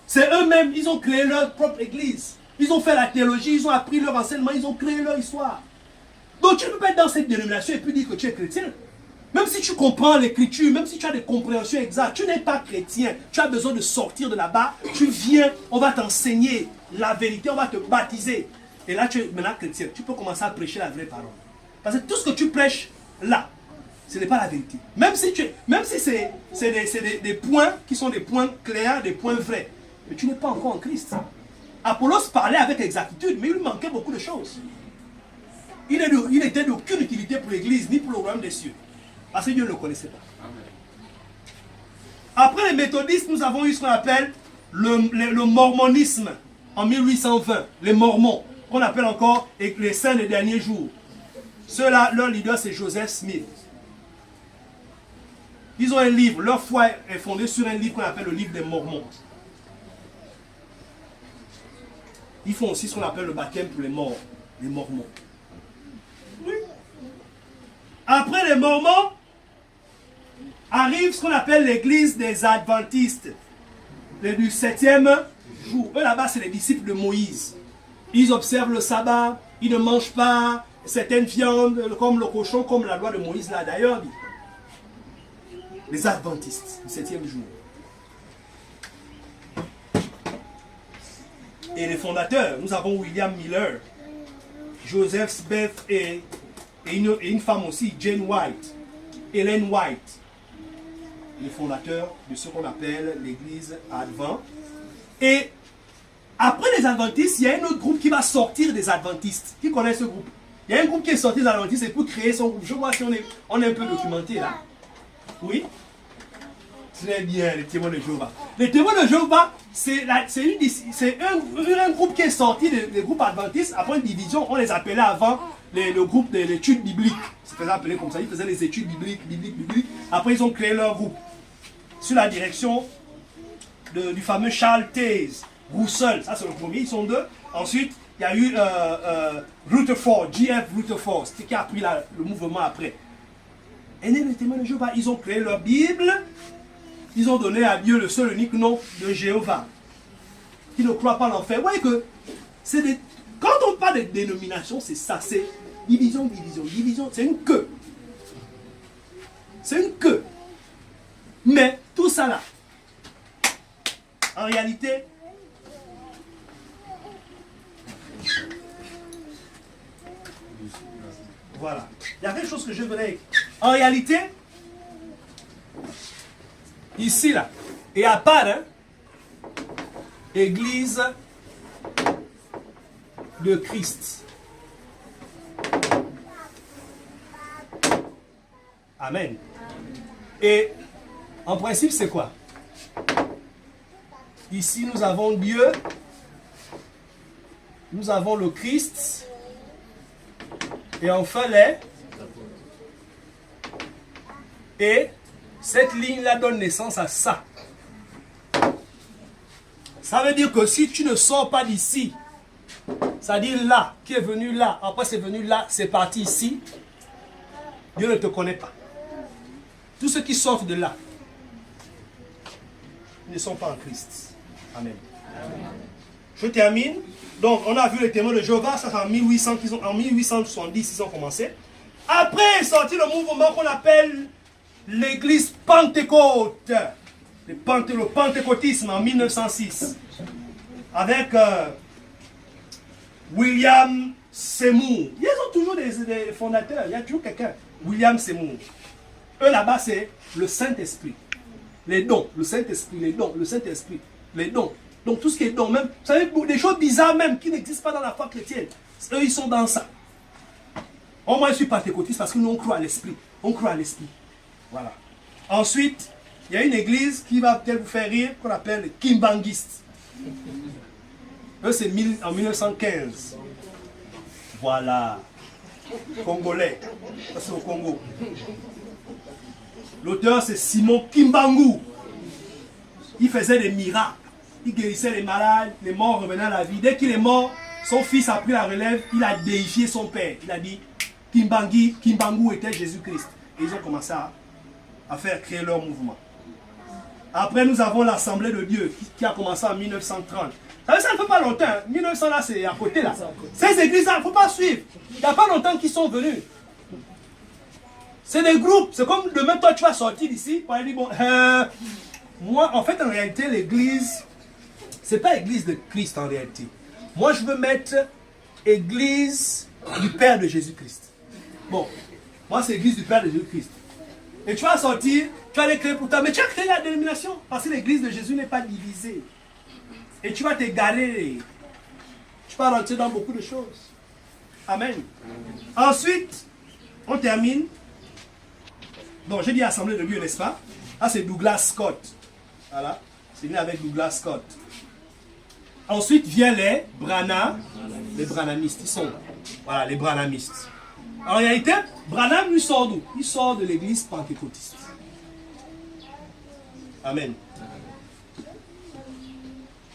A: C'est eux-mêmes, ils ont créé leur propre église. Ils ont fait la théologie, ils ont appris leur enseignement, ils ont créé leur histoire. Donc tu ne peux pas être dans cette dénomination et puis dire que tu es chrétien. Même si tu comprends l'écriture, même si tu as des compréhensions exactes, tu n'es pas chrétien. Tu as besoin de sortir de là-bas. Tu viens, on va t'enseigner la vérité, on va te baptiser. Et là, tu es maintenant chrétien. Tu peux commencer à prêcher la vraie parole. Parce que tout ce que tu prêches là, ce n'est pas la vérité. Même si c'est des points qui sont des points clairs, des points vrais. Mais tu n'es pas encore en Christ. Apollos parlait avec exactitude, mais il lui manquait beaucoup de choses. Il n'était d'aucune utilité pour l'Église, ni pour le royaume des cieux. Parce que Dieu ne le connaissait pas. Après les méthodistes, nous avons eu ce qu'on appelle le mormonisme en 1820. Les mormons, qu'on appelle encore les saints des derniers jours. Ceux-là, leur leader, c'est Joseph Smith. Ils ont un livre, leur foi est fondée sur un livre qu'on appelle le livre des Mormons. Ils font aussi ce qu'on appelle le baptême pour les morts, les Mormons. Oui. Après les Mormons, arrive ce qu'on appelle l'église des Adventistes, du 7e jour. Eux là-bas, c'est les disciples de Moïse. Ils observent le sabbat, ils ne mangent pas certaines viandes, comme le cochon, comme la loi de Moïse là d'ailleurs dit. Les Adventistes, du 7e jour. Et les fondateurs, nous avons William Miller, Joseph Smith et une femme aussi, Jane White, Ellen White, les fondateurs de ce qu'on appelle l'église Advent. Et après les Adventistes, il y a un autre groupe qui va sortir des Adventistes. Qui connaît ce groupe? Il y a un groupe qui est sorti des Adventistes et pour créer son groupe. Je vois si on est un peu documenté là. Oui? Très bien, les témoins de Jéhovah. Les témoins de Jéhovah, c'est un groupe qui est sorti des groupes adventistes. Après une division, on les appelait avant le groupe de l'étude biblique. C'est faisait appeler comme ça. Ils faisaient les études bibliques. Après, ils ont créé leur groupe. Sous la direction du fameux Charles Taze Russell. Ça, c'est le premier. Ils sont deux. Ensuite, il y a eu Rutherford, J.F. Rutherford, qui a pris le mouvement après. Et les témoins de Jéhovah, ils ont créé leur Bible. Ils ont donné à Dieu le seul unique nom de Jéhovah. Qui ne croit pas l'enfer. Vous voyez que quand on parle de dénomination, c'est ça. C'est division. C'est une queue. C'est une queue. Mais tout ça là, en réalité, voilà. Il y a quelque chose que je voudrais. En réalité, ici là, et à part, hein, Église de Christ. Amen. Et en principe, c'est quoi? Ici, nous avons Dieu, nous avons le Christ, et enfin et cette ligne-là donne naissance à ça. Ça veut dire que si tu ne sors pas d'ici, ça dit là, qui est venu là, après c'est venu là, c'est parti ici, Dieu ne te connaît pas. Tous ceux qui sortent de là ne sont pas en Christ. Amen. Je termine. Donc, on a vu les témoins de Jéhovah, ça c'est en 1870, ils ont commencé. Après est sorti le mouvement qu'on appelle l'église Pentecôte, le pentecôtisme en 1906, avec William Seymour. Ils ont toujours des fondateurs, il y a toujours quelqu'un. William Seymour. Eux là-bas, c'est le Saint-Esprit. Les dons, le Saint-Esprit, les dons, le Saint-Esprit, les dons. Donc tout ce qui est don, même, vous savez, des choses bizarres même qui n'existent pas dans la foi chrétienne. Eux, ils sont dans ça. Moi, je suis pentecôtiste parce que nous, on croit à l'Esprit. On croit à l'Esprit. Voilà. Ensuite, il y a une église qui va peut-être vous faire rire, qu'on appelle les Kimbanguistes. Eux, c'est en 1915. Voilà. Congolais. Ça, c'est au Congo. L'auteur, c'est Simon Kimbangu. Il faisait des miracles. Il guérissait les malades, les morts revenaient à la vie. Dès qu'il est mort, son fils a pris la relève, il a déifié son père. Il a dit, Kimbangu était Jésus-Christ. Et ils ont commencé à faire créer leur mouvement. Après, nous avons l'Assemblée de Dieu qui a commencé en 1930. Ça ne fait pas longtemps. 1900 là, c'est à côté là. Ces églises-là, il ne faut pas suivre. Il n'y a pas longtemps qu'ils sont venus. C'est des groupes. C'est comme demain, toi, tu vas sortir d'ici pour aller dire, bon, moi, en fait, en réalité, l'église, Ce n'est pas Église de Christ en réalité. Moi, je veux mettre Église du Père de Jésus-Christ. Bon, moi, c'est Église du Père de Jésus-Christ. Et tu vas sortir, tu vas aller créer pour toi. Mais tu as créé la dénomination. Parce que l'Église de Jésus n'est pas divisée. Et tu vas t'égarer. Tu vas rentrer dans beaucoup de choses. Amen. Ensuite, on termine. Donc, j'ai dit Assemblée de Dieu, n'est-ce pas? Ah, c'est Douglas Scott. Voilà. C'est venu avec Douglas Scott. Ensuite, vient les Branhamistes. Ils sont, voilà, les Branhamistes. En réalité, Branham, lui, sort d'où? Il sort de l'église pentecôtiste. Amen.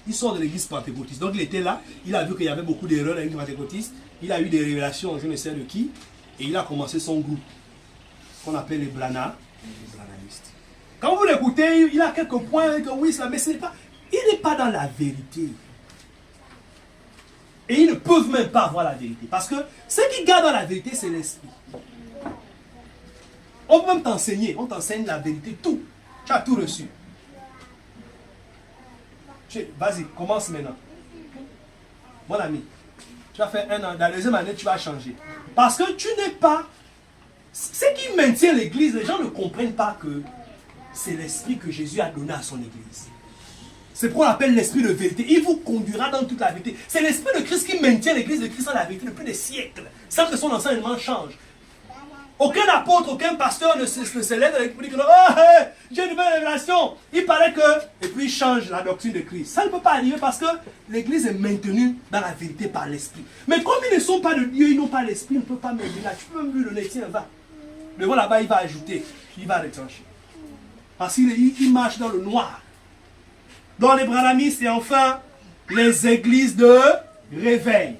A: Il sort de l'église pentecôtiste. Donc, il était là. Il a vu qu'il y avait beaucoup d'erreurs dans l'église pentecôtiste. Il a eu des révélations, je ne sais de qui. Et il a commencé son groupe. Qu'on appelle les Branhamistes. Quand vous l'écoutez, il a quelques points que oui, mais ce n'est pas. Il n'est pas dans la vérité. Et ils ne peuvent même pas avoir la vérité. Parce que ce qui garde dans la vérité, c'est l'esprit. On peut même t'enseigner. On t'enseigne la vérité, tout. Tu as tout reçu. Vas-y, commence maintenant. Mon ami, tu vas faire un an. Dans la deuxième année, tu vas changer. Parce que tu n'es pas... Ce qui maintient l'église, les gens ne comprennent pas que c'est l'esprit que Jésus a donné à son église. C'est pourquoi on appelle l'esprit de vérité. Il vous conduira dans toute la vérité. C'est l'esprit de Christ qui maintient l'église de Christ dans la vérité depuis des siècles, sans que son enseignement change. Aucun apôtre, aucun pasteur ne se lève avec lui et dit oh, hey, j'ai une nouvelle révélation. Il paraît que. Et puis il change la doctrine de Christ. Ça ne peut pas arriver parce que l'église est maintenue dans la vérité par l'esprit. Mais comme ils ne sont pas de Dieu, ils n'ont pas l'esprit, ils ne peuvent pas maintenir là. Tu peux même lui donner, tiens, va. Le voilà là-bas, il va ajouter, il va retrancher. Parce qu'il marche dans le noir. Dans les Branhamistes et enfin les églises de réveil.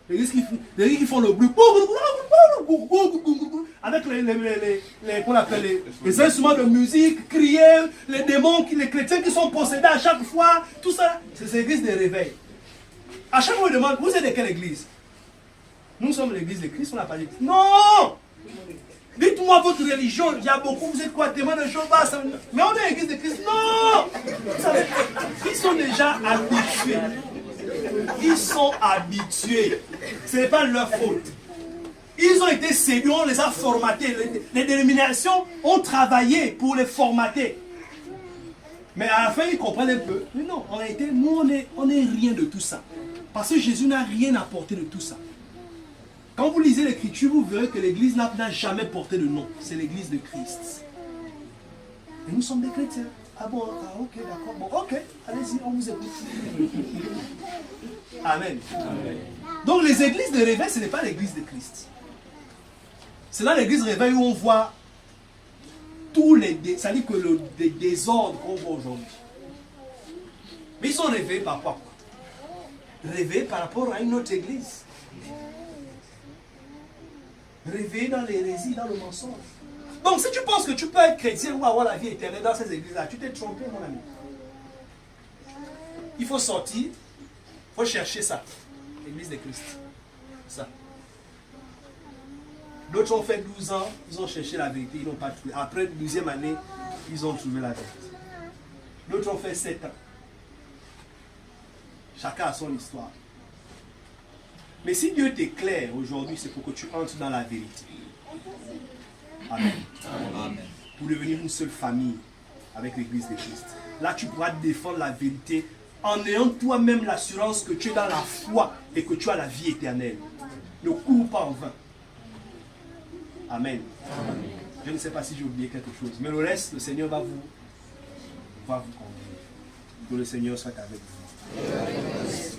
A: Les églises qui font le bruit avec les instruments de musique, crier, les démons, les chrétiens qui sont possédés à chaque fois, tout ça, c'est ces églises de réveil. À chaque fois on me demande, vous êtes de quelle église? Nous sommes l'église de Christ, on n'a pas dit. Non! Dites-moi votre religion, il y a beaucoup, vous êtes quoi, témoins de Jéhovah, mais on est l'église de Christ. Non! Vous savez, ils sont déjà habitués. Ils sont habitués. Ce n'est pas leur faute. Ils ont été séduits, on les a formatés. Les dénominations ont travaillé pour les formater. Mais à la fin, ils comprennent un peu. Mais non, en réalité, nous, on est rien de tout ça. Parce que Jésus n'a rien apporté de tout ça. Quand vous lisez l'Écriture, vous verrez que l'Église n'a jamais porté de nom. C'est l'Église de Christ. Et nous sommes des chrétiens. Ah bon, ah, ok, d'accord. Bon, ok, allez-y, on vous écoute. Amen. Amen. Donc les églises de réveil, ce n'est pas l'Église de Christ. C'est dans l'Église de réveil où on voit tous les... C'est-à-dire que le désordre qu'on voit aujourd'hui. Mais ils sont réveillés par quoi? Réveillés par rapport à une autre église. Réveillés dans l'hérésie, dans le mensonge. Donc si tu penses que tu peux être chrétien ou avoir la vie éternelle dans ces églises-là, tu t'es trompé, mon ami. Il faut sortir, il faut chercher ça. L'église de Christ. Ça. D'autres ont fait 12 ans, ils ont cherché la vérité, ils n'ont pas trouvé. Après la 12e année, ils ont trouvé la vérité. D'autres ont fait 7 ans. Chacun a son histoire. Mais si Dieu t'éclaire aujourd'hui, c'est pour que tu entres dans la vérité. Amen. Amen. Pour devenir une seule famille avec l'Église de Christ. Là, tu pourras défendre la vérité en ayant toi-même l'assurance que tu es dans la foi et que tu as la vie éternelle. Ne cours pas en vain. Amen. Amen. Je ne sais pas si j'ai oublié quelque chose, mais le reste, le Seigneur va vous conduire. Que le Seigneur soit avec vous. Amen.